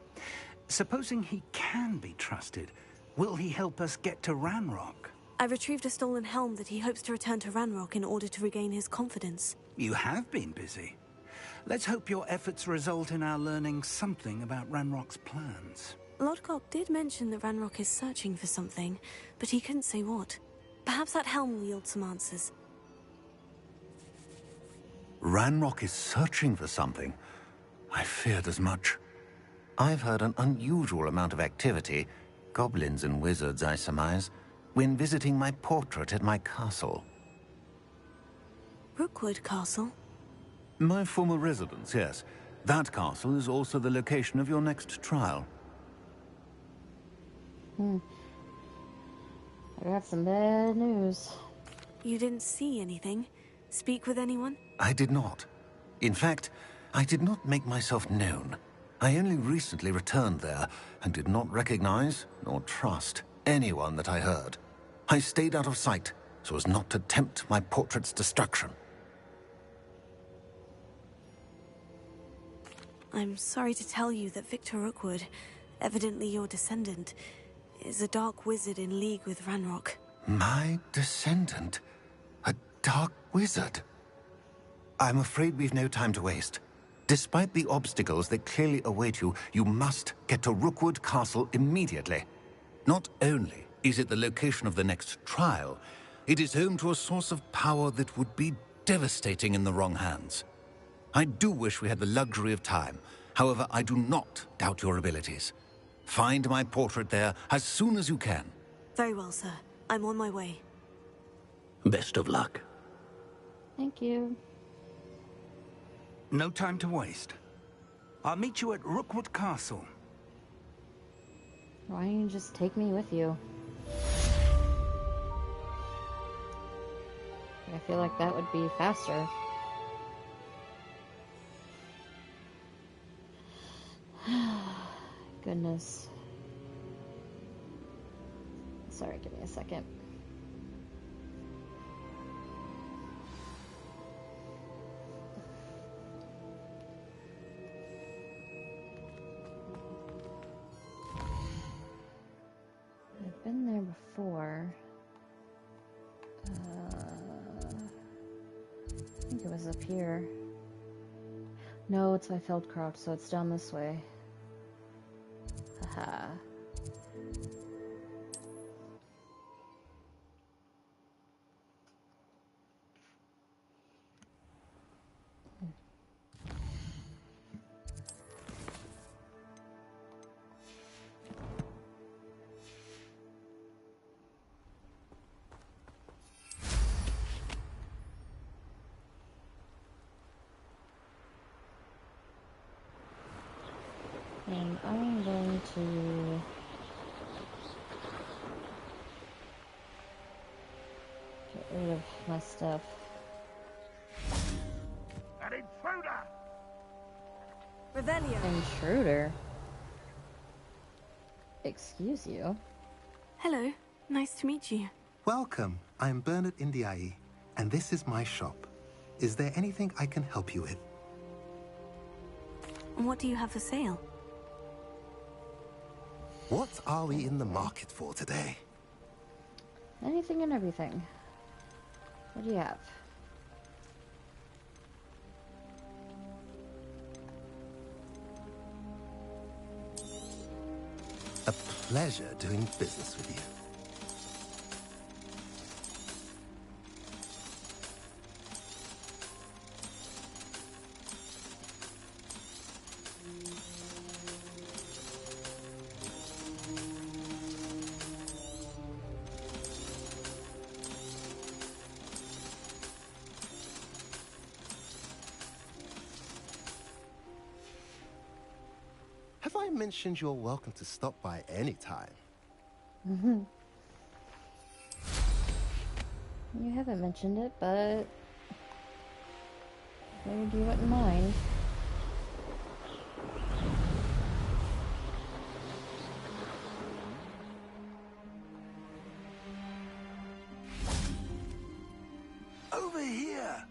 Supposing he can be trusted, will he help us get to Ranrock? I retrieved a stolen helm that he hopes to return to Ranrock in order to regain his confidence. You have been busy. Let's hope your efforts result in our learning something about Ranrock's plans. Lodgok did mention that Ranrock is searching for something, but he couldn't say what. Perhaps that helm will yield some answers. Ranrock is searching for something? I feared as much. I've heard an unusual amount of activity, goblins and wizards, I surmise, when visiting my portrait at my castle. Rookwood Castle? My former residence, yes. That castle is also the location of your next trial. I got some bad news. You didn't see anything? Speak with anyone? I did not. In fact, I did not make myself known. I only recently returned there, and did not recognize, nor trust, anyone that I heard. I stayed out of sight, so as not to tempt my portrait's destruction. I'm sorry to tell you that Victor Rookwood, evidently your descendant, is a dark wizard in league with Ranrock. My descendant? A dark wizard? I'm afraid we've no time to waste. Despite the obstacles that clearly await you, you must get to Rookwood Castle immediately. Not only is it the location of the next trial, it is home to a source of power that would be devastating in the wrong hands. I do wish we had the luxury of time. However, I do not doubt your abilities. Find my portrait there as soon as you can. Very well, sir. I'm on my way. Best of luck. Thank you. No time to waste. I'll meet you at Rookwood Castle. Why don't you just take me with you? I feel like that would be faster. Goodness. Sorry, give me a second. I've been there before. I think it was up here. No, it's by Feldcroft, so it's down this way. Haha. And I'm going to get rid of my stuff. An intruder! Revelio. Intruder? Excuse you? Hello. Nice to meet you. Welcome. I'm Bernard Indiai, and this is my shop. Is there anything I can help you with? What do you have for sale? What are we in the market for today? Anything and everything. What do you have? A pleasure doing business with you. Have I mentioned you're welcome to stop by any time? You haven't mentioned it, but maybe you wouldn't mind. Over here!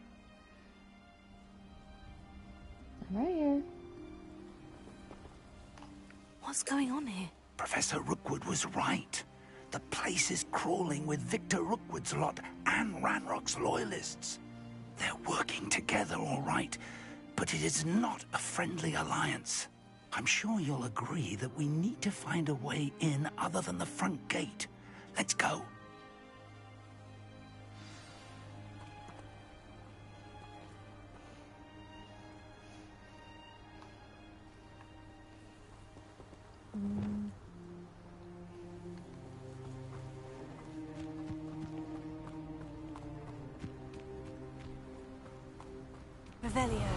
I'm right here. What's going on here? Professor Rookwood was right. The place is crawling with Victor Rookwood's lot and Ranrock's loyalists. They're working together, all right, But it is not a friendly alliance. I'm sure you'll agree that we need to find a way in other than the front gate. Let's go. Revelio.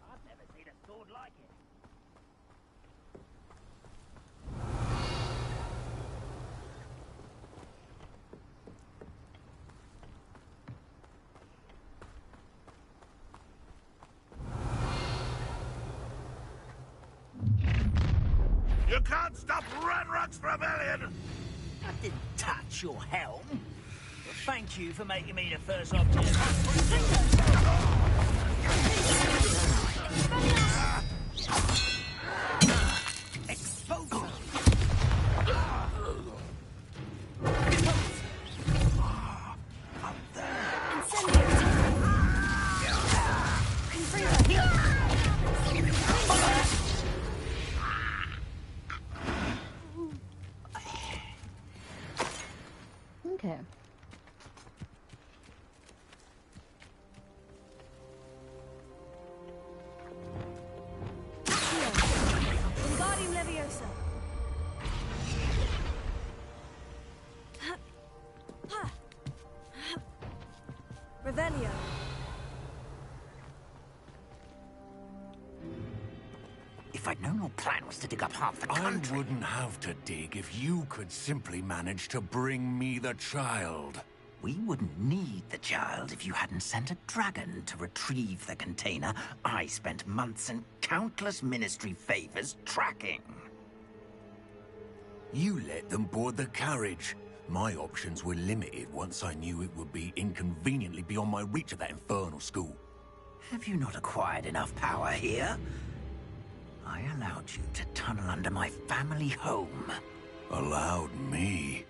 I've never seen a sword like it. You can't stop Ranrock's rebellion! I didn't touch your helm. But thank you for making me the first object. Exposure! Okay. Wingardium Leviosa. Revelio. If I'd known your plan was to dig up half the country... I wouldn't have to dig if you could simply manage to bring me the child. We wouldn't need the child if you hadn't sent a dragon to retrieve the container I spent months and countless ministry favors tracking. You let them board the carriage. My options were limited once I knew it would be inconveniently beyond my reach at that infernal school. Have you not acquired enough power here? I allowed you to tunnel under my family home. Allowed me?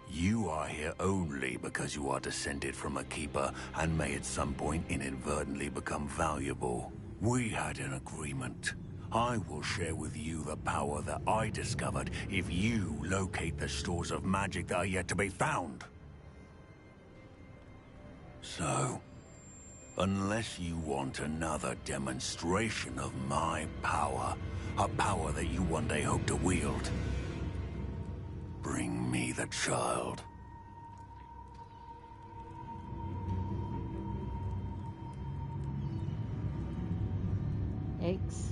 You are here only because you are descended from a keeper and may at some point inadvertently become valuable. We had an agreement. I will share with you the power that I discovered if you locate the stores of magic that are yet to be found. So, unless you want another demonstration of my power, a power that you one day hope to wield, bring me the child. Yikes.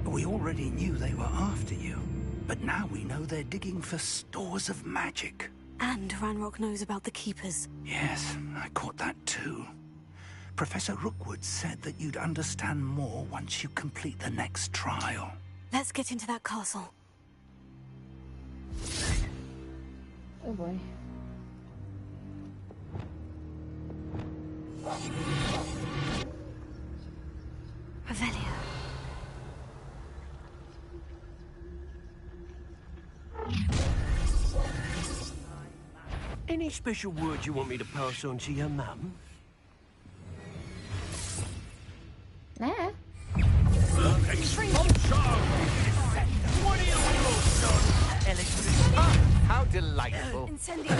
We already knew they were after you, but now we know they're digging for stores of magic. And Ranrock knows about the Keepers. Yes, I caught that too. Professor Rookwood said that you'd understand more once you complete the next trial. Let's get into that castle. Oh boy. Revelio. Any special words you want me to pass on to your mum? Nah. What are you doing, son? How delightful. Incendio.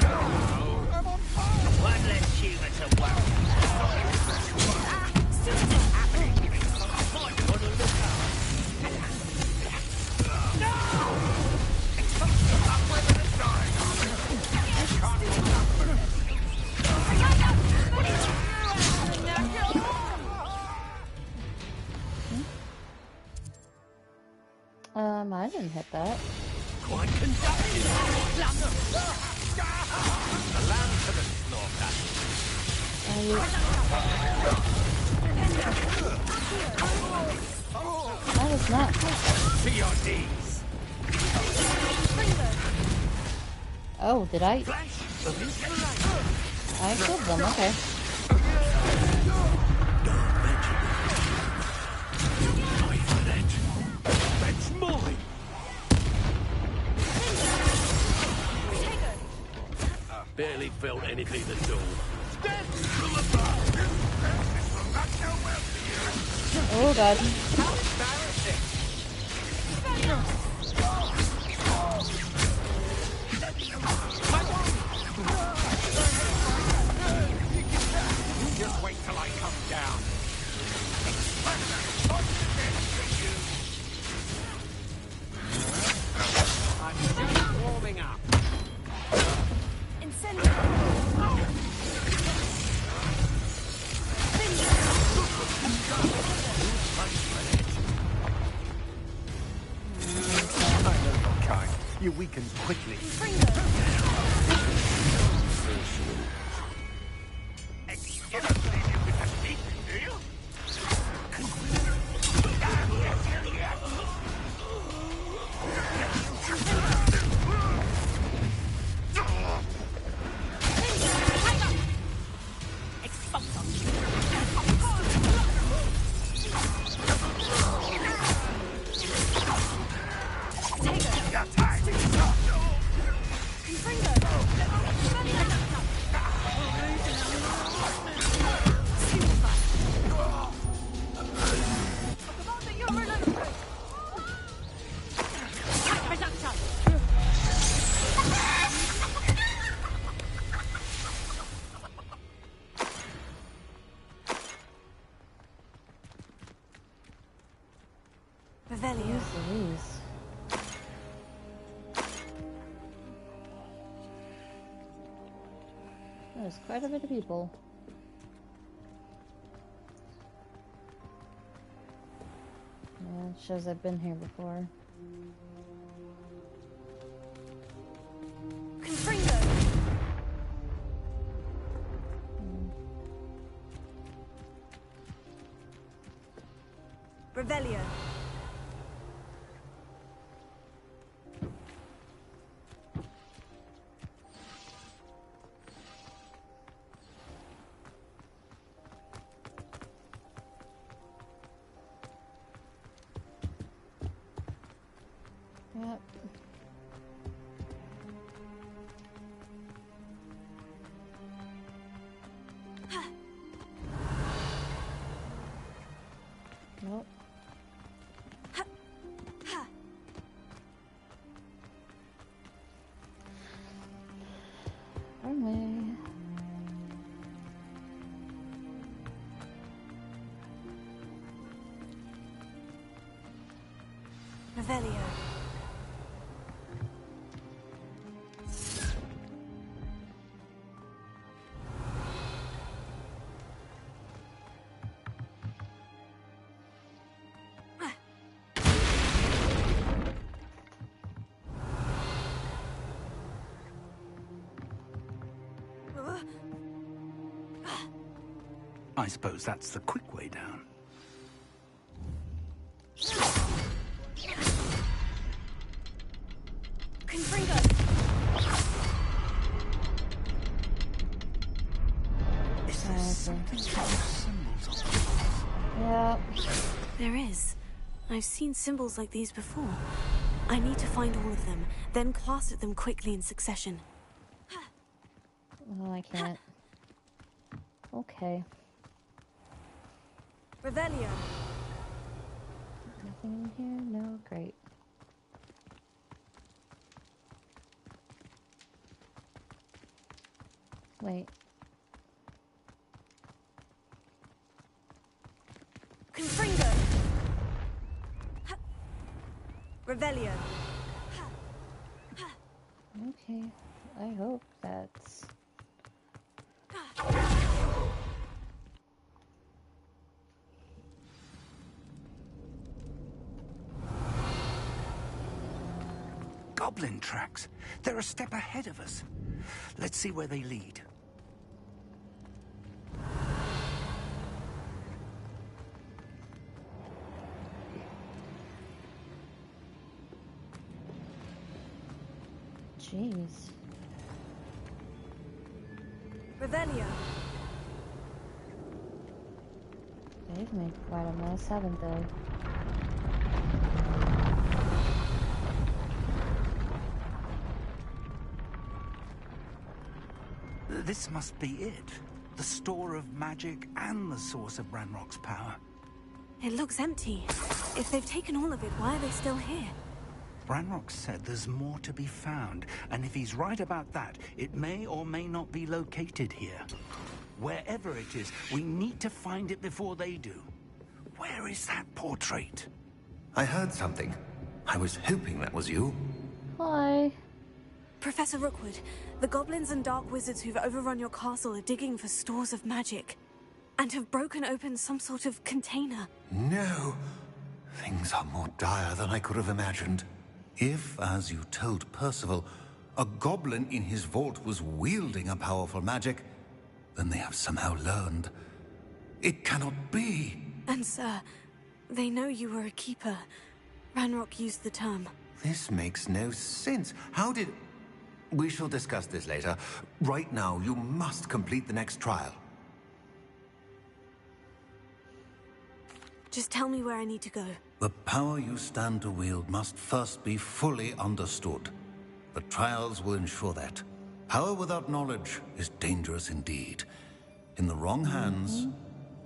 One less human to worry. I didn't hit that. Quite conducted. A lamb to the slaughter. That was not. To your knees. Oh, did I? I killed them, okay. That's mine. Barely felt anything at all. Oh god. How embarrassing! You just wait till I come down. I'm just warming up. I know your kind. You weaken quickly. There's quite a bit of people. Yeah, it shows I've been here before. Revelio. Yep. Nope. Wrong way. Revelio. I suppose that's the quick way down. Is there something to those symbols on? Yeah. There is. I've seen symbols like these before. I need to find all of them, then cast at them quickly in succession. Oh, I can't. Okay. Revelio. Nothing in here? No, great. Wait. Confringo. Revelio. Okay. I hope that's... Goblin tracks. They're a step ahead of us. Let's see where they lead. Jeez. Revelio. They've made quite a mess, haven't they? This must be it. The store of magic and the source of Ranrock's power. It looks empty. If they've taken all of it, why are they still here? Ranrock said there's more to be found, and if he's right about that, it may or may not be located here. Wherever it is, we need to find it before they do. Where is that portrait? I heard something. I was hoping that was you. Hi. Professor Rookwood, the goblins and dark wizards who've overrun your castle are digging for stores of magic, and have broken open some sort of container. No. Things are more dire than I could have imagined. If, as you told Percival, a goblin in his vault was wielding a powerful magic, then they have somehow learned. It cannot be. And sir, they know you were a keeper. Ranrock used the term. This makes no sense. How did... We shall discuss this later. Right now, you must complete the next trial. Just tell me where I need to go. The power you stand to wield must first be fully understood. The trials will ensure that. Power without knowledge is dangerous indeed. In the wrong hands,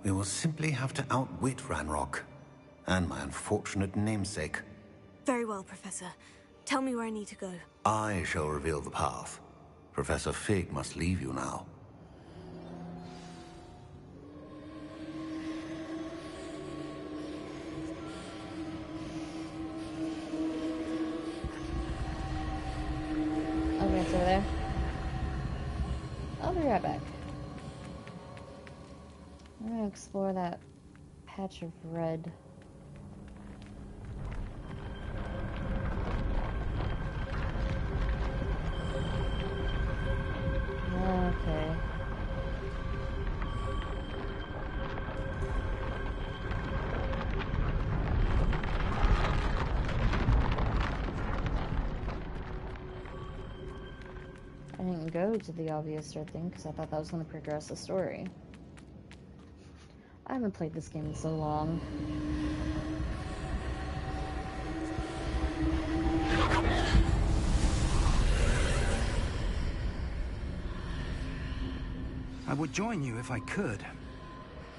we will simply have to outwit Ranrock and my unfortunate namesake. Very well, Professor. Tell me where I need to go. I shall reveal the path. Professor Fig must leave you now. Okay, it's over there. I'll be right back. I'm gonna explore that patch of red. Okay. I didn't go to the obvious red thing because I thought that was going to progress the story. I haven't played this game in so long. I would join you if I could.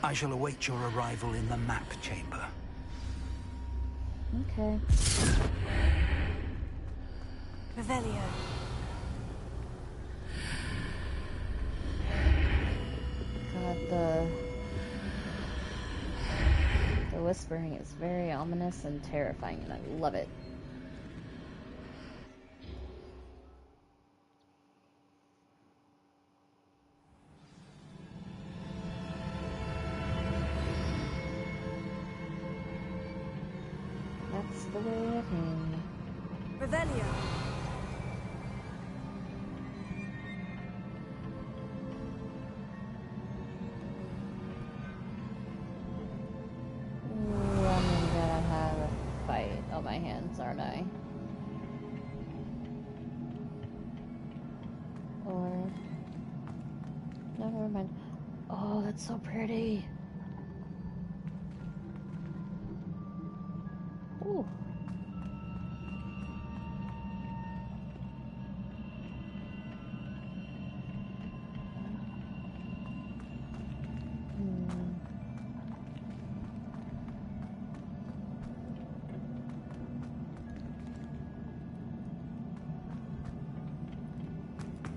I shall await your arrival in the map chamber. Okay. Revelio. God, the whispering is very ominous and terrifying, and I love it. That's the way of him. Revelio. Ooh, I'm gonna have a fight on my hands, aren't I? Or... no, never mind. Oh, that's so pretty. Ooh.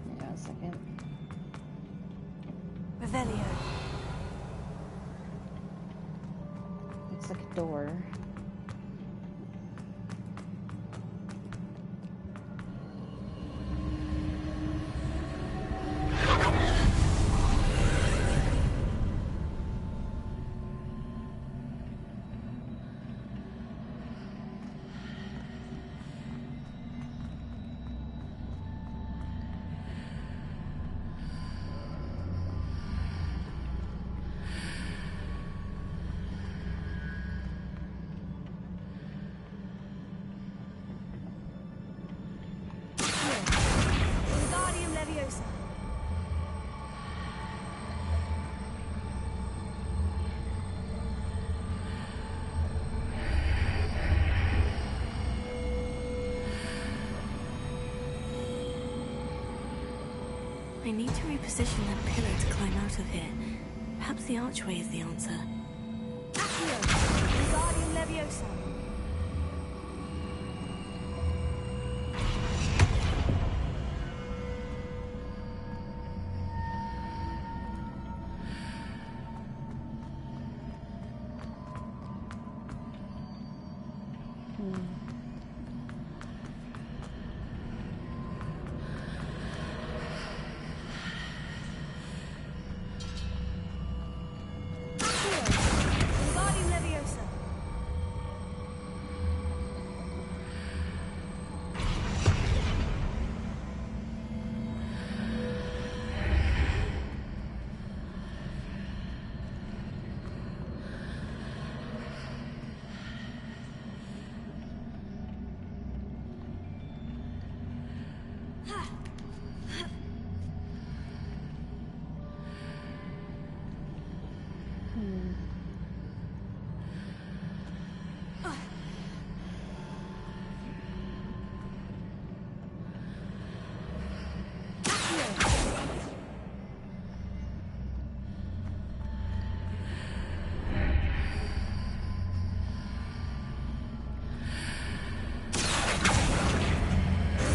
Hang on a second. Revelio. Looks like a door. I need to reposition that pillar to climb out of here. Perhaps the archway is the answer. Accio! Wingardium Leviosa!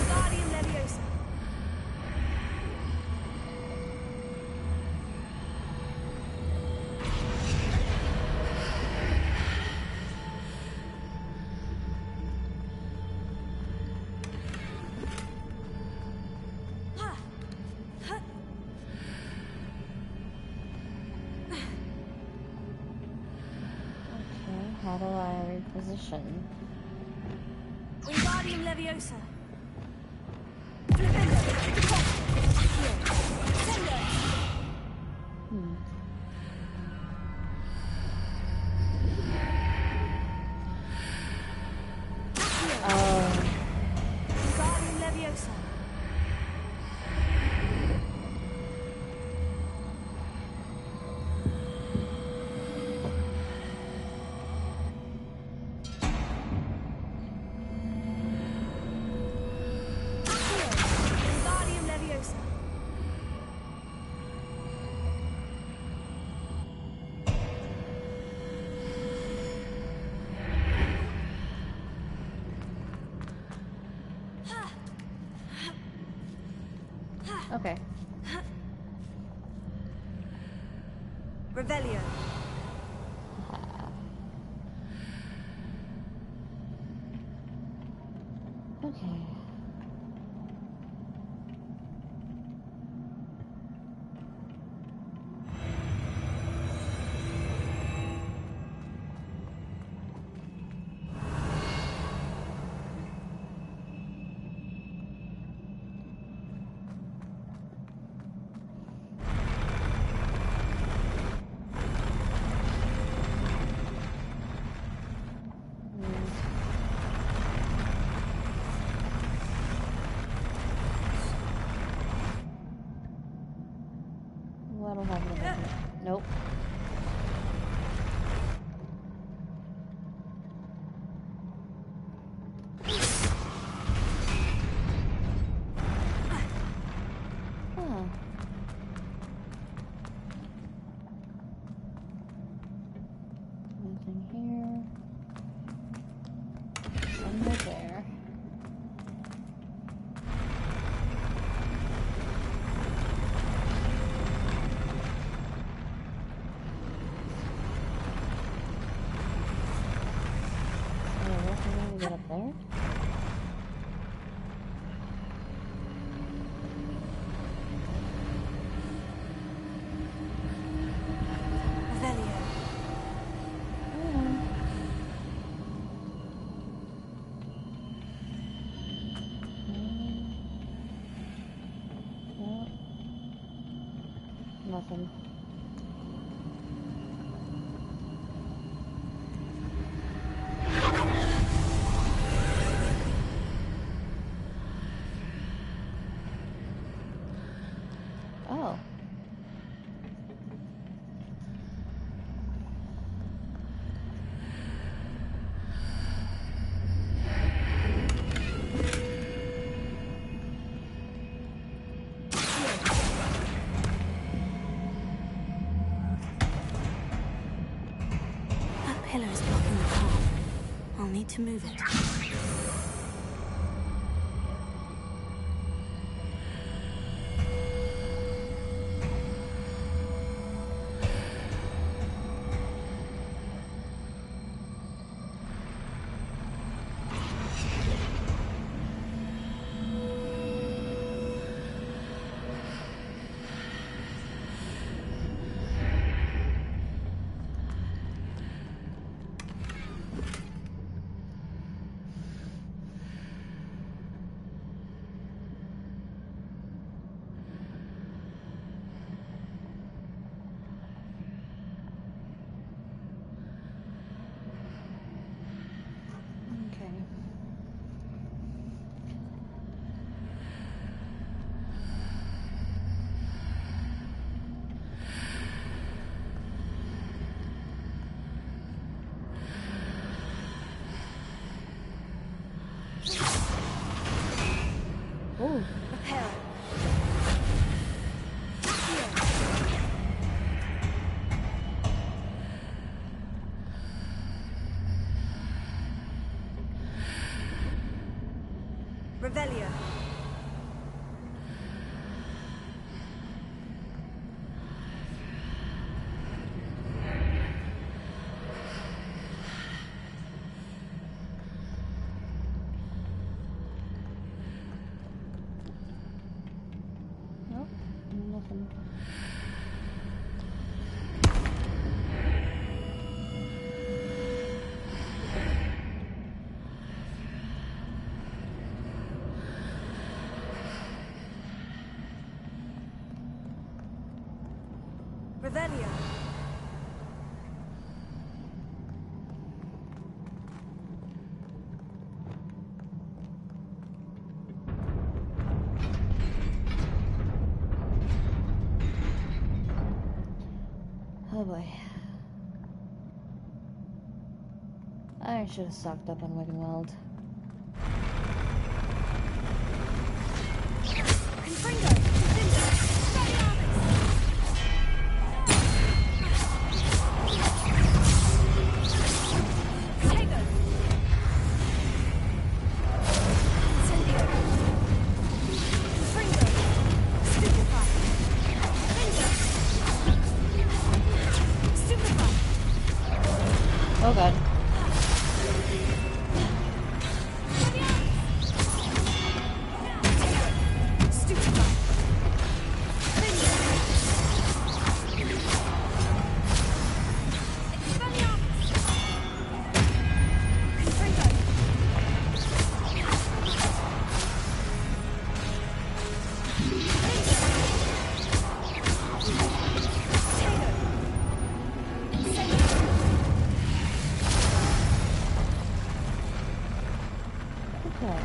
Wingardium Leviosa! Wingardium Leviosa! Okay, how do I reposition? Wingardium Leviosa! Flipendo! Accio! Sendo! Wingardium Leviosa! Wingardium Leviosa! Okay. Revelio! Okay. That'll have an effect. Nope. Huh. Nothing here. Somewhere there. Get up there? Revelio! No. Nothing. Oh. I'll need to move it. Ooh. Repair. Revelio. Nope, nothing. Revelio. Oh boy. I should have stocked up on Wiggenweld. Oh god. Okay.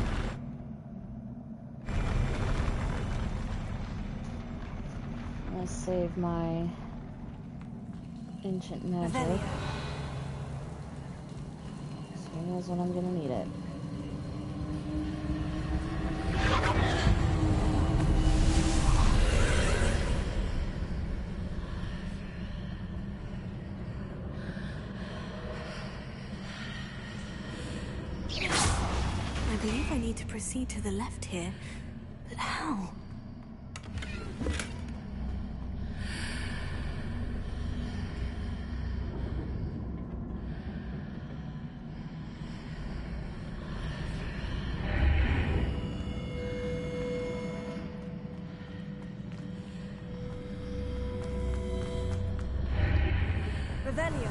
Let's save my ancient magic. So who knows when I'm gonna need it. I believe I need to proceed to the left here, but how? Revelio.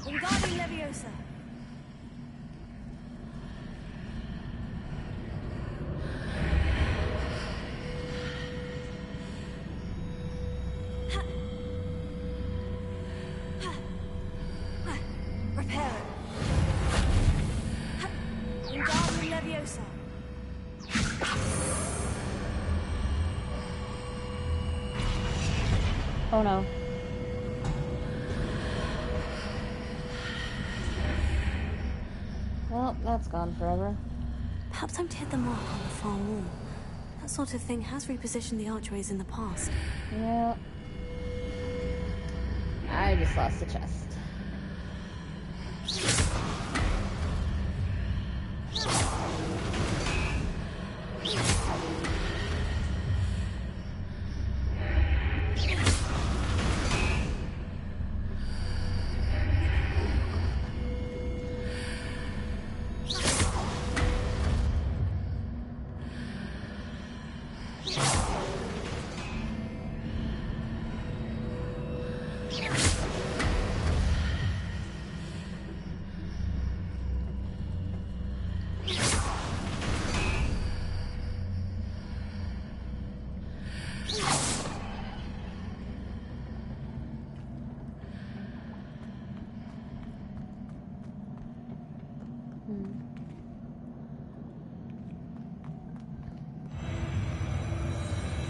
Wingardium Leviosa. Repair it. Wingardium Leviosa. Oh no. Well, that's gone forever. Perhaps I'm to hit the mark on the far wall. That sort of thing has repositioned the archways in the past. Yeah. I just lost the chest.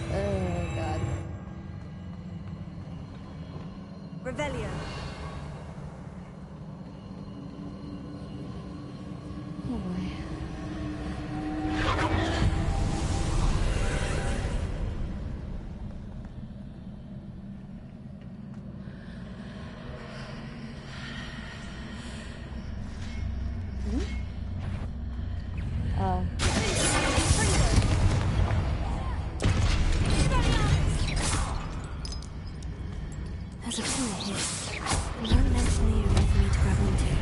Oh, God. Revelio. Oh, boy. Oh. There's a pillar here. And no length in the area for me to grab onto.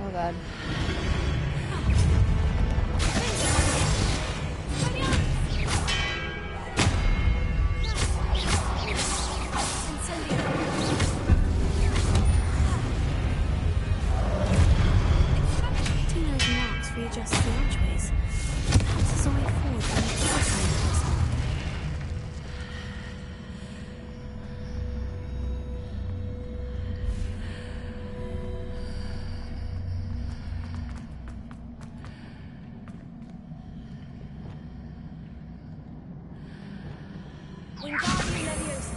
Oh, God. Hitting those marks readjusts the archways. Helps us a way forward when the other side comes on. Wingardium Leviosa.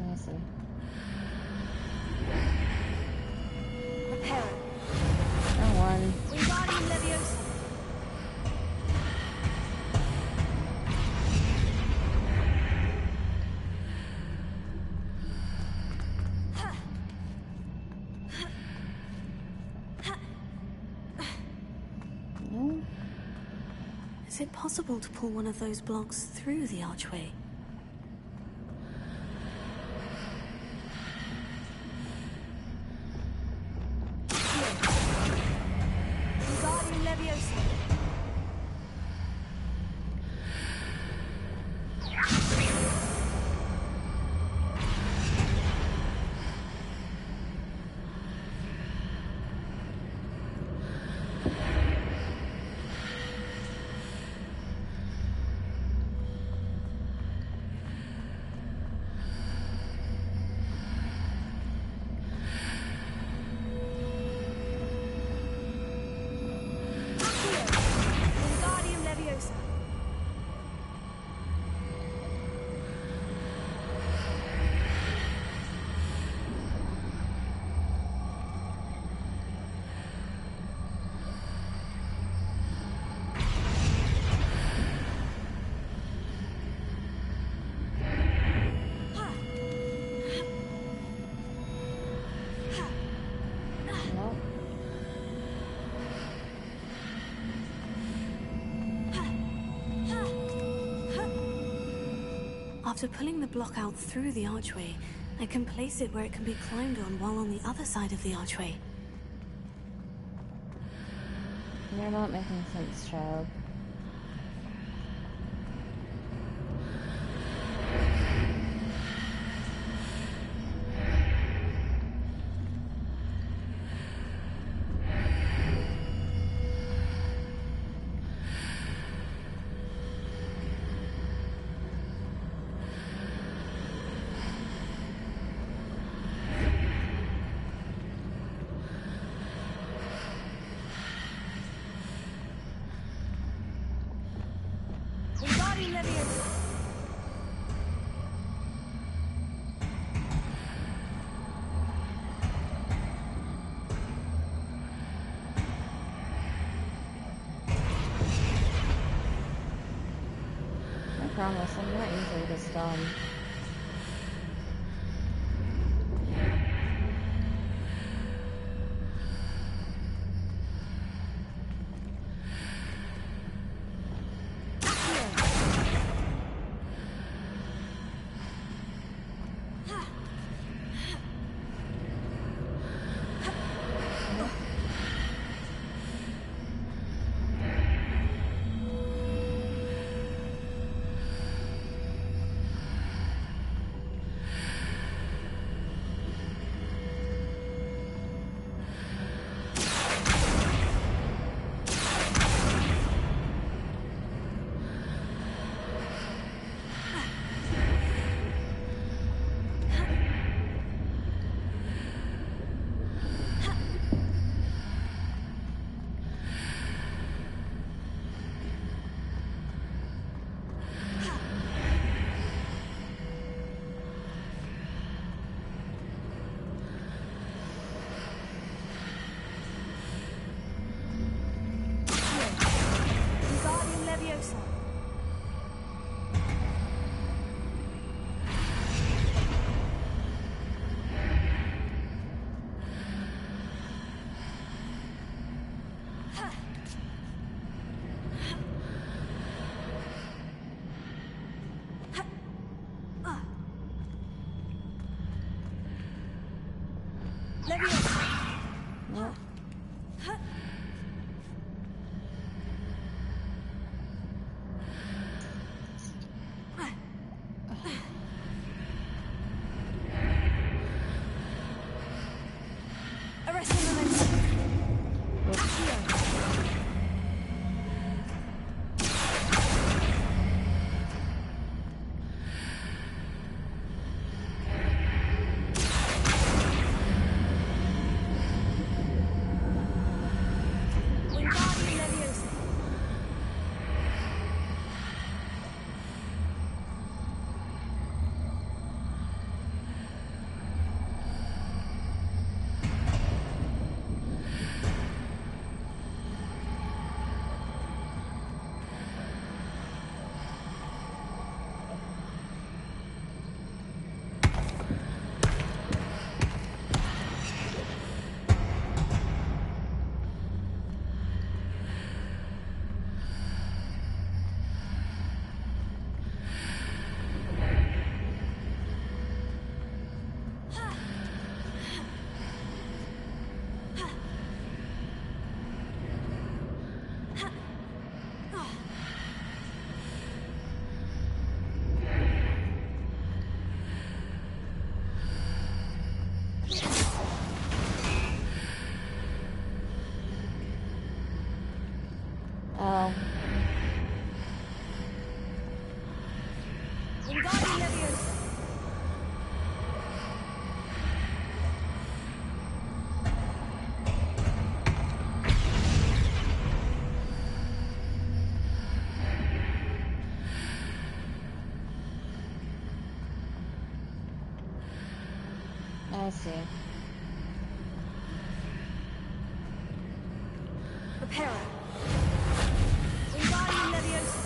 I see. Reparo. That one. Wingardium Leviosa. No. Is it possible to pull one of those blocks through the archway? Wingardium Leviosa. After pulling the block out through the archway, I can place it where it can be climbed on while on the other side of the archway. You're not making sense, child. I promise, I'm not usually this dumb. No. Oh. I see. Prepare. Wingardium Leviosa.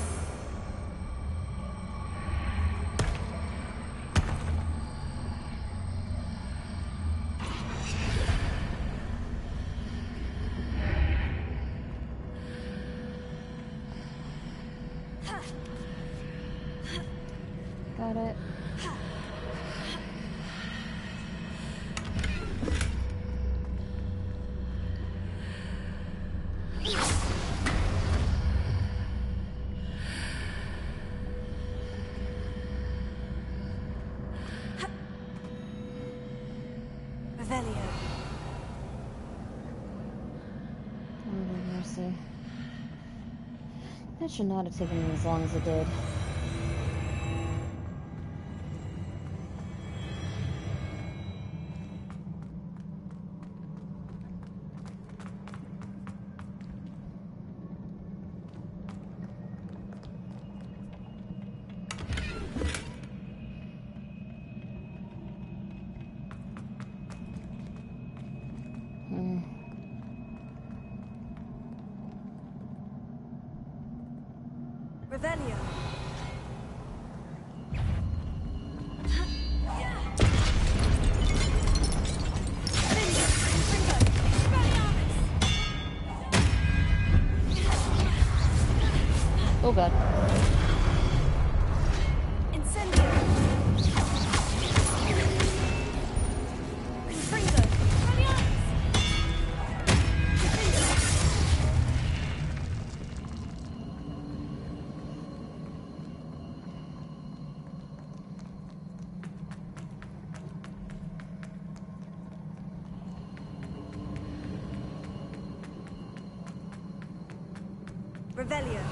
Got it. Revelio. Oh, mercy. That should not have taken me as long as it did. Revelio. Oh god. Incendio. Confringo. Revelio.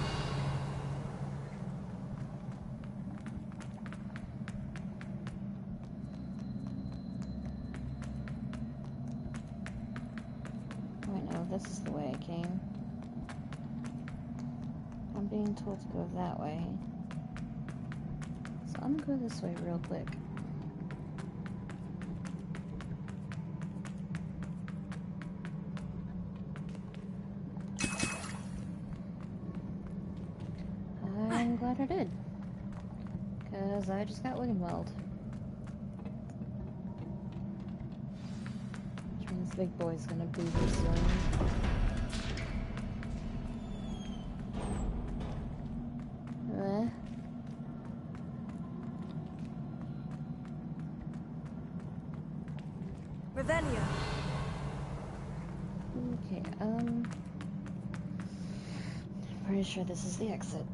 Wait, no, this is the way I came. I'm being told to go that way. So I'm gonna go this way real quick. I'm glad I did. Because I just got Wiggenweld. Which means Big Boy's gonna be here soon. Revelio. Okay, pretty sure this is the exit.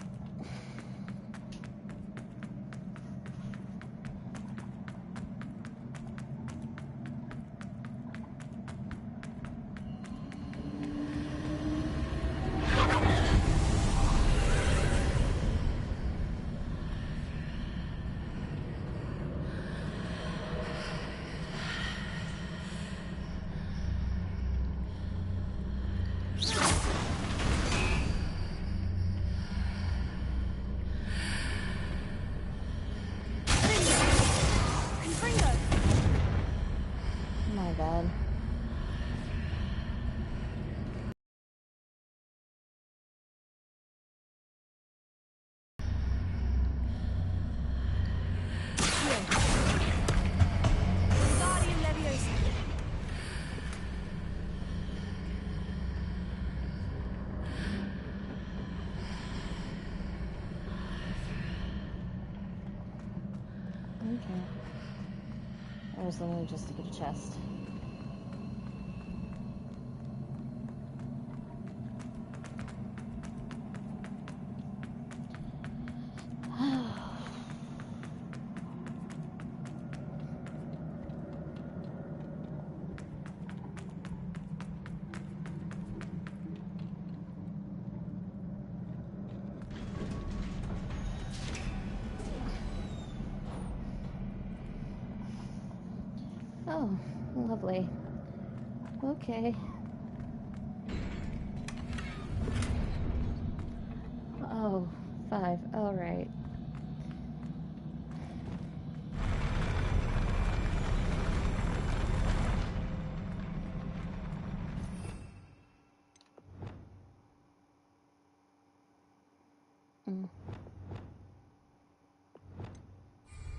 My bad. Guardian Leviosa. Okay. That was literally just to get a chest. Oh, lovely. Okay. Oh, 5. All right.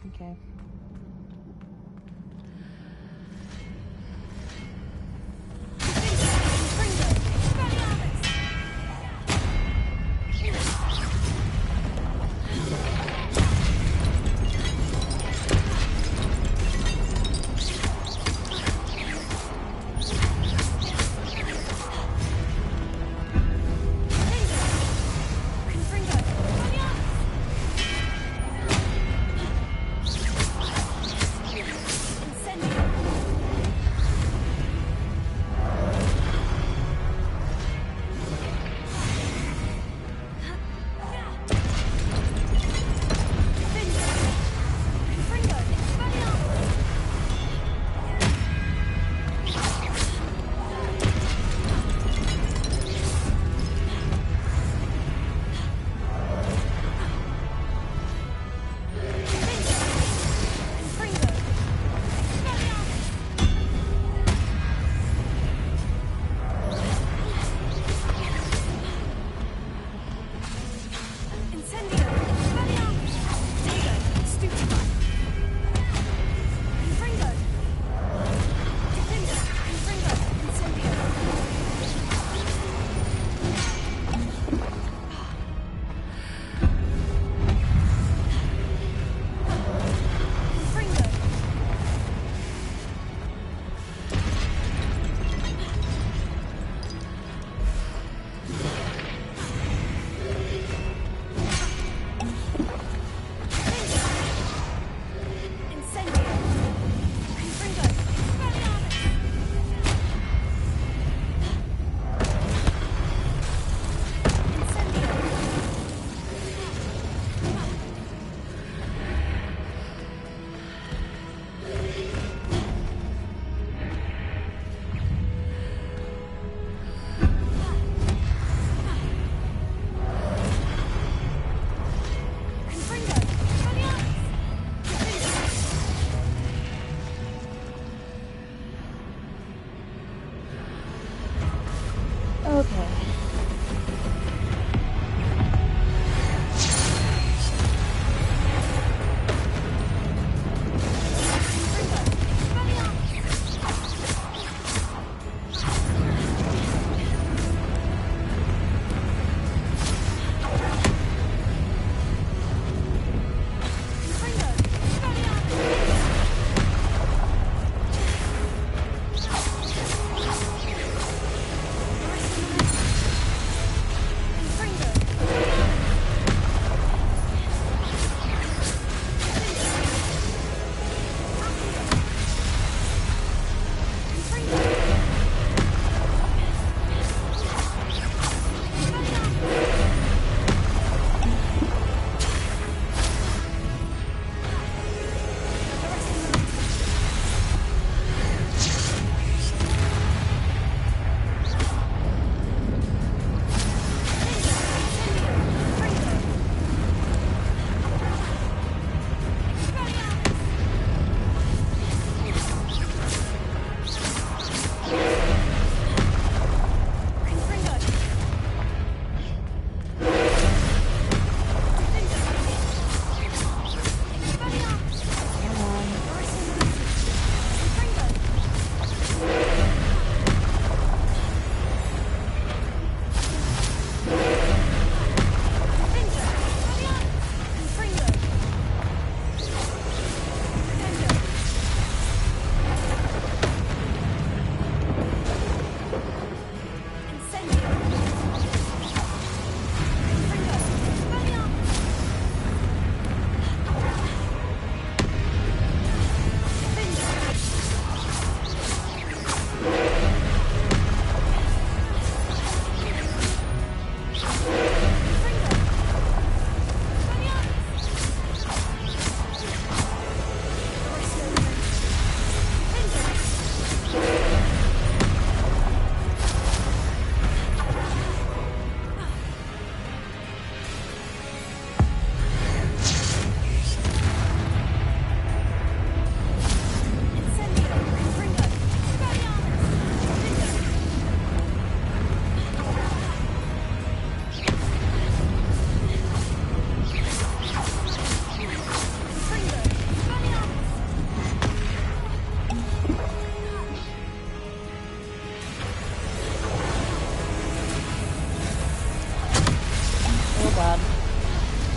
Okay.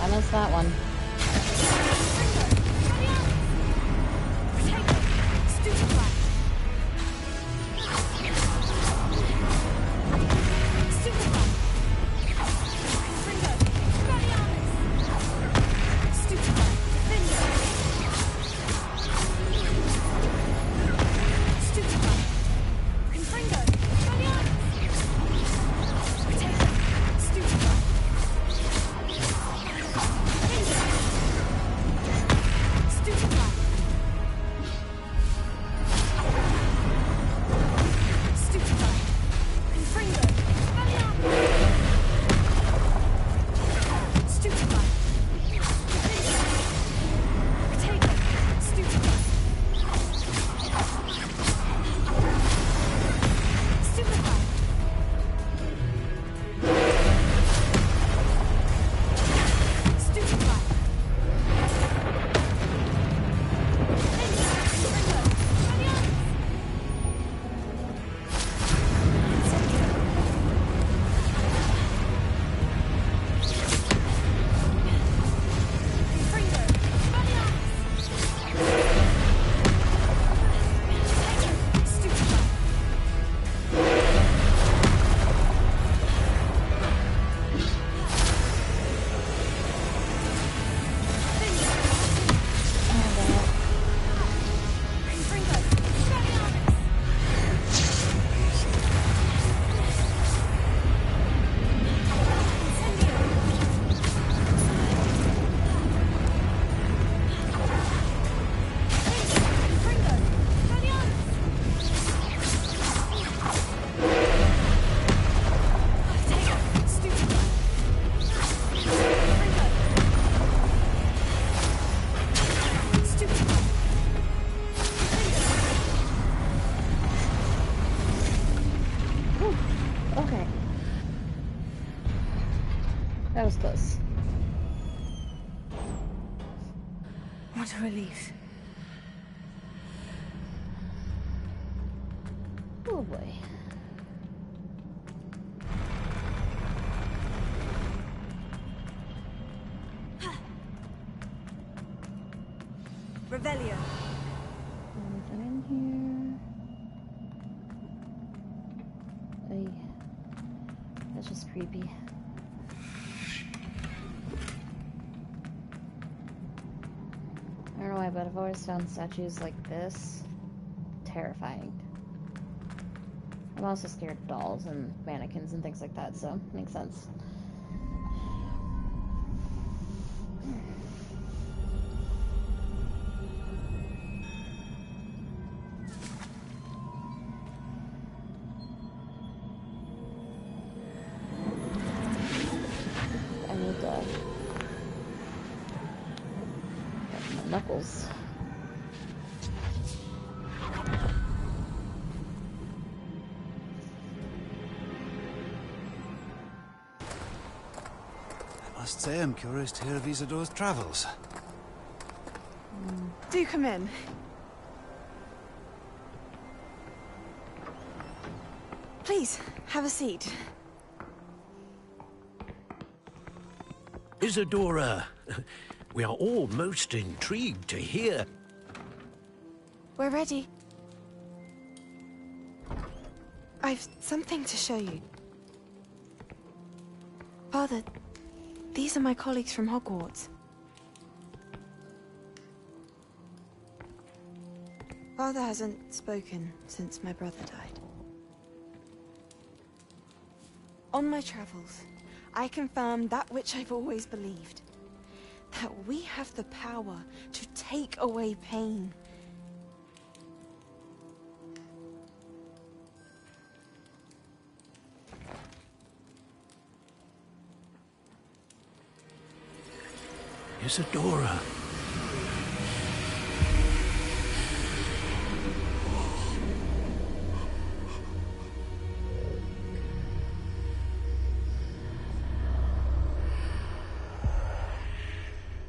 I missed that one. That was close. What a relief. Oh boy. Revelio. Anything in here? Ay. That's just creepy. I don't know why, but I've always found statues like this terrifying. I'm also scared of dolls and mannequins and things like that, so makes sense. I need to get my knuckles. I must say I'm curious to hear of Isadore's travels. Do come in. Please, have a seat. Isadora, we are all most intrigued to hear. We're ready. I've something to show you. Father, these are my colleagues from Hogwarts. Father hasn't spoken since my brother died. On my travels, I confirmed that which I've always believed. That we have the power to take away pain. Isadora.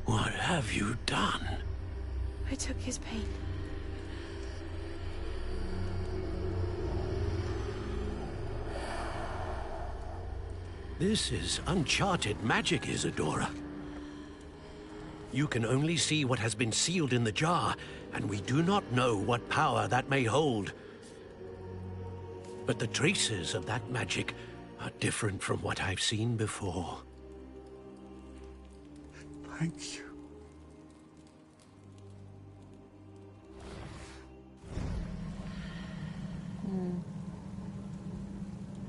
What have you done? I took his pain. This is uncharted magic, Isadora. You can only see what has been sealed in the jar, and we do not know what power that may hold. But the traces of that magic are different from what I've seen before. Thank you.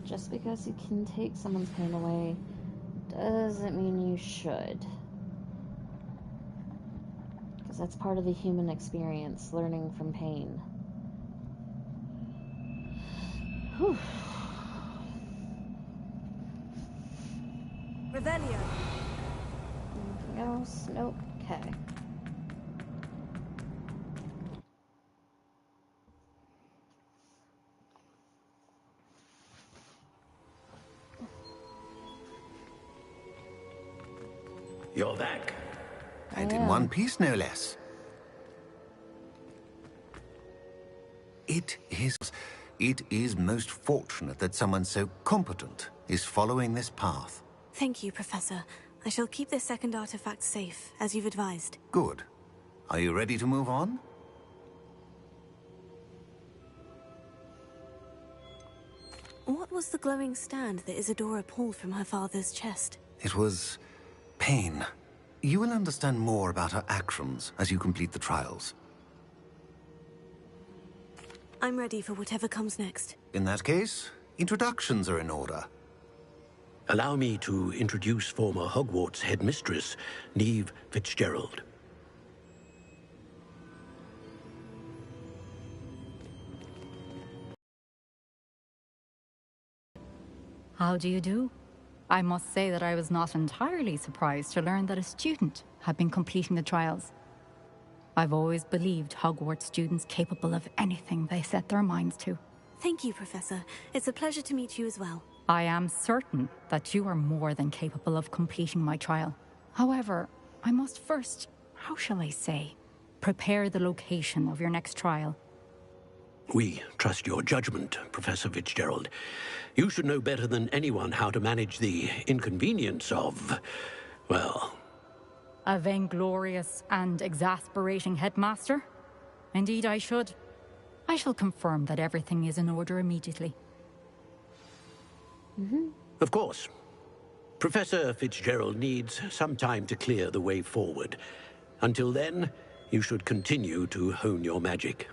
Just because you can take someone's pain away doesn't mean you should. Because that's part of the human experience, learning from pain. Whew. Revelio. Anything else? Nope. Okay. You're back. And in one piece, no less. It is most fortunate that someone so competent is following this path. Thank you, Professor. I shall keep this second artifact safe, as you've advised. Good. Are you ready to move on? What was the glowing stand that Isadora pulled from her father's chest? It was pain. You will understand more about her actions as you complete the trials. I'm ready for whatever comes next. In that case, introductions are in order. Allow me to introduce former Hogwarts headmistress, Neve Fitzgerald. How do you do? I must say that I was not entirely surprised to learn that a student had been completing the trials. I've always believed Hogwarts students capable of anything they set their minds to. Thank you, Professor. It's a pleasure to meet you as well. I am certain that you are more than capable of completing my trial. However, I must first, how shall I say, prepare the location of your next trial. We trust your judgment, Professor Fitzgerald. You should know better than anyone how to manage the inconvenience of, well... A vainglorious and exasperating headmaster? Indeed I should. I shall confirm that everything is in order immediately. Of course. Professor Fitzgerald needs some time to clear the way forward. Until then, you should continue to hone your magic.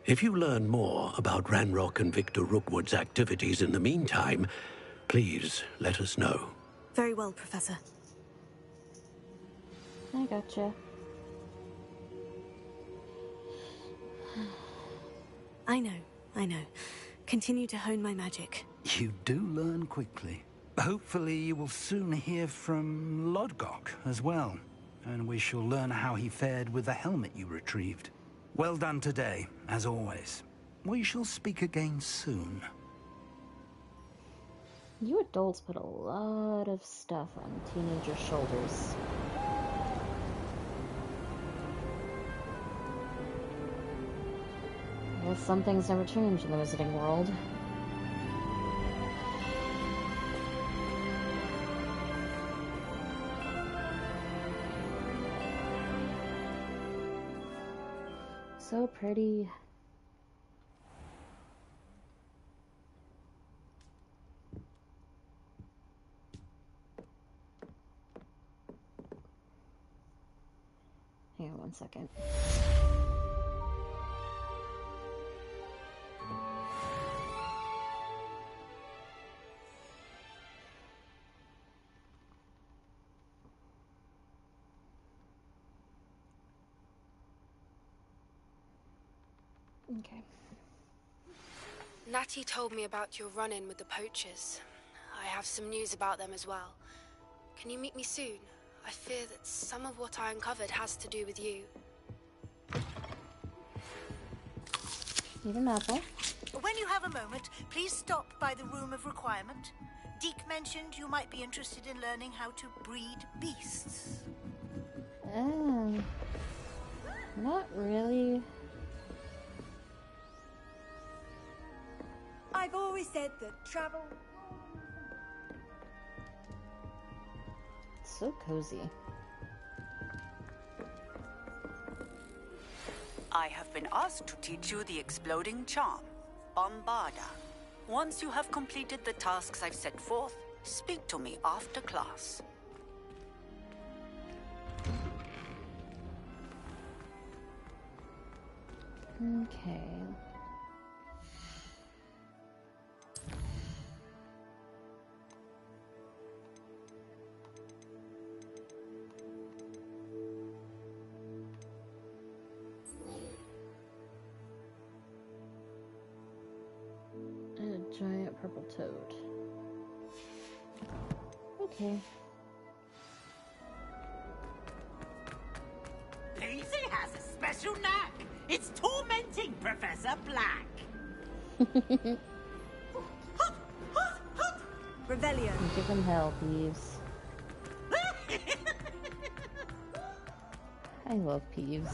If you learn more about Ranrock and Victor Rookwood's activities in the meantime, please let us know. Very well, Professor. I gotcha. I know. Continue to hone my magic. You do learn quickly. Hopefully you will soon hear from Lodgok as well, and we shall learn how he fared with the helmet you retrieved. Well done today, as always. We shall speak again soon. You adults put a lot of stuff on teenagers' shoulders. I guess some things never change in the Wizarding world. So pretty. Hang on one second. Okay. Natty told me about your run-in with the poachers. I have some news about them as well. Can you meet me soon? I fear that some of what I uncovered has to do with you. Need an apple? When you have a moment, please stop by the Room of Requirement. Deke mentioned you might be interested in learning how to breed beasts. Not really. I've always said that travel... It's so cozy. I have been asked to teach you the exploding charm, Bombarda. Once you have completed the tasks I've set forth, speak to me after class. Okay. A giant purple toad. Okay. Daisy has a special knack. It's tormenting Professor Black. Revelio. Give them hell, Peeves. I love Peeves.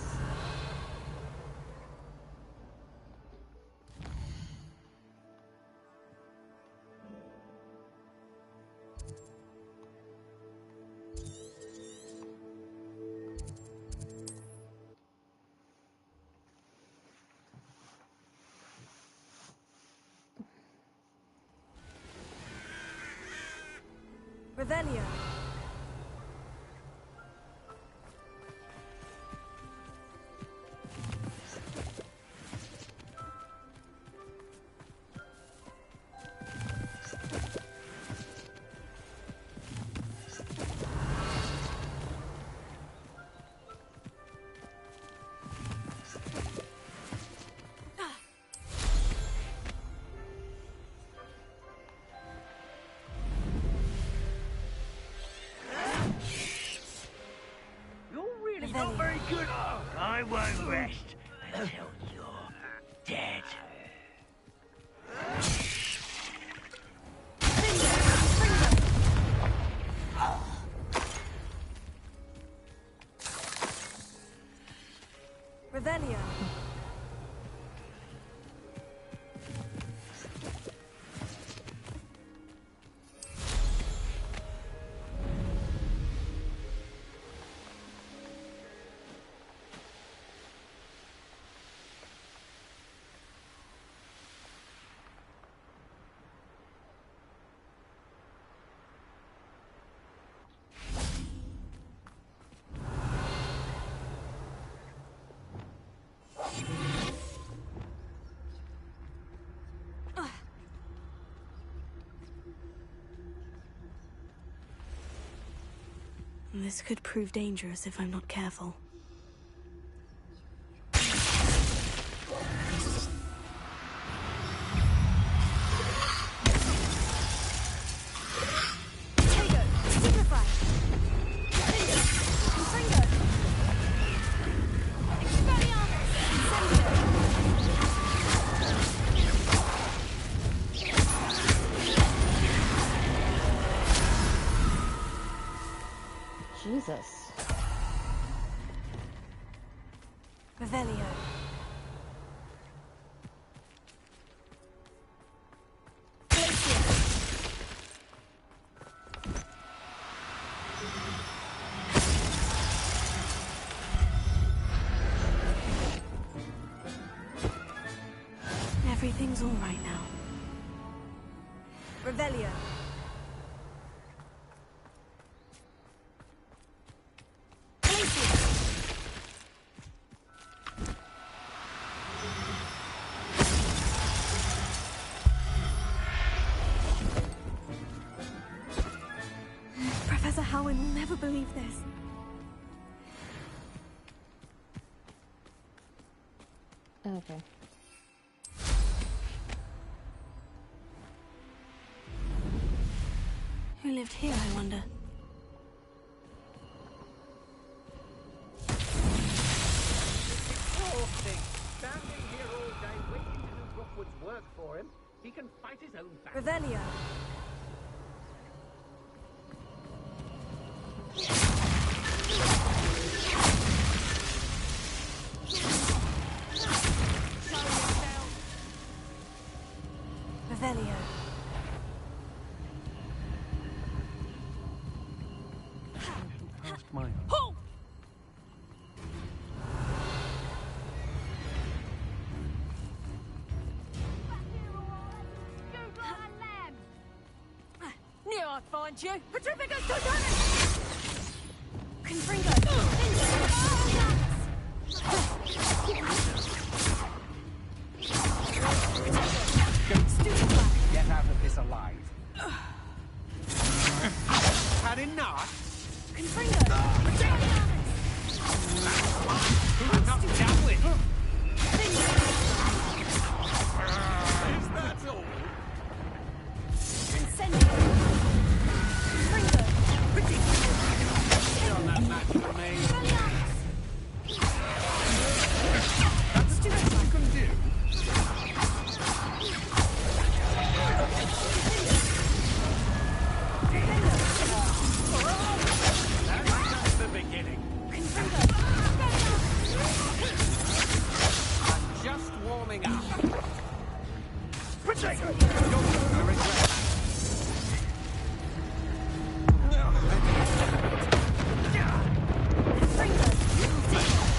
Revelio. Not very good. I won't rest until you're dead. Revelio. This could prove dangerous if I'm not careful. Jesus. Revelio. Everything's all right now. Revelio. Professor Howin will never believe this. Okay. Who lived here, I wonder? Exhausting. Standing here all day waiting to do Rookwood's work for him. He can fight his own battle. Revelio. Revelio. Past my Ho! find you. Put your fingers to it! Confringo! Get out of this alive. Had enough? Confringo! I'm not done with. Is that all? Incendio! Confringo! You're not match for me. That's too much I can do. That's just the beginning. I'm just warming up. You're gonna regret that.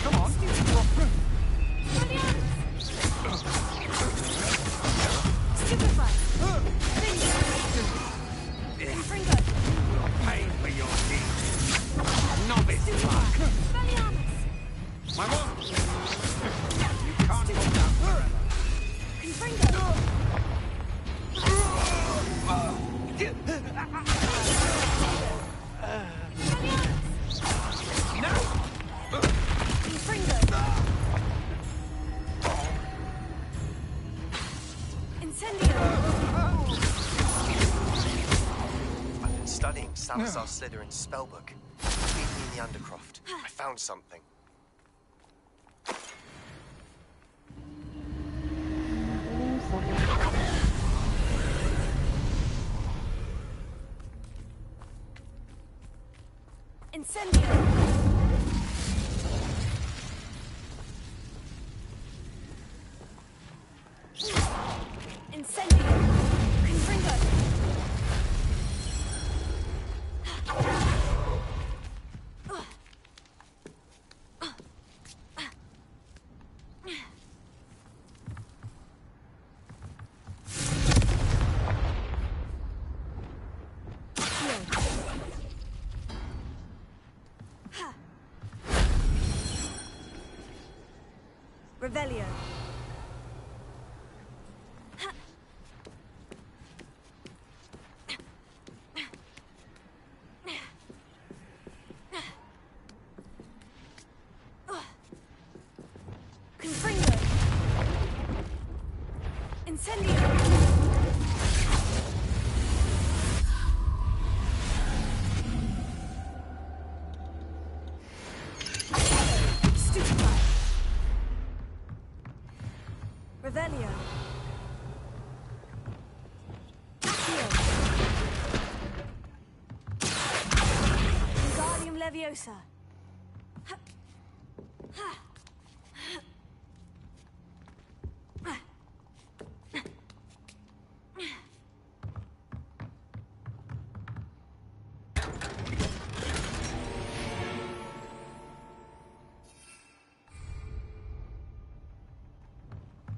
Come on. Pay for your deeds. Novice luck. My lord. You can't hold out forever. I've been studying Salazar Slytherin's spellbook. Meet me in the Undercroft. I found something. Incendio! Incendio! Confringo! Revelio. Confringo. Incendio. Stupefy. Revelio. Accio. Wingardium Leviosa.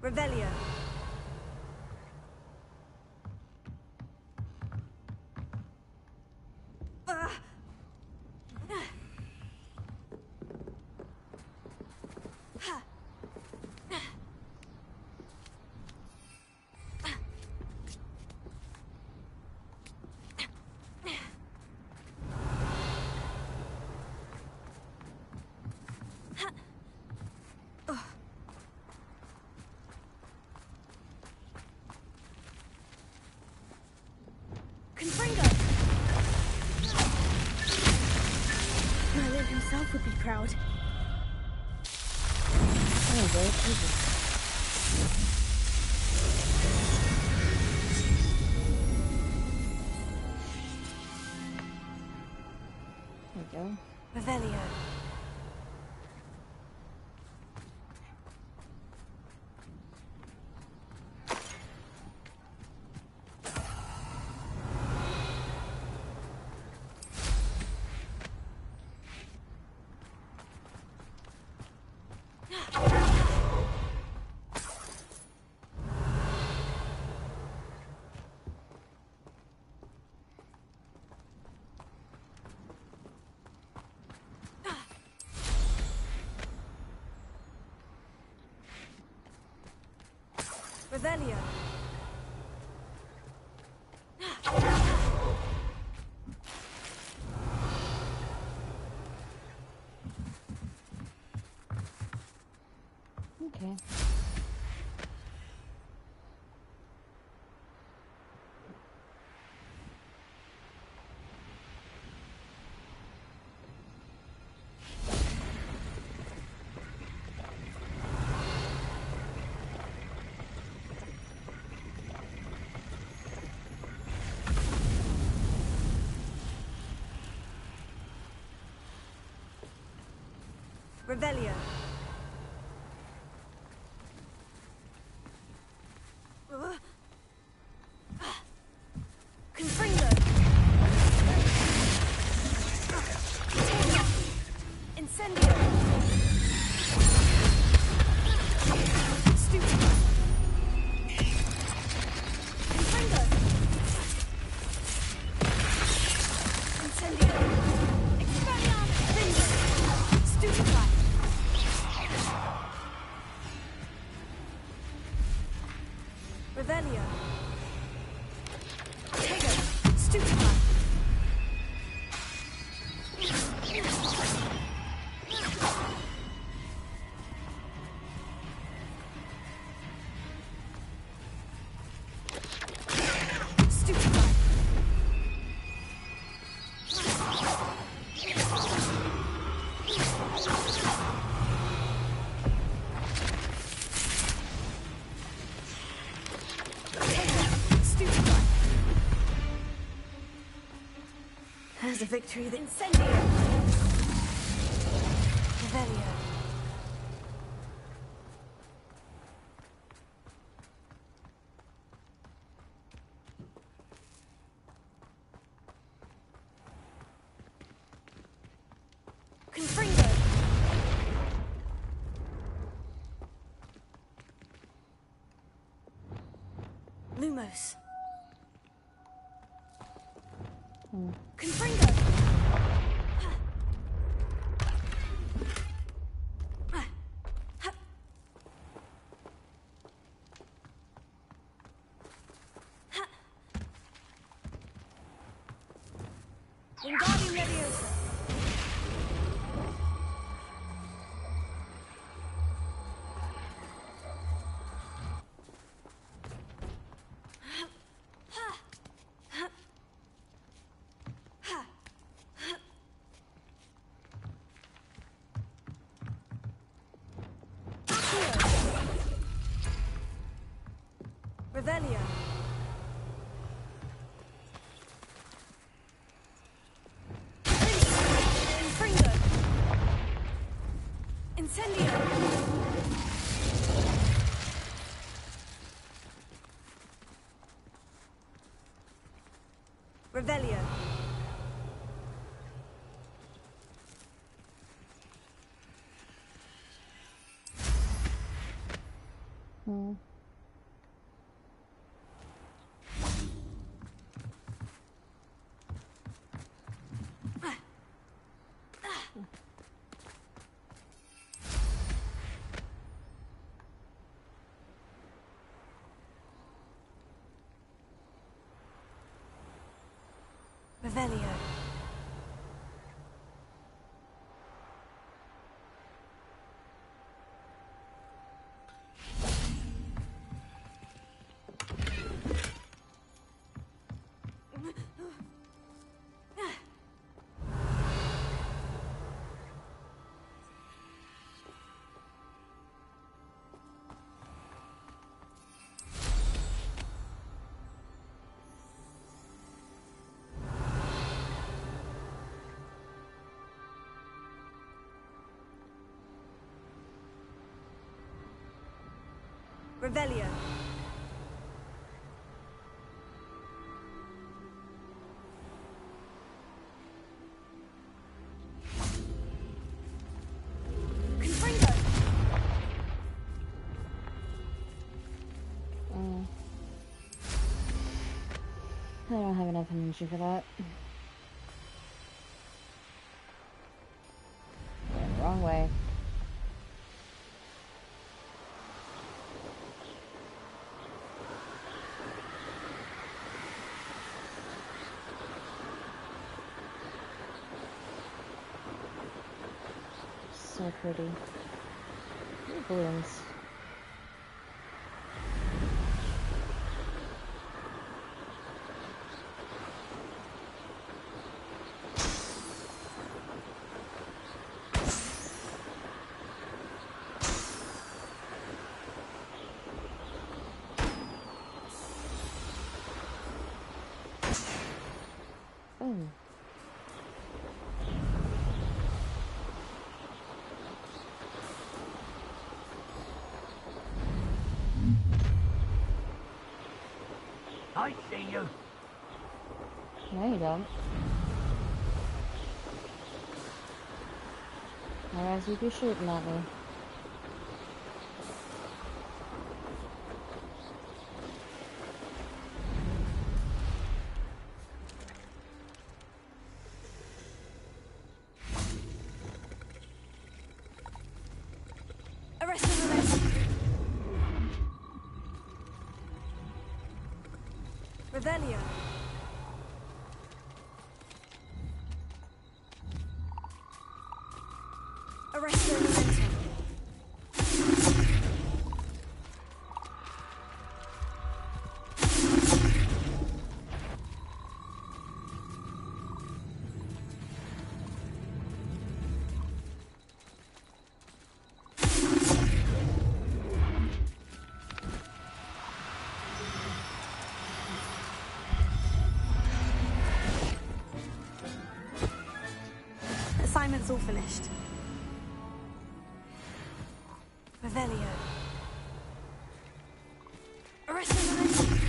Revelio. Confringo! Merlin himself would be proud. Oh, very Jesus. There we go. Revelio. Revelio. Okay. Revelio. Confringo. Incendio. Stupid. Confringo. Incendio. Expelliarmus. Confringo. Stupefy. Revelio. Tego. Stupefy. Stupefy. Stupefy. There's a victory that Incendio. Revelio. Confringo. Lumos. Confringo. Wingardium Leviosa. Revelio. Confringo. Incendio. Revelio. Revelio. Revelio. Confringo. I don't have enough energy for that. Wrong way. So pretty. Ooh, balloons. Oh. I see you. No, you don't. Otherwise you'd be shooting at me. Arrest him, arrest him. Revelio. Arrest him, arrest him. Assignment's all finished. Revelio. Arrest him, arrest him.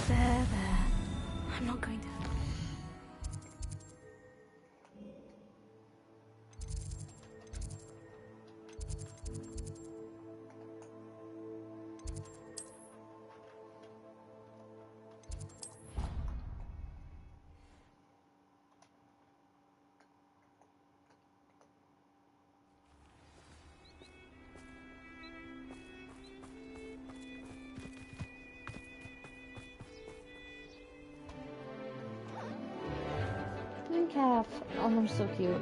There. I'm not going to... And calf. Oh, they're so cute.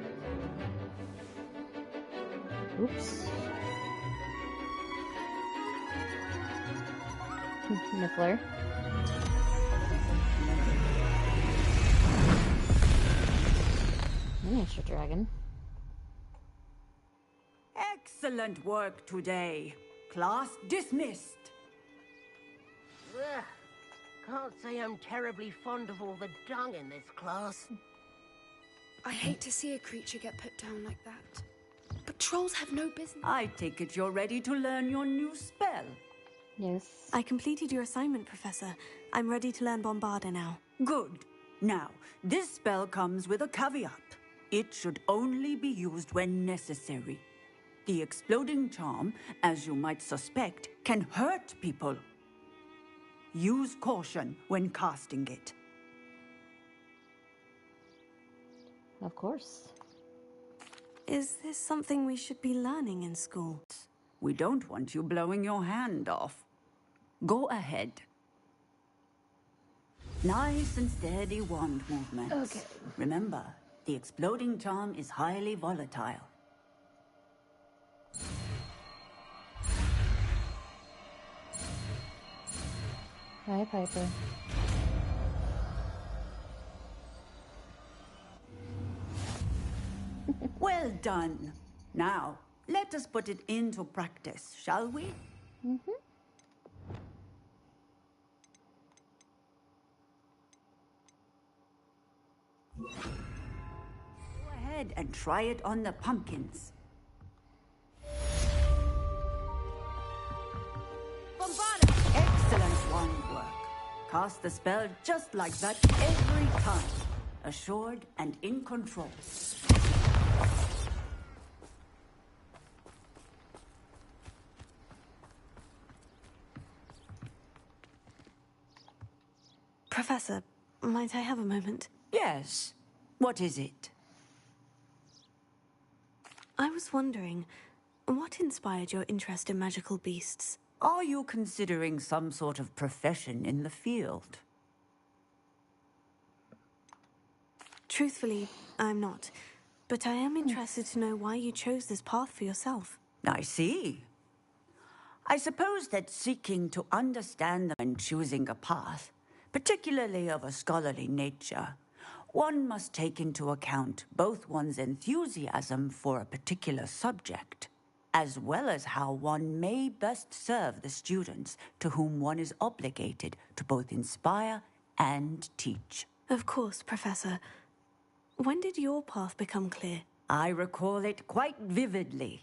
Oops. Niffler. Miniature dragon. Excellent work today. Class dismissed. Ugh. Can't say I'm terribly fond of all the dung in this class. I hate to see a creature get put down like that. But trolls have no business. I take it you're ready to learn your new spell. Yes. I completed your assignment, Professor. I'm ready to learn Bombarda now. Good. Now, this spell comes with a caveat. It should only be used when necessary. The exploding charm, as you might suspect, can hurt people. Use caution when casting it. Of course. Is this something we should be learning in school? We don't want you blowing your hand off. Go ahead. Nice and steady wand movements. Okay. Remember, the exploding charm is highly volatile. Hi, Piper. Well done. Now, let us put it into practice, shall we? Mm-hmm. Go ahead and try it on the pumpkins. Bombarda! Excellent wand work. Cast the spell just like that every time. Assured and in control. Professor, might I have a moment? Yes. What is it? I was wondering, What inspired your interest in magical beasts? Are you considering some sort of profession in the field? Truthfully, I'm not. But I am interested to know why you chose this path for yourself. I see. I suppose that seeking to understand them and choosing a path, particularly of a scholarly nature, one must take into account both one's enthusiasm for a particular subject, as well as how one may best serve the students to whom one is obligated to both inspire and teach. Of course, Professor. When did your path become clear? I recall it quite vividly.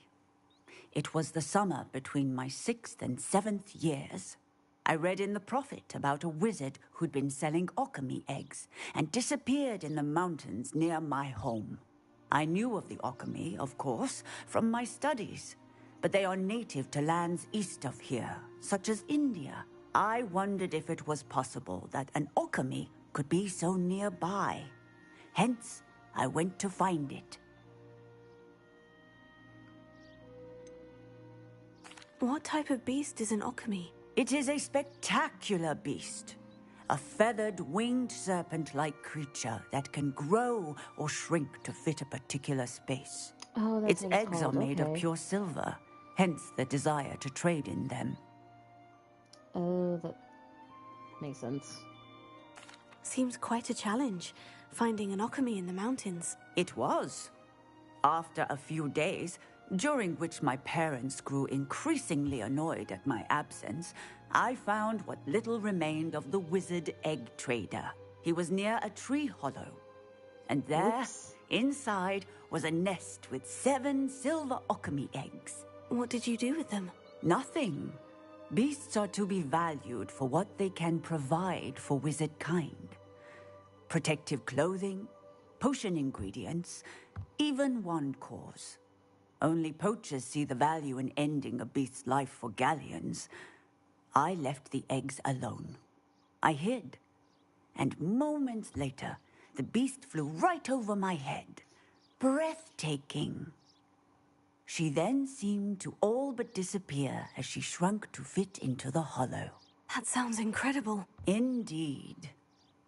It was the summer between my 6th and 7th years. I read in the Prophet about a wizard who'd been selling alchemy eggs and disappeared in the mountains near my home. I knew of the alchemy, of course, from my studies, but they are native to lands east of here, such as India. I wondered if it was possible that an alchemy could be so nearby. Hence, I went to find it. What type of beast is an alchemy? It is a spectacular beast. A feathered, winged serpent-like creature that can grow or shrink to fit a particular space. Oh, that's its what it's eggs called. are made of Okay. pure silver, hence the desire to trade in them. Oh, that makes sense. Seems quite a challenge, finding an alchemy in the mountains. It was. After a few days, during which my parents grew increasingly annoyed at my absence, I found what little remained of the wizard egg trader. He was near a tree hollow. And there, inside, was a nest with 7 silver alchemy eggs. What did you do with them? Nothing. Beasts are to be valued for what they can provide for wizard kind. Protective clothing, potion ingredients, even wand cores. Only poachers see the value in ending a beast's life for galleons. I left the eggs alone. I hid. And moments later, the beast flew right over my head. Breathtaking. She then seemed to all but disappear as she shrunk to fit into the hollow. That sounds incredible. Indeed.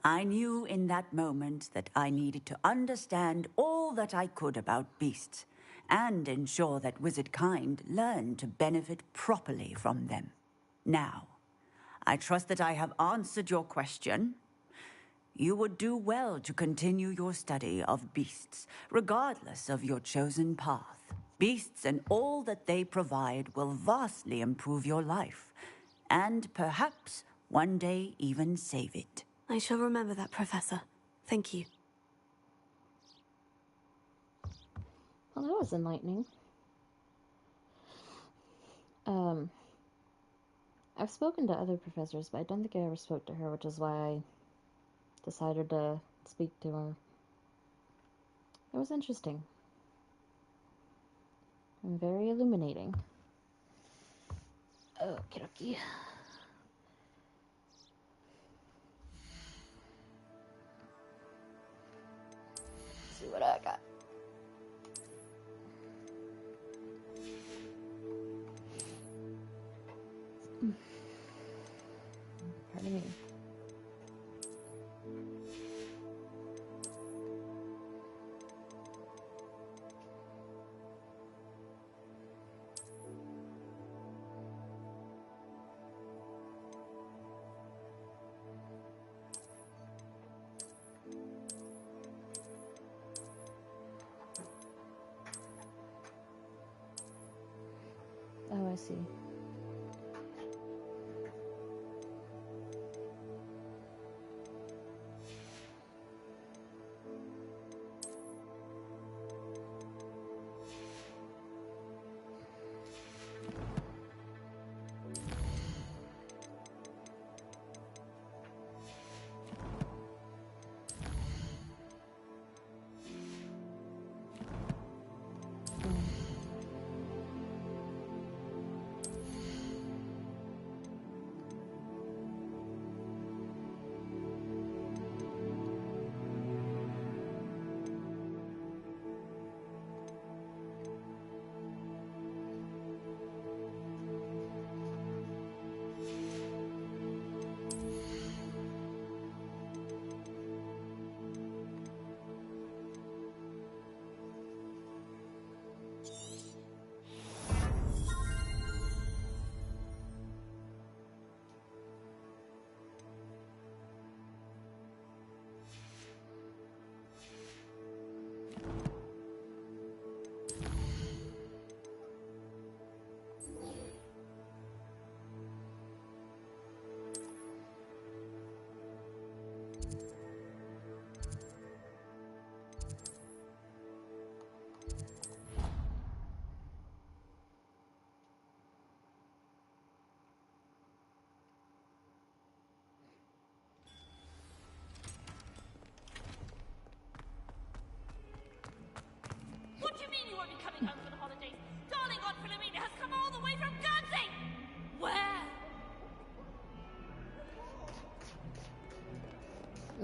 I knew in that moment that I needed to understand all that I could about beasts and ensure that wizard kind learned to benefit properly from them. Now, I trust that I have answered your question. You would do well to continue your study of beasts, regardless of your chosen path. Beasts and all that they provide will vastly improve your life, and perhaps one day even save it. I shall remember that, Professor. Thank you. Well, that was enlightening. I've spoken to other professors, but I don't think I ever spoke to her, which is why I decided to speak to her. It was interesting. And very illuminating. Okie dokie. Let's see what I got. Pardon me. Oh, I see.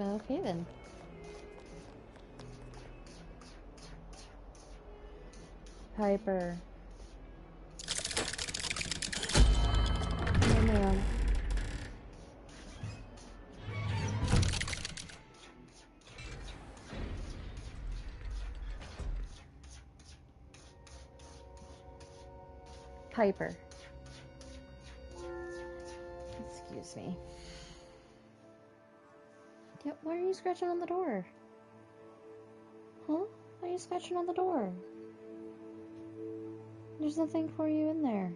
Okay then. Piper. Oh man. Piper. Excuse me. Yep, why are you scratching on the door? Huh? Why are you scratching on the door? There's nothing for you in there.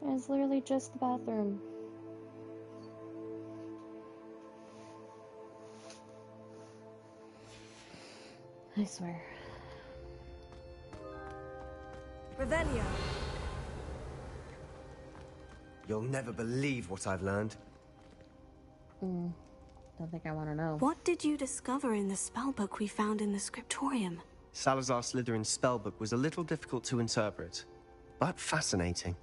It's literally just the bathroom. I swear. Revelio. You'll never believe what I've learned. Don't think I want to know. What did you discover in the spellbook we found in the scriptorium? Salazar Slytherin's spellbook was a little difficult to interpret, but fascinating.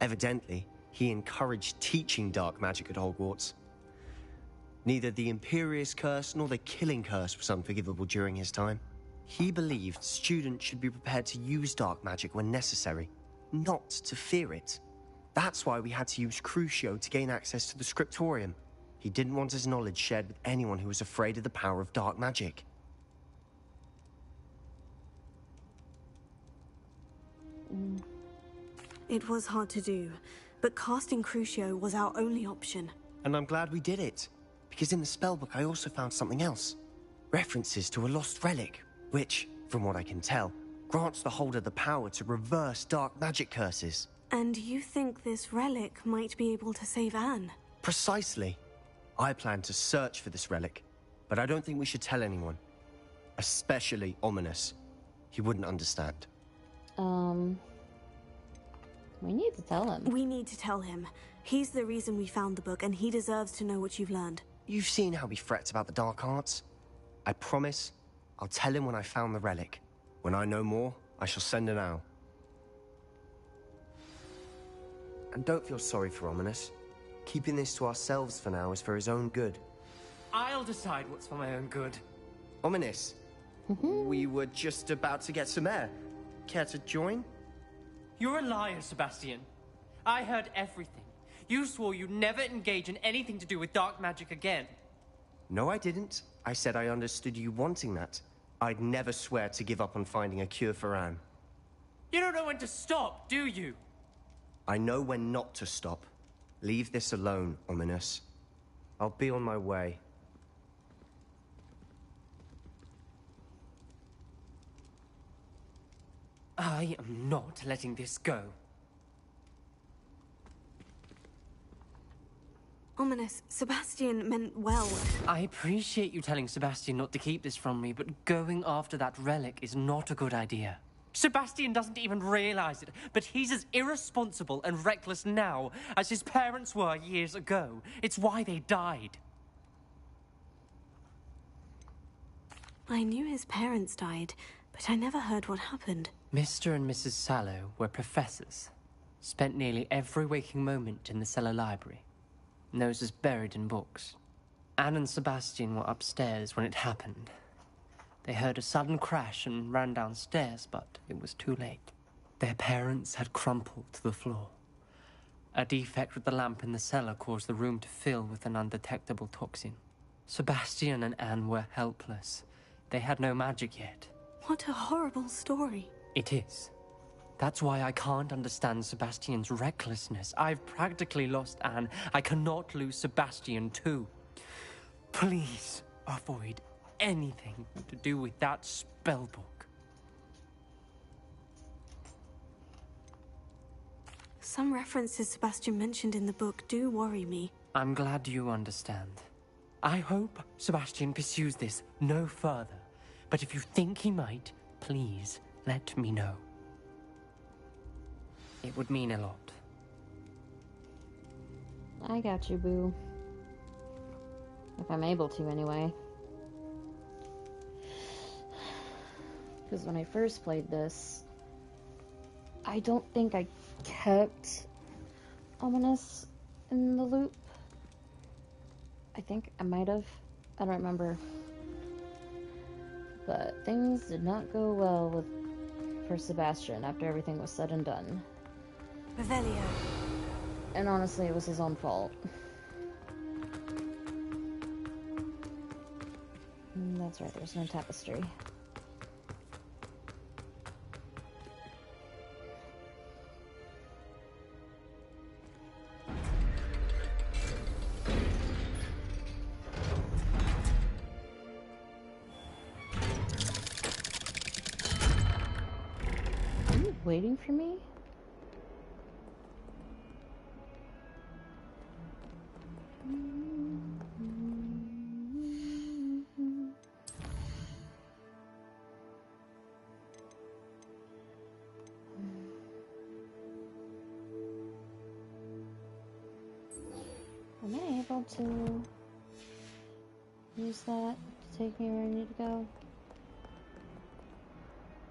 Evidently, he encouraged teaching dark magic at Hogwarts. Neither the Imperious Curse nor the Killing Curse was unforgivable during his time. He believed students should be prepared to use dark magic when necessary, not to fear it. That's why we had to use Crucio to gain access to the scriptorium. He didn't want his knowledge shared with anyone who was afraid of the power of dark magic. It was hard to do, but casting Crucio was our only option. And I'm glad we did it, because in the spellbook I also found something else. References to a lost relic, which, from what I can tell, grants the holder the power to reverse dark magic curses. And you think this relic might be able to save Anne? Precisely. I plan to search for this relic, but I don't think we should tell anyone. Especially Ominous. He wouldn't understand. We need to tell him. We need to tell him. He's the reason we found the book, and he deserves to know what you've learned. You've seen how he frets about the dark arts. I promise I'll tell him when I found the relic. When I know more, I shall send an owl. And don't feel sorry for Ominous. Keeping this to ourselves for now is for his own good. I'll decide what's for my own good. Ominous, we were just about to get some air. Care to join? You're a liar, Sebastian. I heard everything. You swore you'd never engage in anything to do with dark magic again. No, I didn't. I said I understood you wanting that. I'd never swear to give up on finding a cure for Anne. You don't know when to stop, do you? I know when not to stop. Leave this alone, Ominous. I'll be on my way. I am not letting this go. Ominous, Sebastian meant well. I appreciate you telling Sebastian not to keep this from me, but going after that relic is not a good idea. Sebastian doesn't even realize it, but he's as irresponsible and reckless now as his parents were years ago. It's why they died. I knew his parents died, but I never heard what happened. Mr. and Mrs. Sallow were professors. Spent nearly every waking moment in the cellar library. Noses buried in books. Anne and Sebastian were upstairs when it happened. They heard a sudden crash and ran downstairs, but it was too late. Their parents had crumpled to the floor. A defect with the lamp in the cellar caused the room to fill with an undetectable toxin. Sebastian and Anne were helpless. They had no magic yet. What a horrible story. It is. That's why I can't understand Sebastian's recklessness. I've practically lost Anne. I cannot lose Sebastian too. Please avoid anything to do with that spellbook. Some references Sebastian mentioned in the book do worry me. I'm glad you understand. I hope Sebastian pursues this no further. But if you think he might, please let me know. It would mean a lot. I got you, boo. If I'm able to, anyway. Because when I first played this, I don't think I kept Ominous in the loop. I think I might have. I don't remember. But things did not go well for Sebastian after everything was said and done. Revelio. And honestly, it was his own fault. That's right, there's no tapestry. Are you waiting for me? Am I able to use that to take me where I need to go?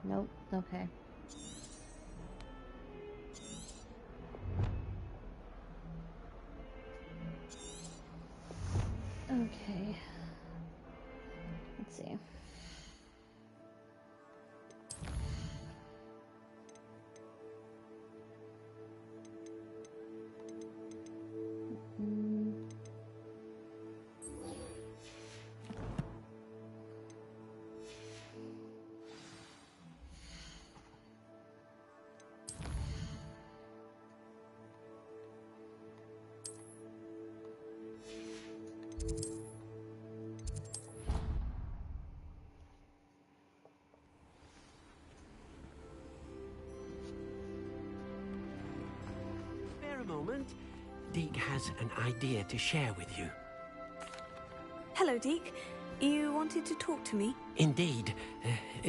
Nope. Okay. Okay. Let's see. Spare a moment. Deke has an idea to share with you. Hello, Deke. You wanted to talk to me? Indeed.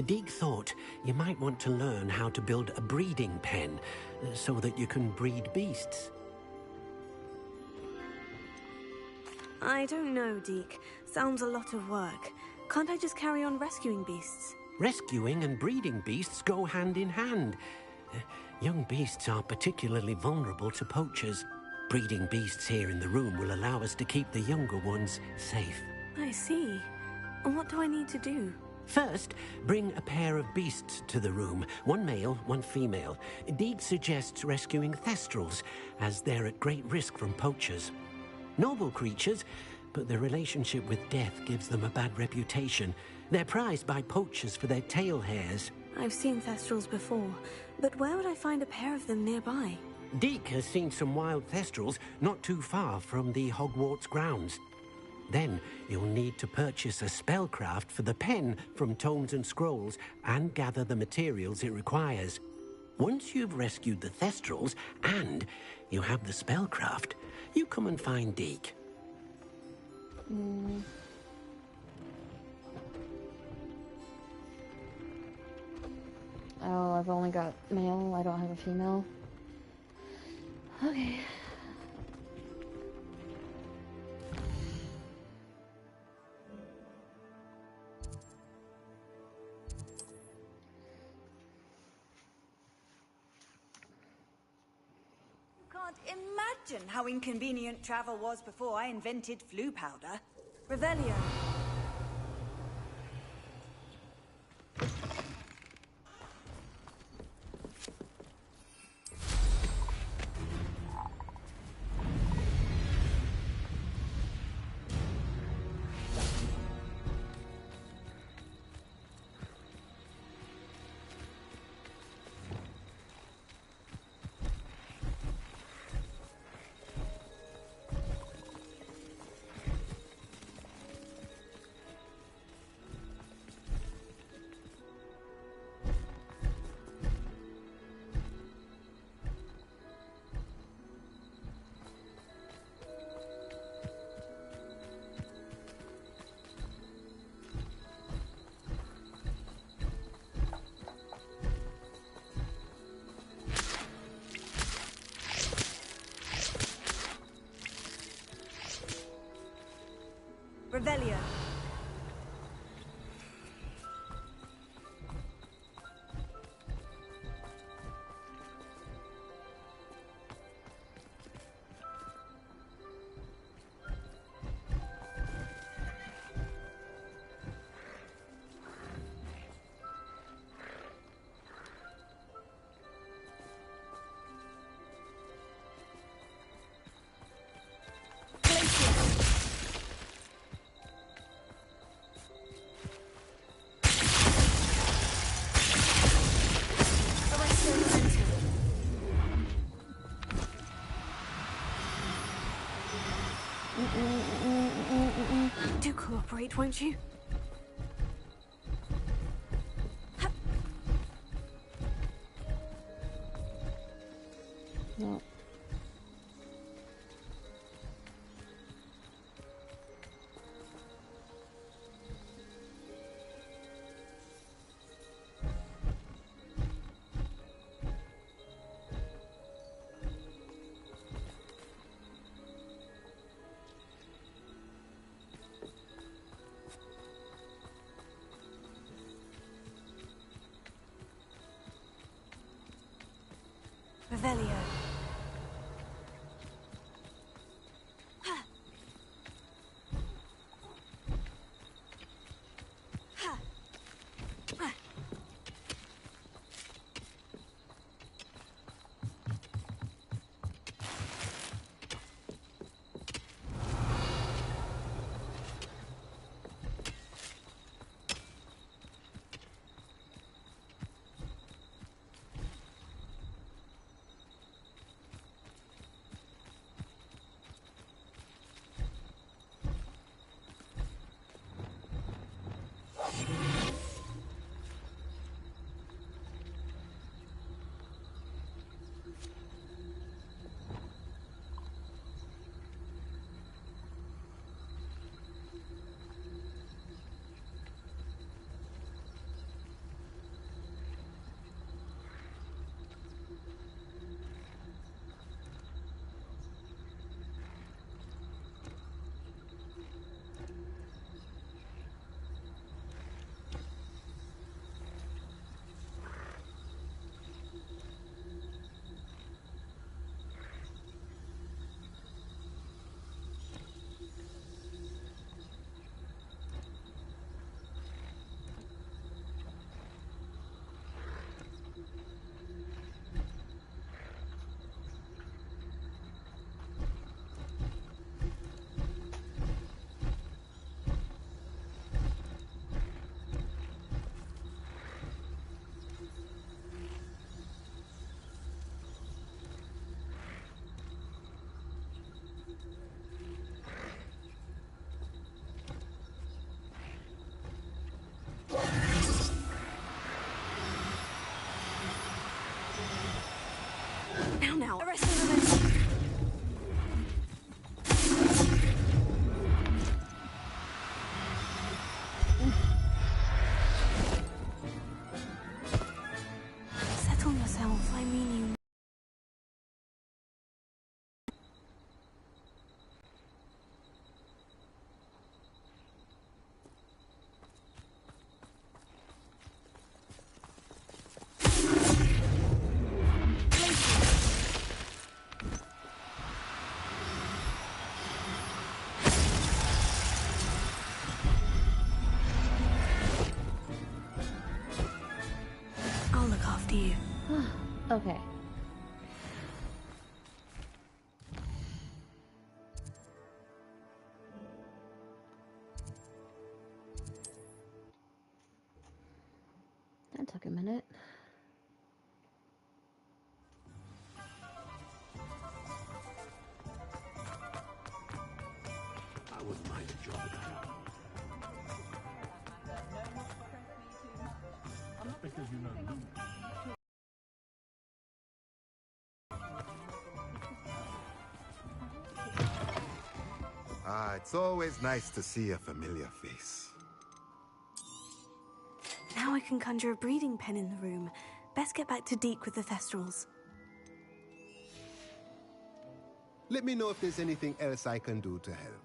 Deke thought you might want to learn how to build a breeding pen so that you can breed beasts. I don't know, Deke. Sounds a lot of work. Can't I just carry on rescuing beasts? Rescuing and breeding beasts go hand in hand. Young beasts are particularly vulnerable to poachers. Breeding beasts here in the room will allow us to keep the younger ones safe. I see. And what do I need to do? First, bring a pair of beasts to the room. One male, one female. Deke suggests rescuing thestrals, as they're at great risk from poachers. Noble creatures, but their relationship with death gives them a bad reputation. They're prized by poachers for their tail hairs. I've seen thestrals before, but where would I find a pair of them nearby? Deke has seen some wild thestrals not too far from the Hogwarts grounds. Then you'll need to purchase a spellcraft for the pen from Tomes and Scrolls and gather the materials it requires. Once you've rescued the thestrals and you have the spellcraft, you come and find Deke. Oh, I've only got male. I don't have a female. Okay. Can't imagine how inconvenient travel was before I invented flu powder. Revelio. Revelio. cooperate, won't you? No. Revelio. Now, arrest the Settle yourself, I mean you. I'll look after you. Okay. That took a minute. I wouldn't mind a job at the job. Because you know Luke. Ah, it's always nice to see a familiar face. Now I can conjure a breeding pen in the room. Best get back to Deke with the Thestrals. Let me know if there's anything else I can do to help.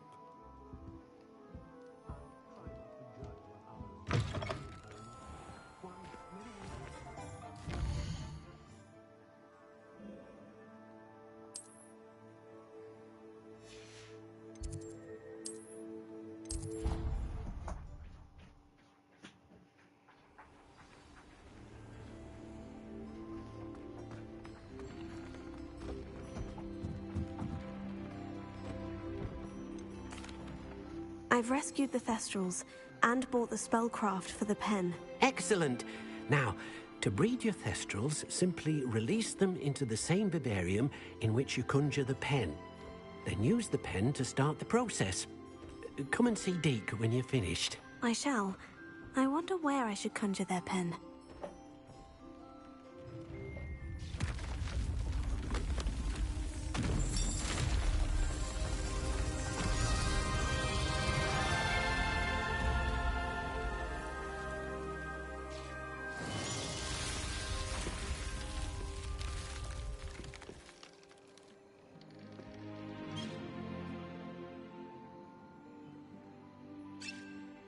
I've rescued the Thestrals and bought the spellcraft for the pen. Excellent. Now, to breed your Thestrals, simply release them into the same vivarium in which you conjure the pen. Then use the pen to start the process. come and see Deke when you're finished. I shall. I wonder where I should conjure their pen.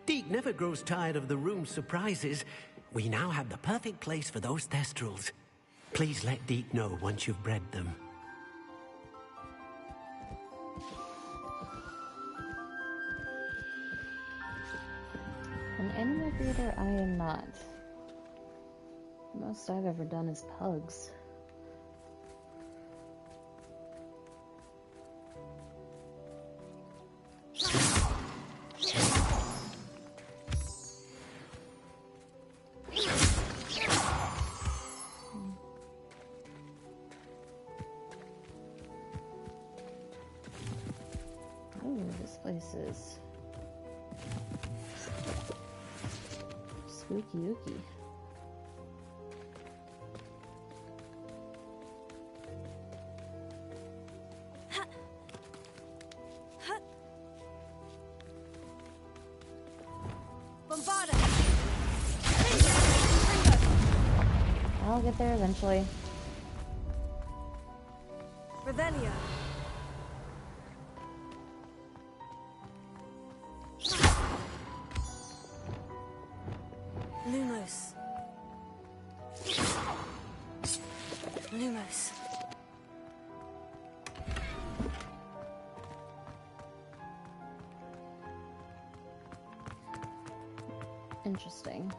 Deke never grows tired of the room's surprises. We now have the perfect place for those thestrals. Please let Deke know once you've bred them. An animal breeder I am not. The most I've ever done is pugs. Is spooky ooky. Bombarda! I'll get there eventually. Revelio. Lumos. Lumos. Interesting.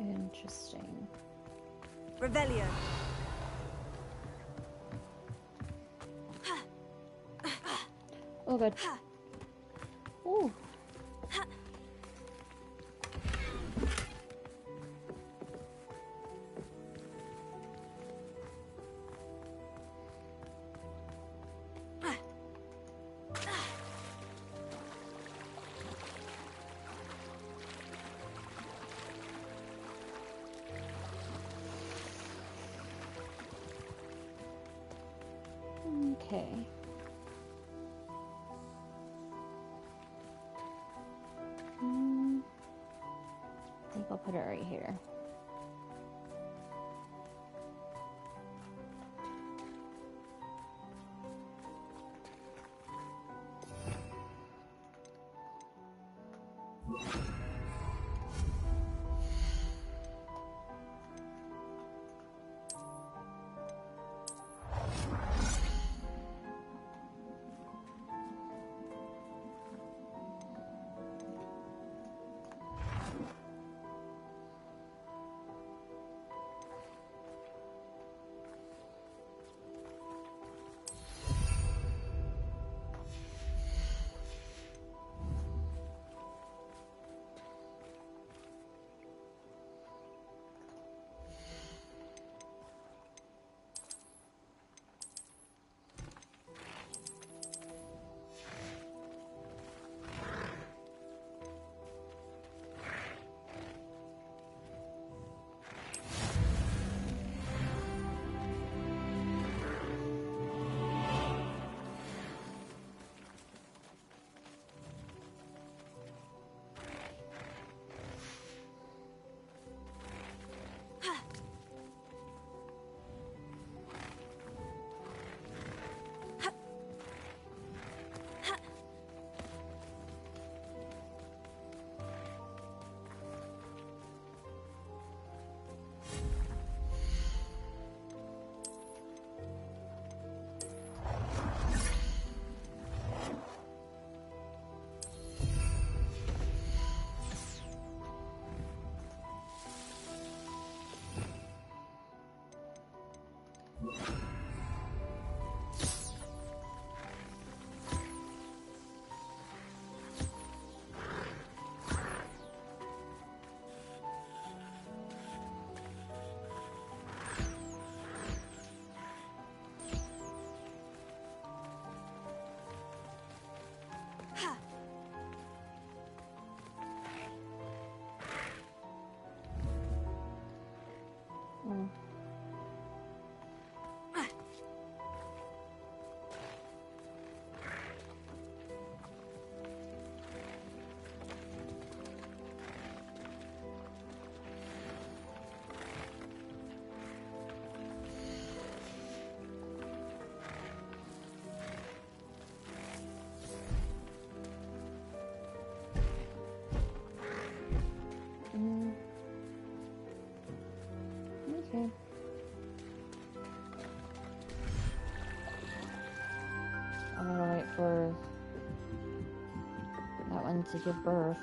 Interesting. Revelio. Oh, good. Ooh. Okay. I think I'll put it right here. I gotta wait for that one to give birth.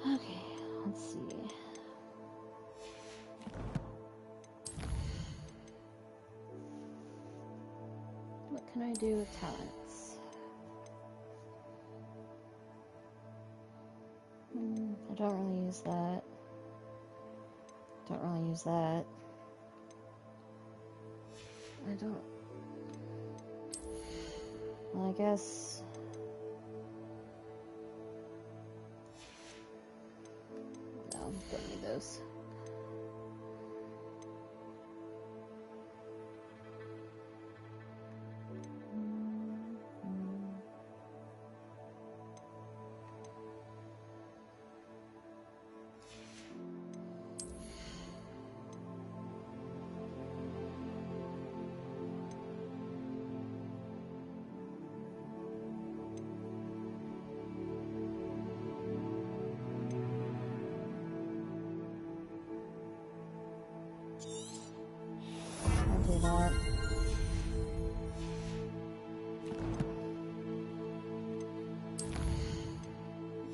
Okay, let's see. What can I do with talents? I don't really use that. Don't really use that. I don't... Well, I guess... No, don't need those. I'll do that.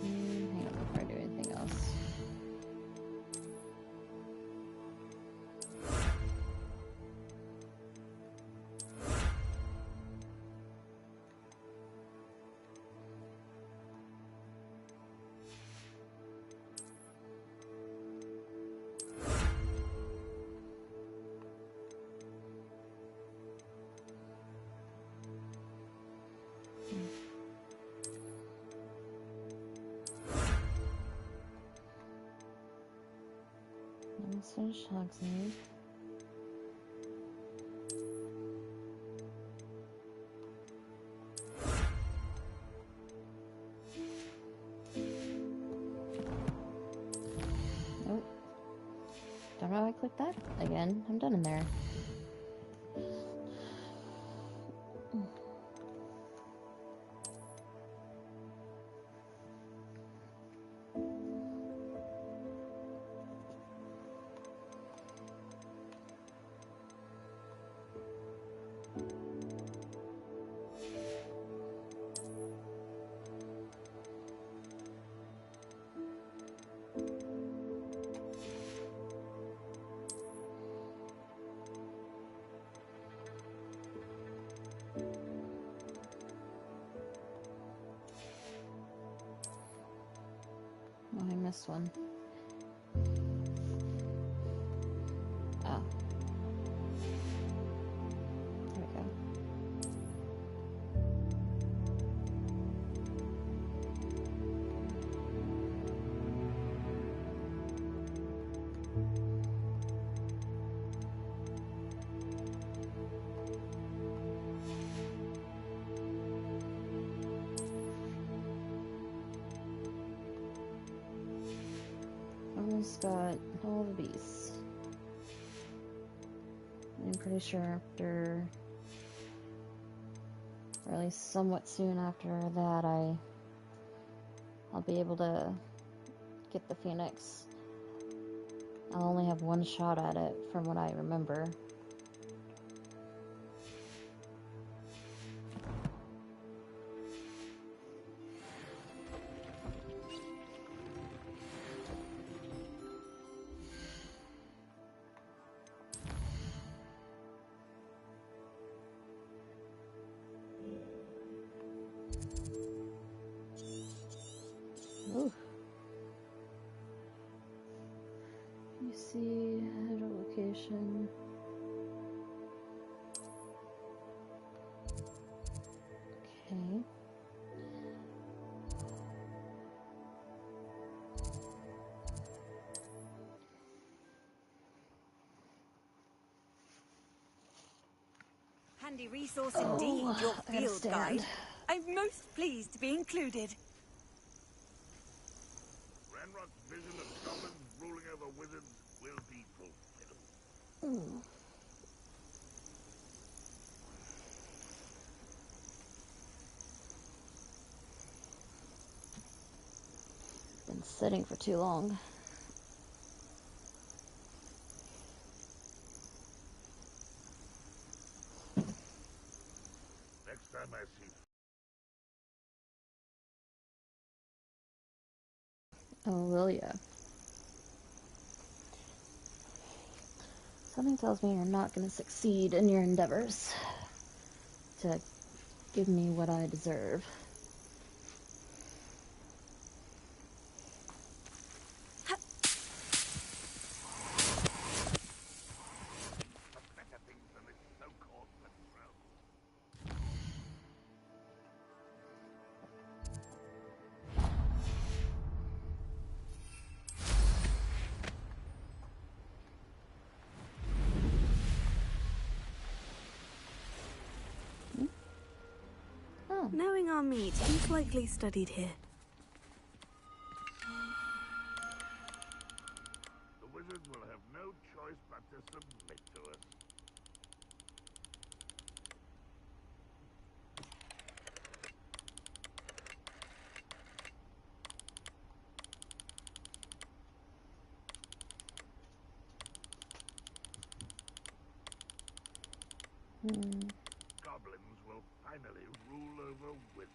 Hang on before I do anything else. Let's finish Hogsmeade. Nope. Don't know how I clicked that again. I'm done in there. Oh, I missed one. Oh. There we go. Almost got all the beasts. I'm pretty sure after, or at least somewhat soon after that, I'll be able to get the Phoenix. I'll only have one shot at it from what I remember. Section. Okay. Handy resource indeed, your I gotta field guide. stand. I'm most pleased to be included. Ranrock's vision of goblins ruling over wizards will be fulfilled. Ooh. Been sitting for too long. Next time I see... Oh, will ya? Something tells me you're not going to succeed in your endeavors to give me what I deserve. better things than this so-called patrol. Oh. Knowing our meat, he's likely studied here. The wizards will have no choice but to submit to us. Goblins will finally rule over wizards.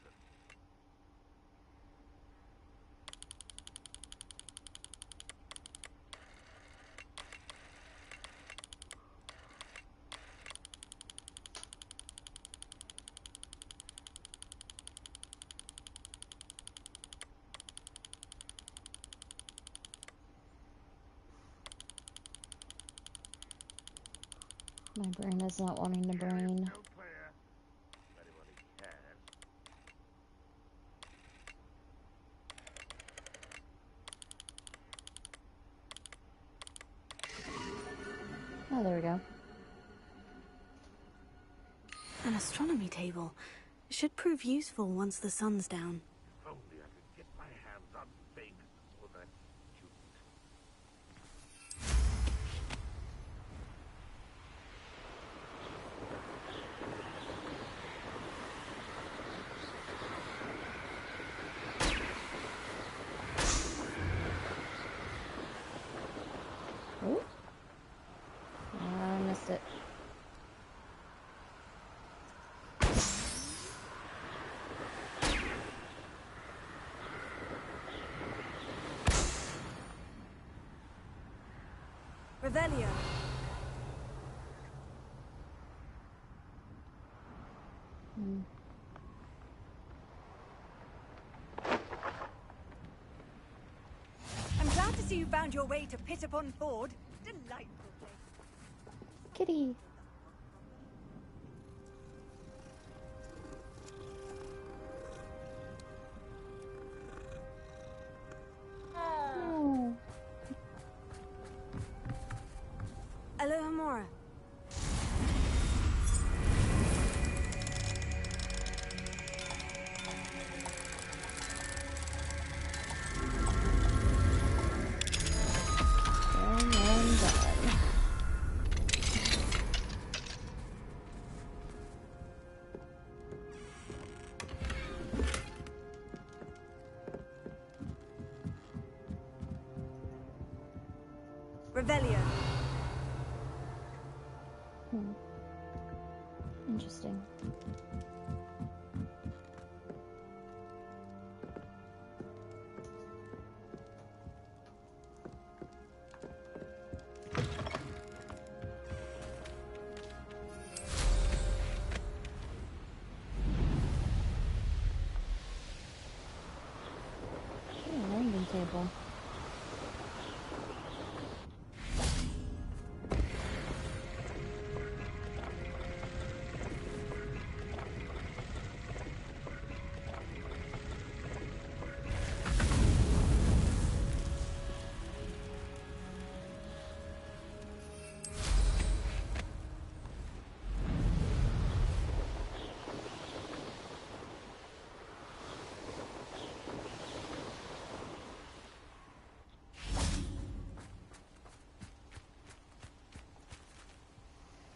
My brain is not wanting to brain. Still clear. If anybody cares. Oh, there we go. An astronomy table. Should prove useful once the sun's down. If only I could get my hands on Big or that student. Oh. I missed it. Revelio. I'm glad to see you found your way to Pit upon Ford. Delightful place. Kitty. Oh. Alohomora. And done. Revelio. Interesting. Landing table.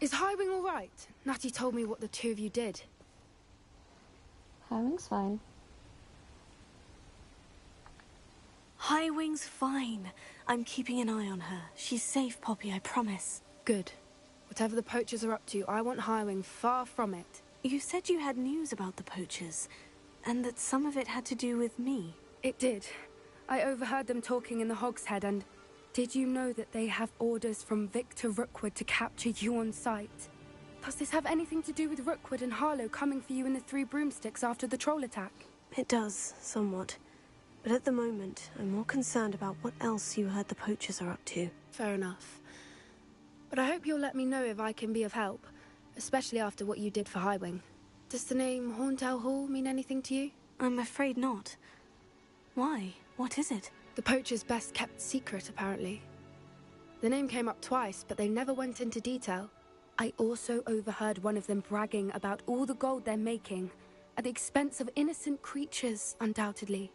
Is Highwing all right? Natty told me what the two of you did. Highwing's fine. Highwing's fine. I'm keeping an eye on her. She's safe, Poppy, I promise. Good. Whatever the poachers are up to, I want Highwing far from it. You said you had news about the poachers, and that some of it had to do with me. It did. I overheard them talking in the Hogshead, and did you know that they have orders from Victor Rookwood to capture you on sight? Does this have anything to do with Rookwood and Harlow coming for you in the Three Broomsticks after the troll attack? It does, somewhat. But at the moment, I'm more concerned about what else you heard the poachers are up to. Fair enough. But I hope you'll let me know if I can be of help, especially after what you did for Highwing. Does the name Horntail Hall mean anything to you? I'm afraid not. Why? What is it? The poachers' best kept secret, apparently. The name came up twice, but they never went into detail. I also overheard one of them bragging about all the gold they're making, at the expense of innocent creatures, undoubtedly.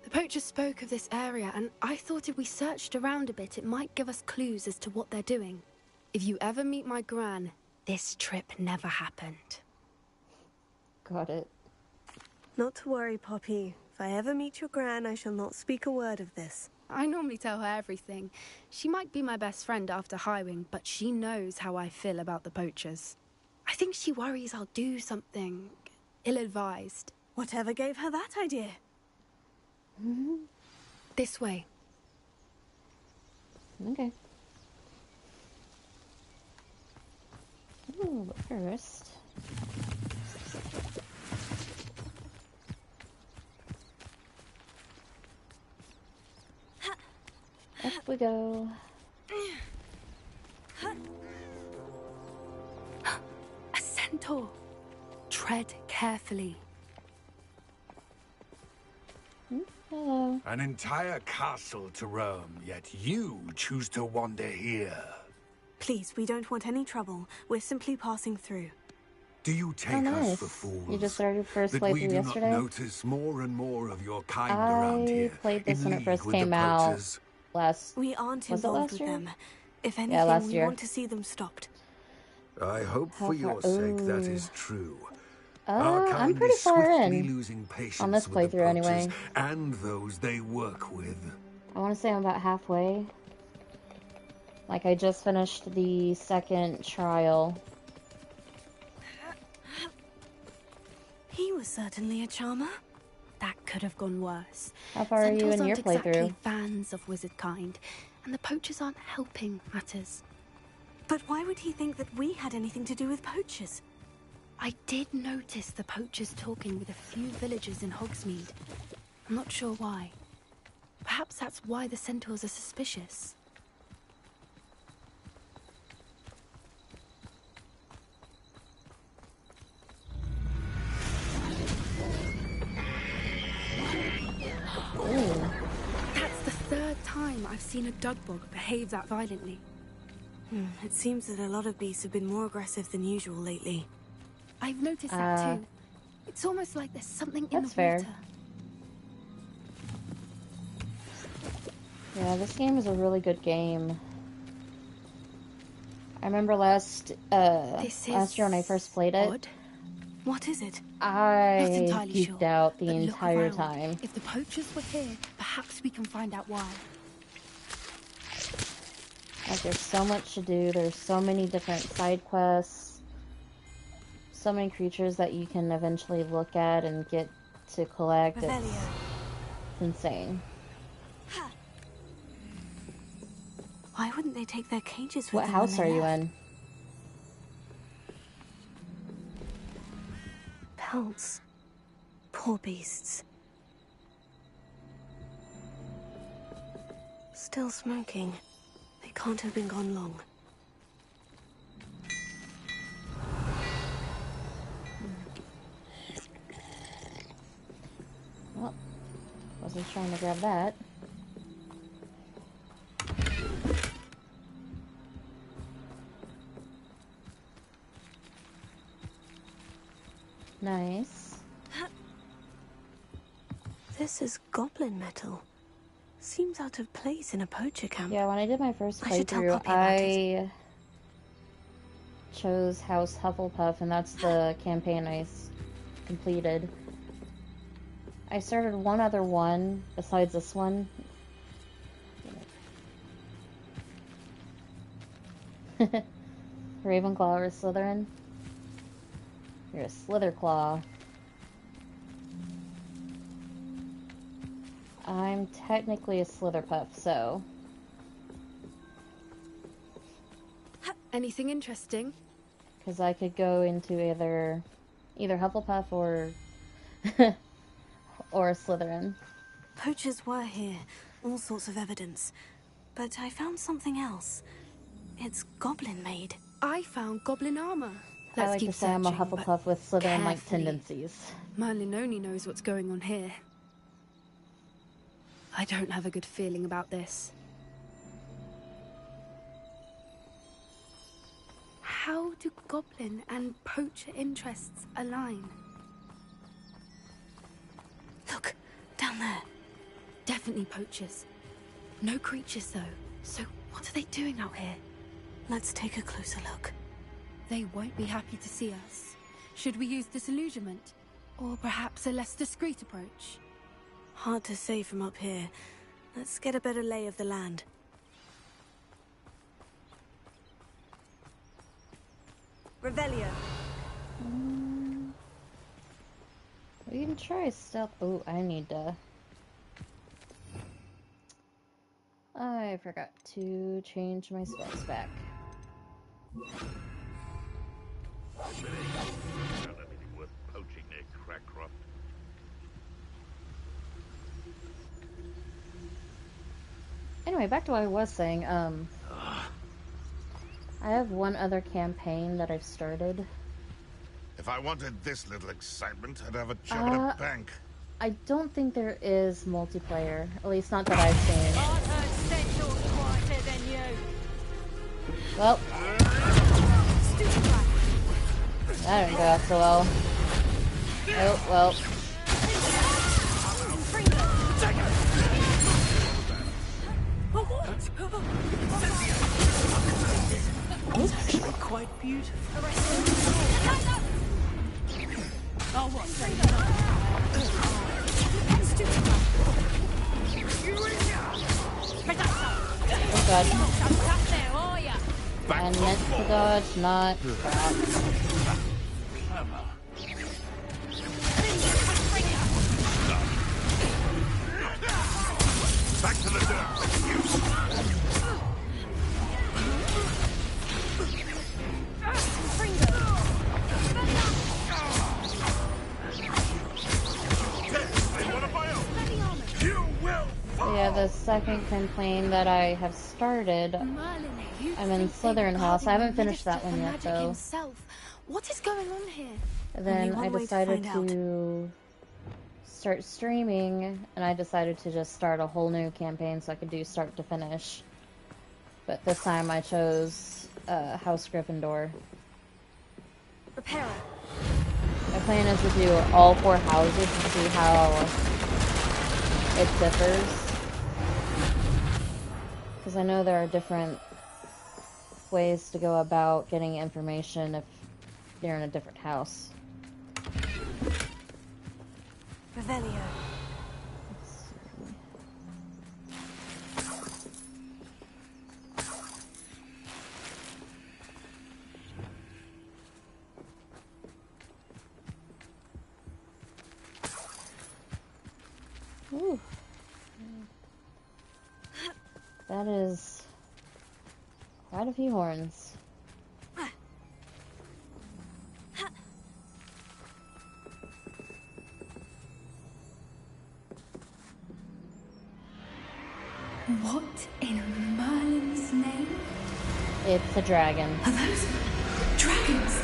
The poachers spoke of this area, and I thought if we searched around a bit, it might give us clues as to what they're doing. If you ever meet my gran, this trip never happened. Got it. Not to worry, Poppy. If I ever meet your gran, I shall not speak a word of this. I normally tell her everything. She might be my best friend after Highwing, but she knows how I feel about the poachers. I think she worries I'll do something ill-advised. Whatever gave her that idea? This way. Okay. Ooh, but first... Up we go. A centaur. Tread carefully. Hello. An entire castle to roam, yet you choose to wander here. Please, we don't want any trouble. We're simply passing through. Do you take Oh, nice. us for fools? You just started your first that we playthrough do yesterday? not notice more and more of your kind around here. I played this in when it league first with the came out poachers? last... We aren't Was it involved last with year? them. If Yeah, anything, last we year. want to see them stopped. I hope How for your far- sake that Ooh. is true. Our I'm kind pretty is far swiftly in. losing patience On this with the playthrough, poachers anyway. and those they work with. I want to say I'm about halfway. Like, I just finished the second trial. He was certainly a charmer. That could have gone worse. How far are you Centaurs in your aren't exactly playthrough? fans of wizard kind, and the poachers aren't helping matters. But why would he think that we had anything to do with poachers? I did notice the poachers talking with a few villagers in Hogsmeade. I'm not sure why. Perhaps that's why the centaurs are suspicious. Ooh. That's the third time I've seen a dugbog behave that violently. It seems that a lot of beasts have been more aggressive than usual lately. I've noticed that too. It's almost like there's something in the fair. water. Yeah, this game is a really good game. I remember last year when I first played it, Odd. What is it? Not I entirely geeked sure, out the but look entire around. time. If the poachers were here, perhaps we can find out why. Like, there's so much to do, there's so many different side quests, so many creatures that you can eventually look at and get to collect. It's insane. Why wouldn't they take their cages with What them house when are they you left? in? Pelts. Poor beasts. Still smoking. They can't have been gone long. Well, wasn't trying to grab that. Nice. This is goblin metal. Seems out of place in a poacher camp. Yeah, when I did my first I should tell playthrough, Poppy about I chose House Hufflepuff, and that's the campaign I completed. I started one other one besides this one. Ravenclaw or Slytherin? You're a Slitherclaw. I'm technically a Slitherpuff, so... Anything interesting? Because I could go into either Hufflepuff or or Slytherin. Poachers were here, all sorts of evidence. But I found something else. It's goblin-made. I found goblin armor. I like to say I'm a Hufflepuff with Slytherin-like tendencies. Merlin only knows what's going on here. I don't have a good feeling about this. How do goblin and poacher interests align? Look, down there. Definitely poachers. No creatures, though. So what are they doing out here? Let's take a closer look. They won't be happy to see us. Should we use disillusionment? Or perhaps a less discreet approach? Hard to say from up here. Let's get a better lay of the land. Revelio. We can try stealth. Oh, I need to... I forgot to change my spells back. Anything worth poaching near Crackcroft. Anyway, back to what I was saying. I have one other campaign that I've started. If I wanted this little excitement, I'd have a job at a bank. I don't think there is multiplayer, at least not that I've seen. I've heard Central's quieter than you. Well, that didn't go out so well. Oh, well. It's actually quite beautiful. Oh, what? Oh god. And meant to dodge, not crap. Back to the dirt. So yeah, the second campaign that I have started, I'm in Slytherin House. I haven't finished that one yet, though. What is going on here? And then I decided to start streaming, and I decided to just start a whole new campaign so I could do start to finish. But this time I chose House Gryffindor. Repairer. My plan is to do all 4 houses and see how it differs. Because I know there are different ways to go about getting information if you're in a different house. Revelio. Ooh. That is quite a few horns. What in Merlin's name? It's a dragon. Are those dragons?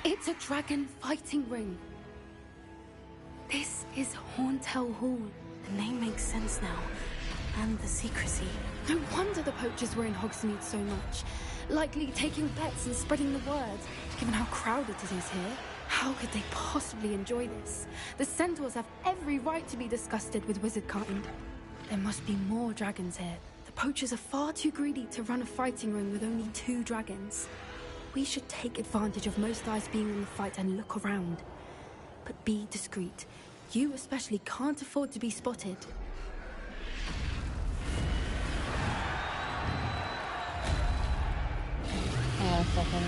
It's a dragon fighting ring. This is Hauntel Hall. The name makes sense now. And the secrecy. No wonder the poachers were in Hogsmeade so much. Likely taking bets and spreading the word, given how crowded it is here. How could they possibly enjoy this? The centaurs have every right to be disgusted with wizardkind. There must be more dragons here. The poachers are far too greedy to run a fighting ring with only 2 dragons. We should take advantage of most eyes being in the fight and look around. But be discreet. You especially can't afford to be spotted. Hang on a second.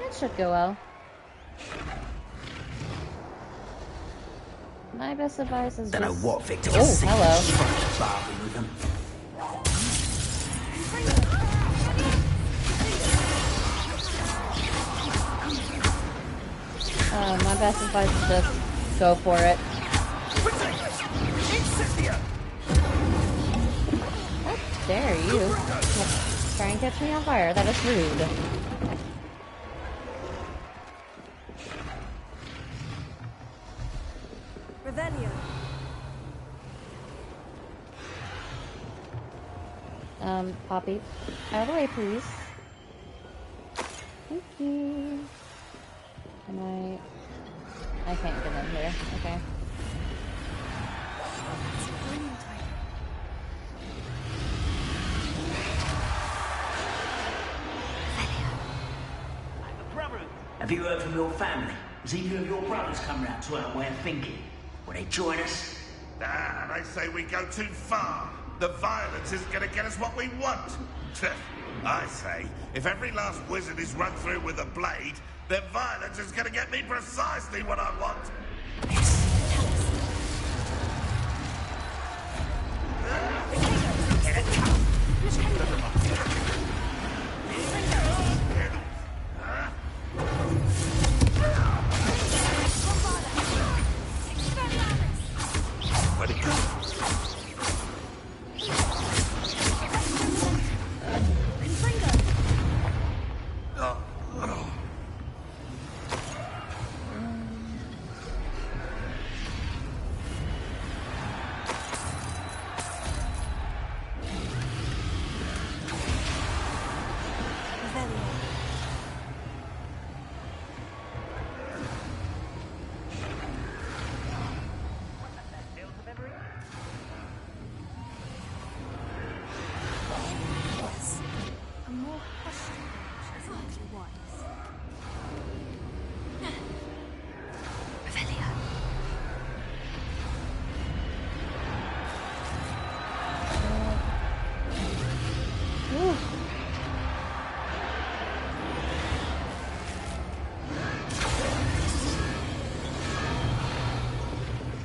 That should go well. My best advice is Don't just... know what Victor Oh, was thinking. hello. Trying to bargain with him. My best advice is just go for it. How dare you try and catch me on fire? That is rude. Revelio. Poppy, out of the way, please. Thank you. Can I can't get in here. Okay. Have you heard from your family? Has either of your brothers come round to our way of thinking? Will they join us? Nah, they say we go too far. The violence isn't going to get us what we want. I say, if every last wizard is run through with a blade, then violence is going to get me precisely what I want.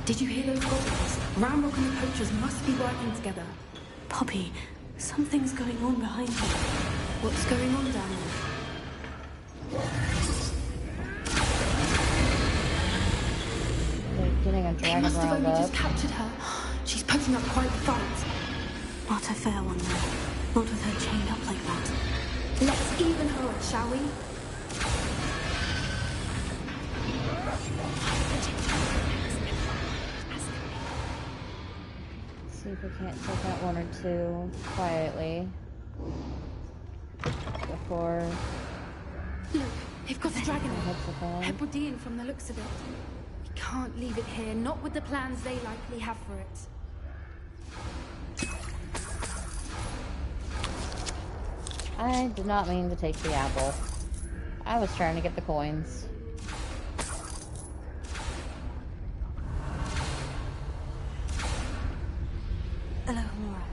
Did you hear those goblins? Ramrock and the poachers must be working together. Poppy, something's going on behind you. What's going on down there? They're getting a They dragon must have round only up. just captured her. She's putting up quite the fight. Not a fair one, though. Not with her chained up like that. Let's even her up, shall we? See if we can't take out 1 or 2 quietly before. Look, they've got the dragon. Hits the fan. Hebridean from the looks of it. We can't leave it here, not with the plans they likely have for it. I did not mean to take the apple. I was trying to get the coins. Hello, Mora.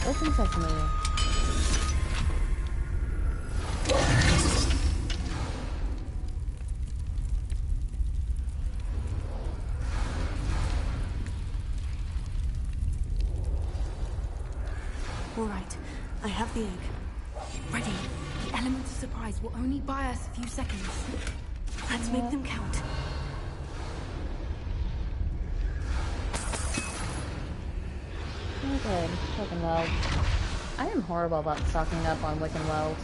Open sesame. All right, I have the egg. Ready. The element of surprise will only buy us a few seconds. Let's make them count. good. Wickenweld. I am horrible about stocking up on Wickenweld.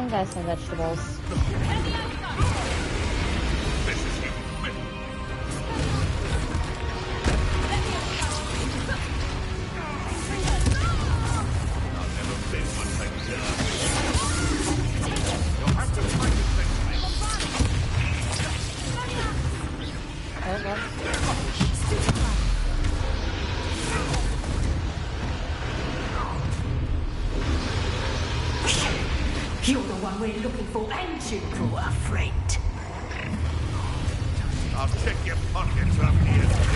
Guys, some vegetables. You're the one we're looking for, ain't you, poor friend? I'll check your pockets up here.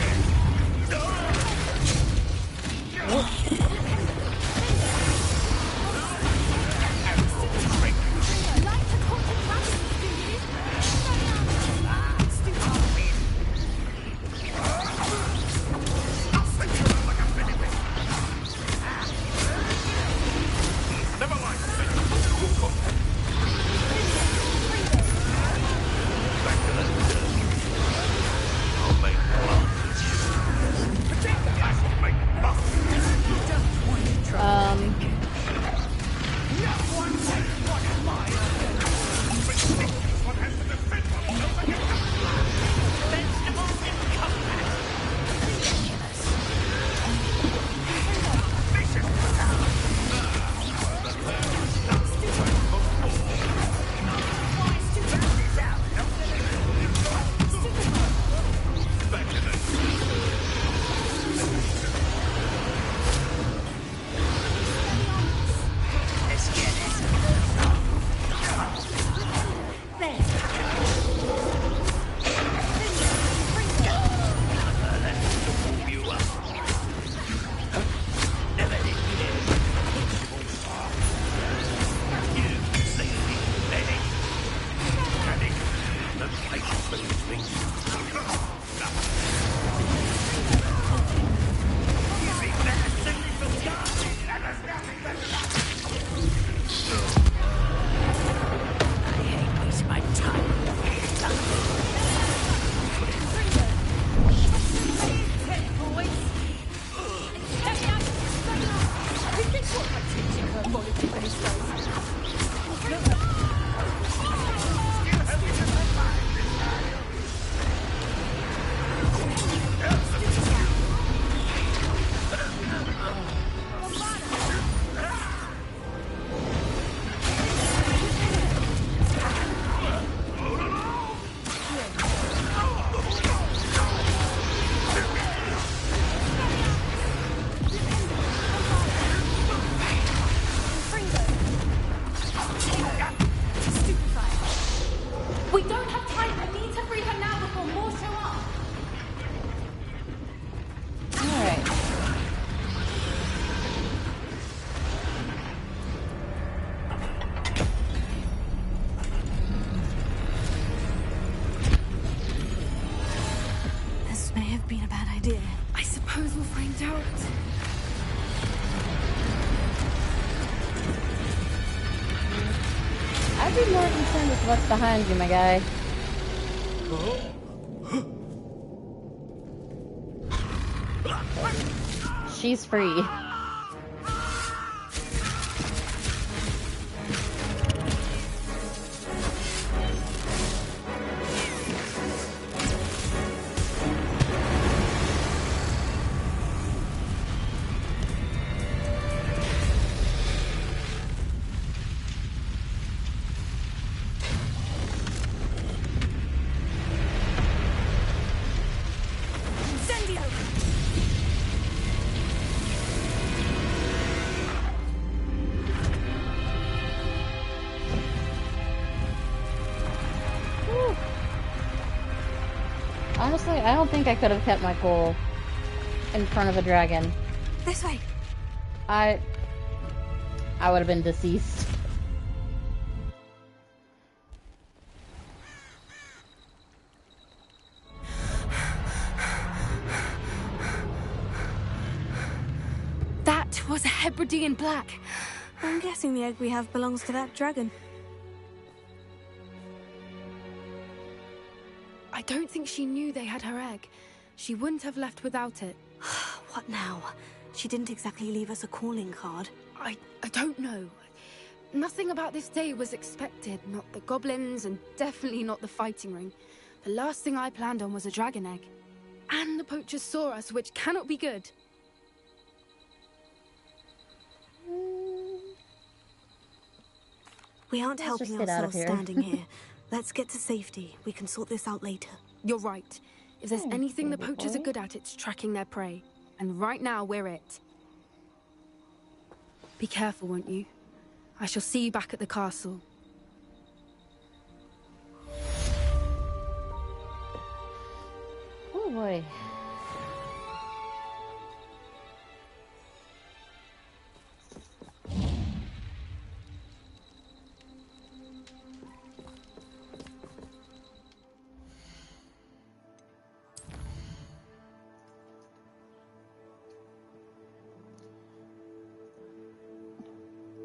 I'd be more concerned with what's behind you, my guy. She's free. Honestly, I don't think I could have kept my cool in front of a dragon. This way. I would have been deceased. That was a Hebridean black. I'm guessing the egg we have belongs to that dragon. I don't think she knew they had her egg. She wouldn't have left without it. What now? She didn't exactly leave us a calling card. I don't know. Nothing about this day was expected. Not the goblins, and definitely not the fighting ring. The last thing I planned on was a dragon egg. And the poachers saw us, which cannot be good. We aren't Let's helping just get out of ourselves here. standing here. Let's get to safety. We can sort this out later. You're right. If there's Thanks, anything the baby poachers are boy. good at, it's tracking their prey. And right now, we're it. Be careful, won't you? I shall see you back at the castle. Oh boy.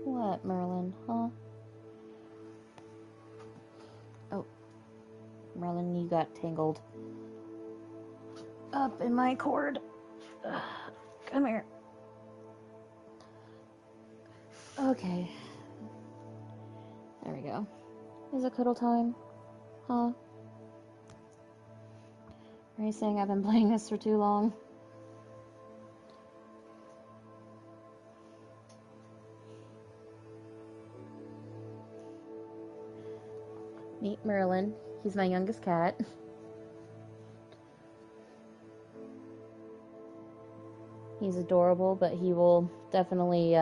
What, Merlin, huh? Oh. Merlin, you got tangled up in my cord. Ugh. Come here. Okay. There we go. Is it cuddle time? Huh? Are you saying I've been playing this for too long? Meet Merlin. He's my youngest cat. He's adorable, but he will definitely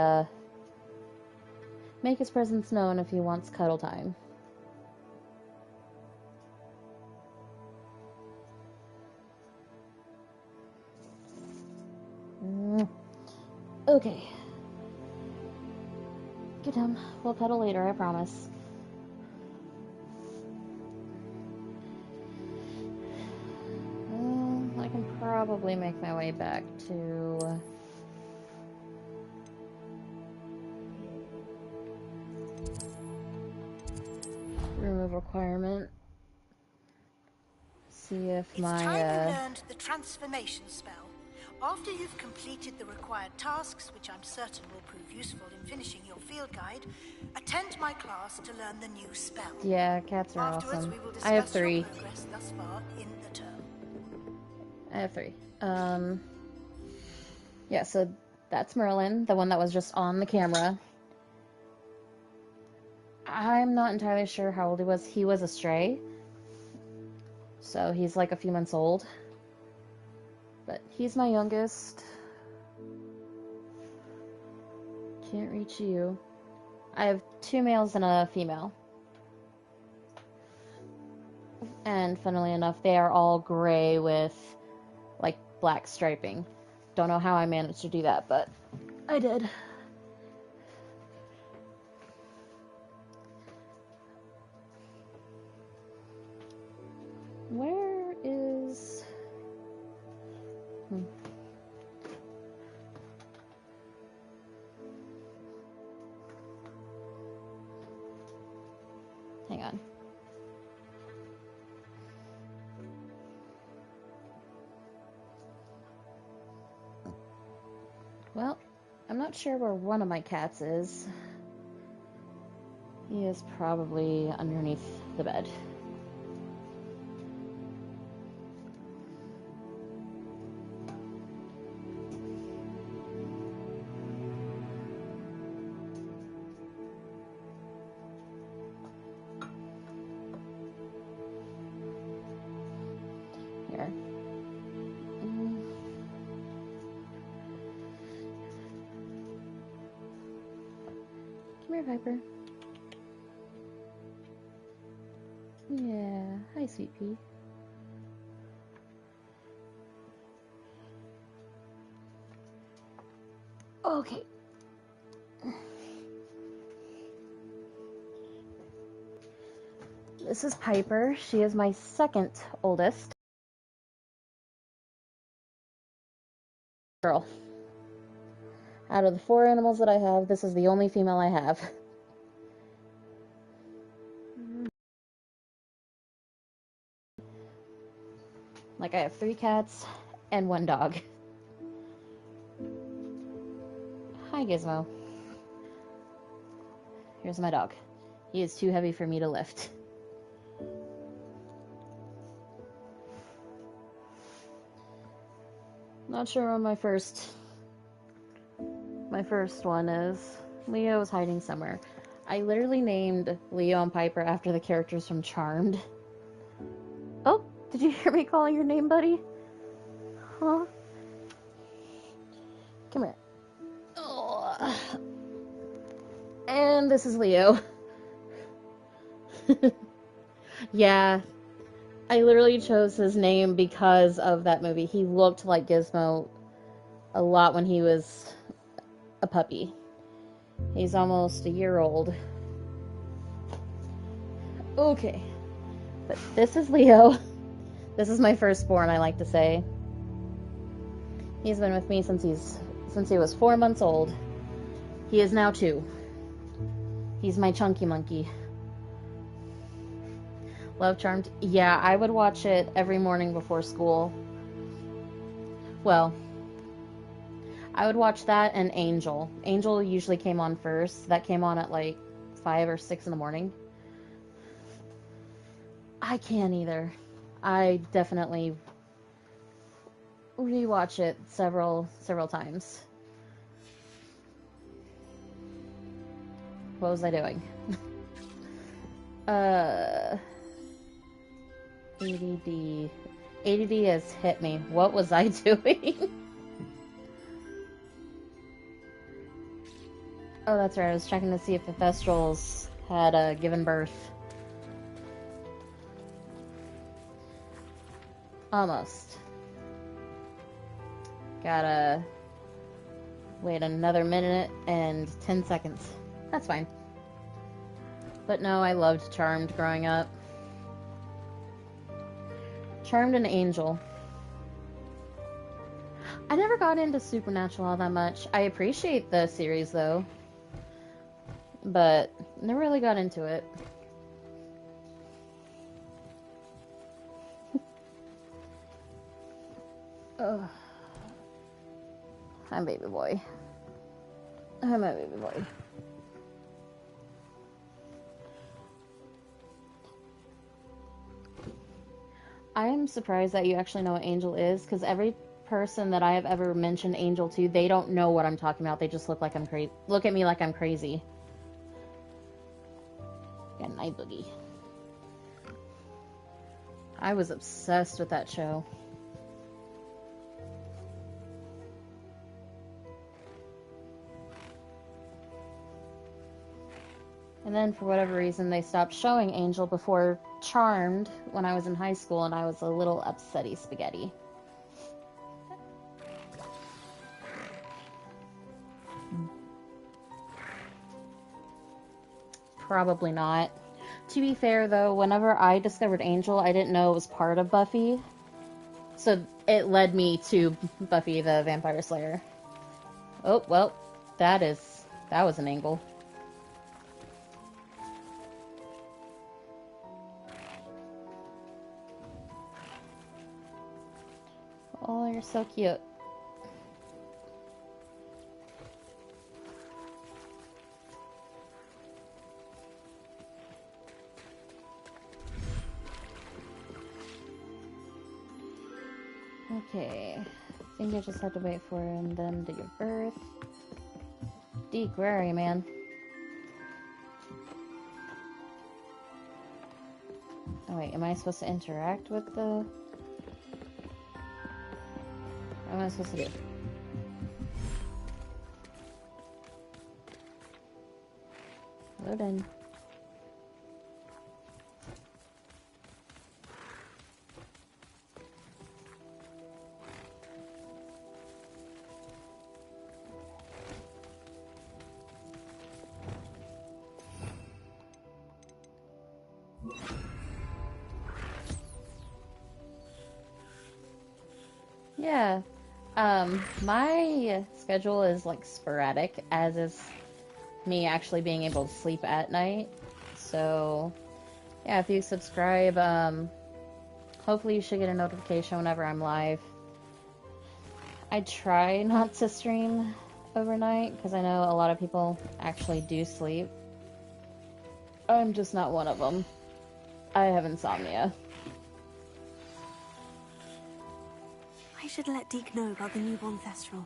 make his presence known if he wants cuddle time. Okay. Get him. We'll cuddle later, I promise. I can probably make my way back to... room of requirement. See if It's my, time you learned the transformation spell. After you've completed the required tasks, which I'm certain will prove useful in finishing your field guide, attend my class to learn the new spell. Yeah, cats are Afterwards, awesome. we will I have discuss your 3. progress thus far in the term. I have 3. Yeah, so that's Merlin, the one that was just on the camera. I'm not entirely sure how old he was. He was a stray. So he's like a few months old. But he's my youngest. Can't reach you. I have 2 males and a female. And funnily enough, they are all gray with like black striping. Don't know how I managed to do that, but I did. Where is... Hang on. Well, I'm not sure where one of my cats is. He is probably underneath the bed. Here. Come here, Viper. Yeah. Hi, Sweet Pea. Okay. This is Piper. She is my second oldest girl. Out of the 4 animals that I have, this is the only female I have. Like, I have 3 cats and 1 dog. Hi, Gizmo. Here's my dog. He is too heavy for me to lift. Not sure what my first one is. Leo is hiding somewhere. I literally named Leo and Piper after the characters from Charmed. Oh, did you hear me calling your name, buddy? Huh? Come here. Oh. And this is Leo. Yeah, I literally chose his name because of that movie. He looked like Gizmo a lot when he was a puppy. He's almost a year old. Okay. But this is Leo. This is my firstborn, I like to say. He's been with me since he was 4 months old. He is now 2. He's my chunky monkey. Love Charmed? Yeah, I would watch it every morning before school. Well, I would watch that and Angel. Angel usually came on first. That came on at like 5 or 6 in the morning. I can't either. I definitely rewatch it several times. What was I doing? ADD. ADD has hit me. What was I doing? Oh, that's right. I was checking to see if the Thestrals had given birth. Almost. Gotta wait another minute and 10 seconds. That's fine. But no, I loved Charmed growing up. Charmed and Angel. I never got into Supernatural all that much. I appreciate the series though, but never really got into it. Ugh. Hi, baby boy. Hi, my baby boy. I am surprised that you actually know what Angel is, because every person that I have ever mentioned Angel to, they don't know what I'm talking about. They just look like I'm crazy. Look at me like I'm crazy. Yeah, Night Boogie. I was obsessed with that show. And then, for whatever reason, they stopped showing Angel before Charmed when I was in high school, and I was a little upsetty spaghetti. Probably not. To be fair, though, whenever I discovered Angel, I didn't know it was part of Buffy. So it led me to Buffy the Vampire Slayer. Oh, well, that was an angle. Oh, you're so cute. Okay, I think I just had to wait for them to give birth. Deke, where are you, man? Oh wait, am I supposed to interact with the... What am I supposed to do? Load in. Yeah. My schedule is like sporadic, as is me actually being able to sleep at night. So, yeah, if you subscribe, hopefully you should get a notification whenever I'm live. I try not to stream overnight, because I know a lot of people actually do sleep. I'm just not one of them. I have insomnia. I should let Deke know about the newborn Thestral.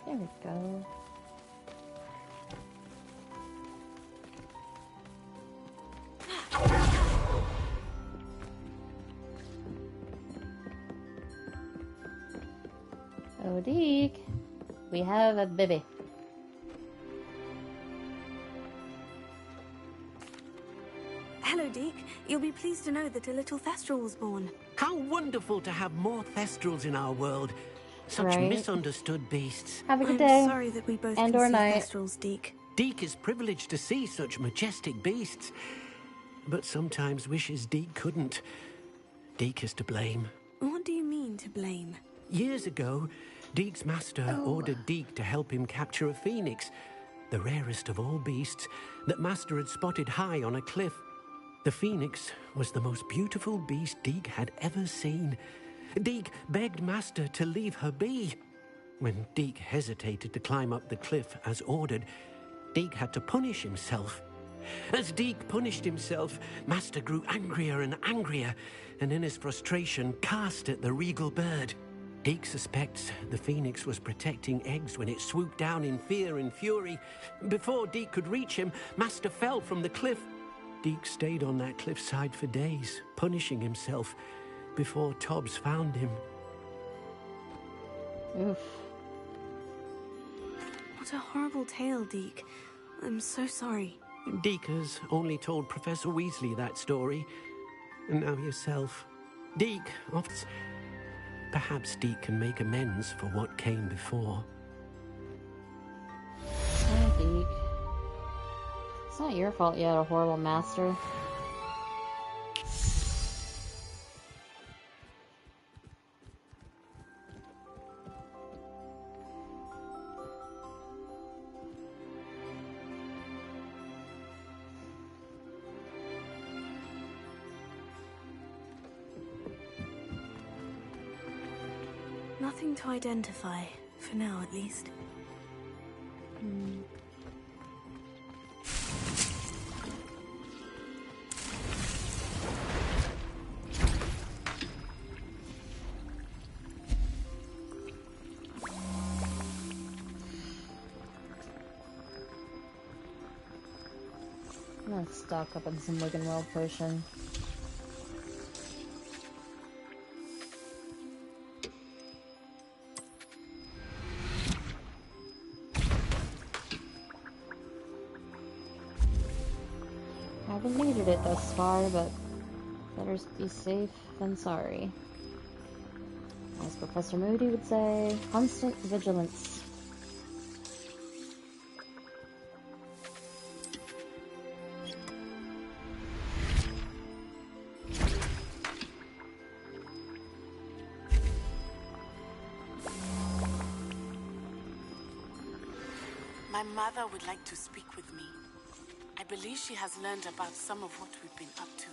There we go. Oh, Deke, we have a baby. Hello, Deke. You'll be pleased to know that a little Thestral was born. How wonderful to have more Thestrals in our world. Such Right. misunderstood beasts. Have a good I'm day. sorry that we both And can or see night. Thestrals, Deke. Deke is privileged to see such majestic beasts, but sometimes wishes Deke couldn't. Deke is to blame. What do you mean to blame? Years ago, Deke's master ordered Deke to help him capture a phoenix, the rarest of all beasts that master had spotted high on a cliff. The phoenix was the most beautiful beast Deke had ever seen. Deke begged master to leave her be. When Deke hesitated to climb up the cliff as ordered, Deke had to punish himself. As Deke punished himself, master grew angrier and angrier, and in his frustration cast at the regal bird. Deke suspects the phoenix was protecting eggs when it swooped down in fear and fury. Before Deke could reach him, master fell from the cliff. Deke stayed on that cliffside for days, punishing himself, before Tobbs found him. Oof. What a horrible tale, Deke. I'm so sorry. Deke has only told Professor Weasley that story, and now yourself. Deke, perhaps Deke can make amends for what came before. Hi, Deke. It's not your fault you had a horrible master. Nothing to identify, for now at least. I'm gonna stock up on some Wiggenweld potion. I haven't needed it thus far, but better be safe than sorry. As Professor Moody would say, constant vigilance. My mother would like to speak with me. I believe she has learned about some of what we've been up to.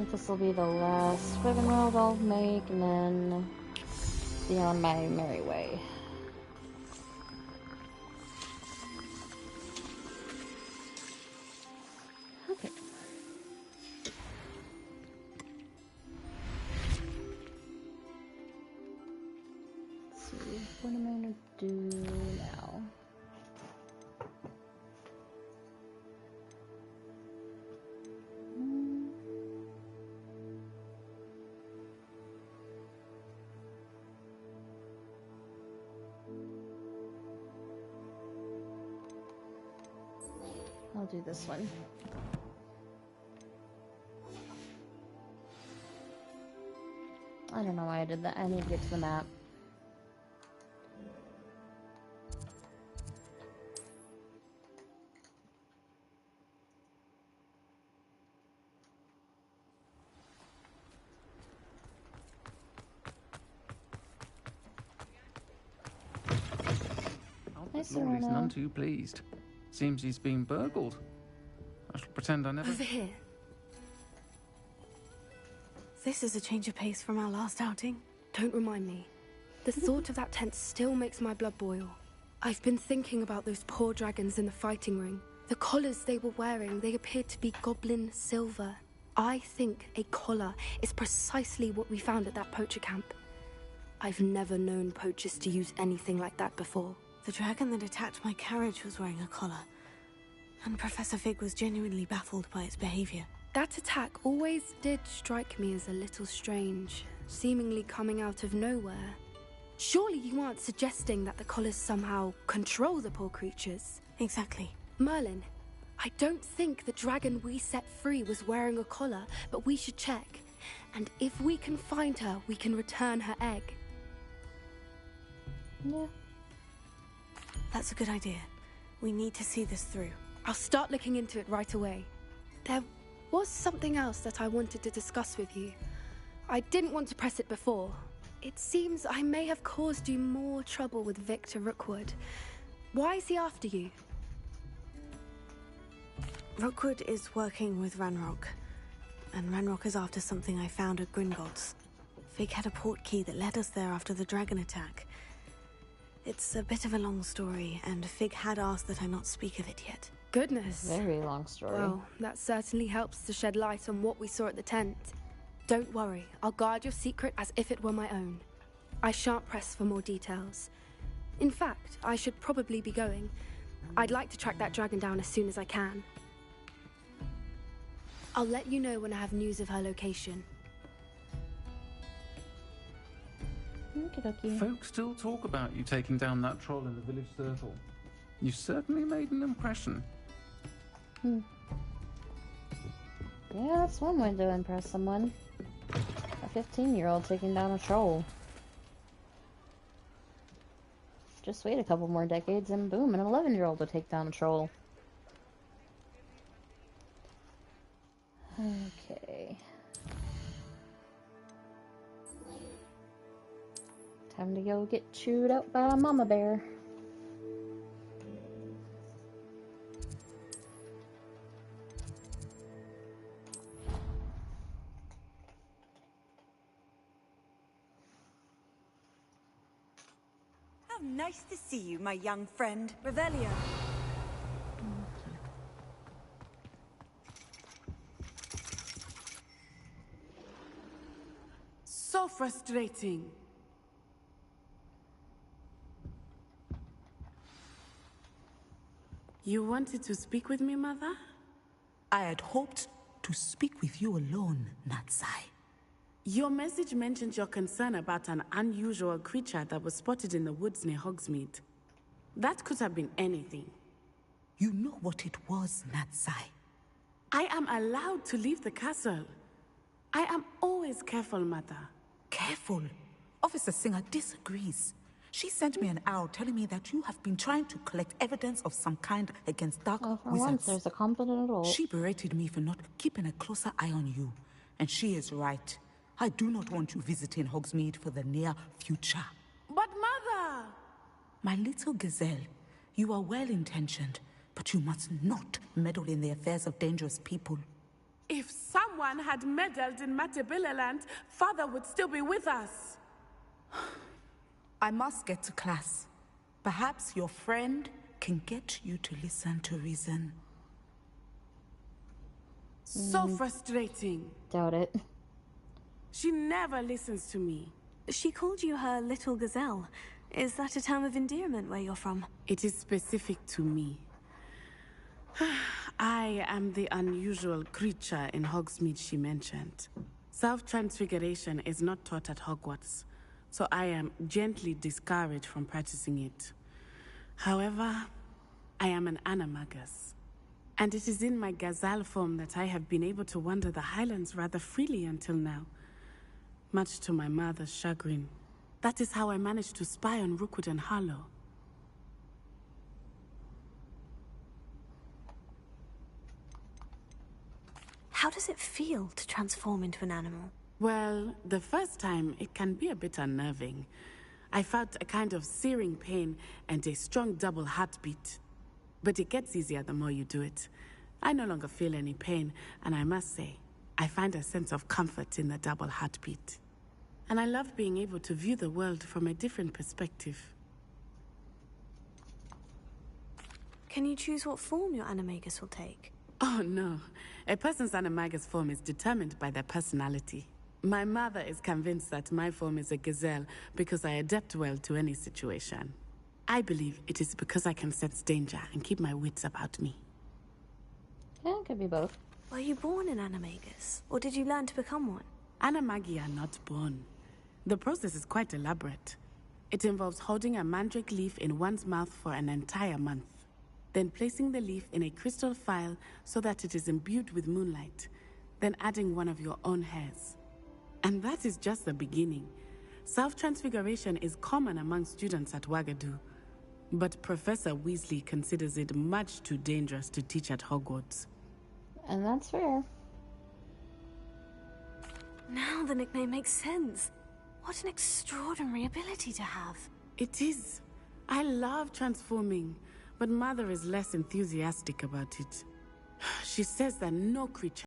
think this will be the last friggin' world I'll make, and then be on my merry way. Okay. Let's see, what am I gonna do now? I'll do this one. I don't know why I did that. I need to get to the map. Morley's none too pleased. Seems he's been burgled. I shall pretend I never... Over here. This is a change of pace from our last outing. Don't remind me. The thought of that tent still makes my blood boil. I've been thinking about those poor dragons in the fighting ring. The collars they were wearing, they appeared to be goblin silver. I think a collar is precisely what we found at that poacher camp. I've never known poachers to use anything like that before. The dragon that attacked my carriage was wearing a collar, and Professor Fig was genuinely baffled by its behavior. That attack always did strike me as a little strange, seemingly coming out of nowhere. Surely you aren't suggesting that the collars somehow control the poor creatures? Exactly. Merlin, I don't think the dragon we set free was wearing a collar, but we should check. And if we can find her, we can return her egg. Yeah. That's a good idea. We need to see this through. I'll start looking into it right away. There was something else that I wanted to discuss with you. I didn't want to press it before. It seems I may have caused you more trouble with Victor Rookwood. Why is he after you? Rookwood is working with Ranrock, and Ranrock is after something I found at Gringotts. Fig had a port key that led us there after the dragon attack. It's a bit of a long story, and Fig had asked that I not speak of it yet. Goodness. Very long story. Well, that certainly helps to shed light on what we saw at the tent. Don't worry, I'll guard your secret as if it were my own. I shan't press for more details. In fact, I should probably be going. I'd like to track that dragon down as soon as I can. I'll let you know when I have news of her location. Folks still talk about you taking down that troll in the village circle. You certainly made an impression. Yeah, that's one way to impress someone. A 15-year-old taking down a troll. Just wait a couple more decades and boom, an 11-year-old will take down a troll. Okay. Time to go get chewed out by a mama bear. How nice to see you, my young friend. Revelio. So frustrating. You wanted to speak with me, Mother? I had hoped to speak with you alone, Natsai. Your message mentioned your concern about an unusual creature that was spotted in the woods near Hogsmeade. That could have been anything. You know what it was, Natsai. I am allowed to leave the castle. I am always careful, Mother. Careful? Officer Singer disagrees. She sent me an owl telling me that you have been trying to collect evidence of some kind against dark for wizards. once, there's a competent adult. She berated me for not keeping a closer eye on you. And she is right. I do not want you visiting Hogsmeade for the near future. But Mother! My little gazelle, you are well-intentioned, but you must not meddle in the affairs of dangerous people. If someone someone had meddled in Matabilaland, Father would still be with us. I must get to class. Perhaps your friend can get you to listen to reason. So frustrating. Doubt it. She never listens to me. She called you her little gazelle. Is that a term of endearment where you're from? It is specific to me. I am the unusual creature in Hogsmeade she mentioned. Self-transfiguration is not taught at Hogwarts, so I am gently discouraged from practicing it. However, I am an animagus, and it is in my gazelle form that I have been able to wander the Highlands rather freely until now, much to my mother's chagrin. That is how I managed to spy on Rookwood and Harlow. How does it feel to transform into an animal? Well, the first time, it can be a bit unnerving. I felt a kind of searing pain and a strong double heartbeat. But it gets easier the more you do it. I no longer feel any pain, and I must say, I find a sense of comfort in the double heartbeat. And I love being able to view the world from a different perspective. Can you choose what form your animagus will take? Oh no, a person's animagus form is determined by their personality. My mother is convinced that my form is a gazelle because I adapt well to any situation. I believe it is because I can sense danger and keep my wits about me. Yeah, it could be both. Were you born an animagus, or did you learn to become one? Animagi are not born. The process is quite elaborate. It involves holding a mandrake leaf in one's mouth for an entire month, then placing the leaf in a crystal phial so that it is imbued with moonlight, then adding one of your own hairs. And that is just the beginning. Self-transfiguration is common among students at Wagadu, but Professor Weasley considers it much too dangerous to teach at Hogwarts. And that's fair. Now the nickname makes sense. What an extraordinary ability to have. It is. I love transforming, but Mother is less enthusiastic about it. She says that no creature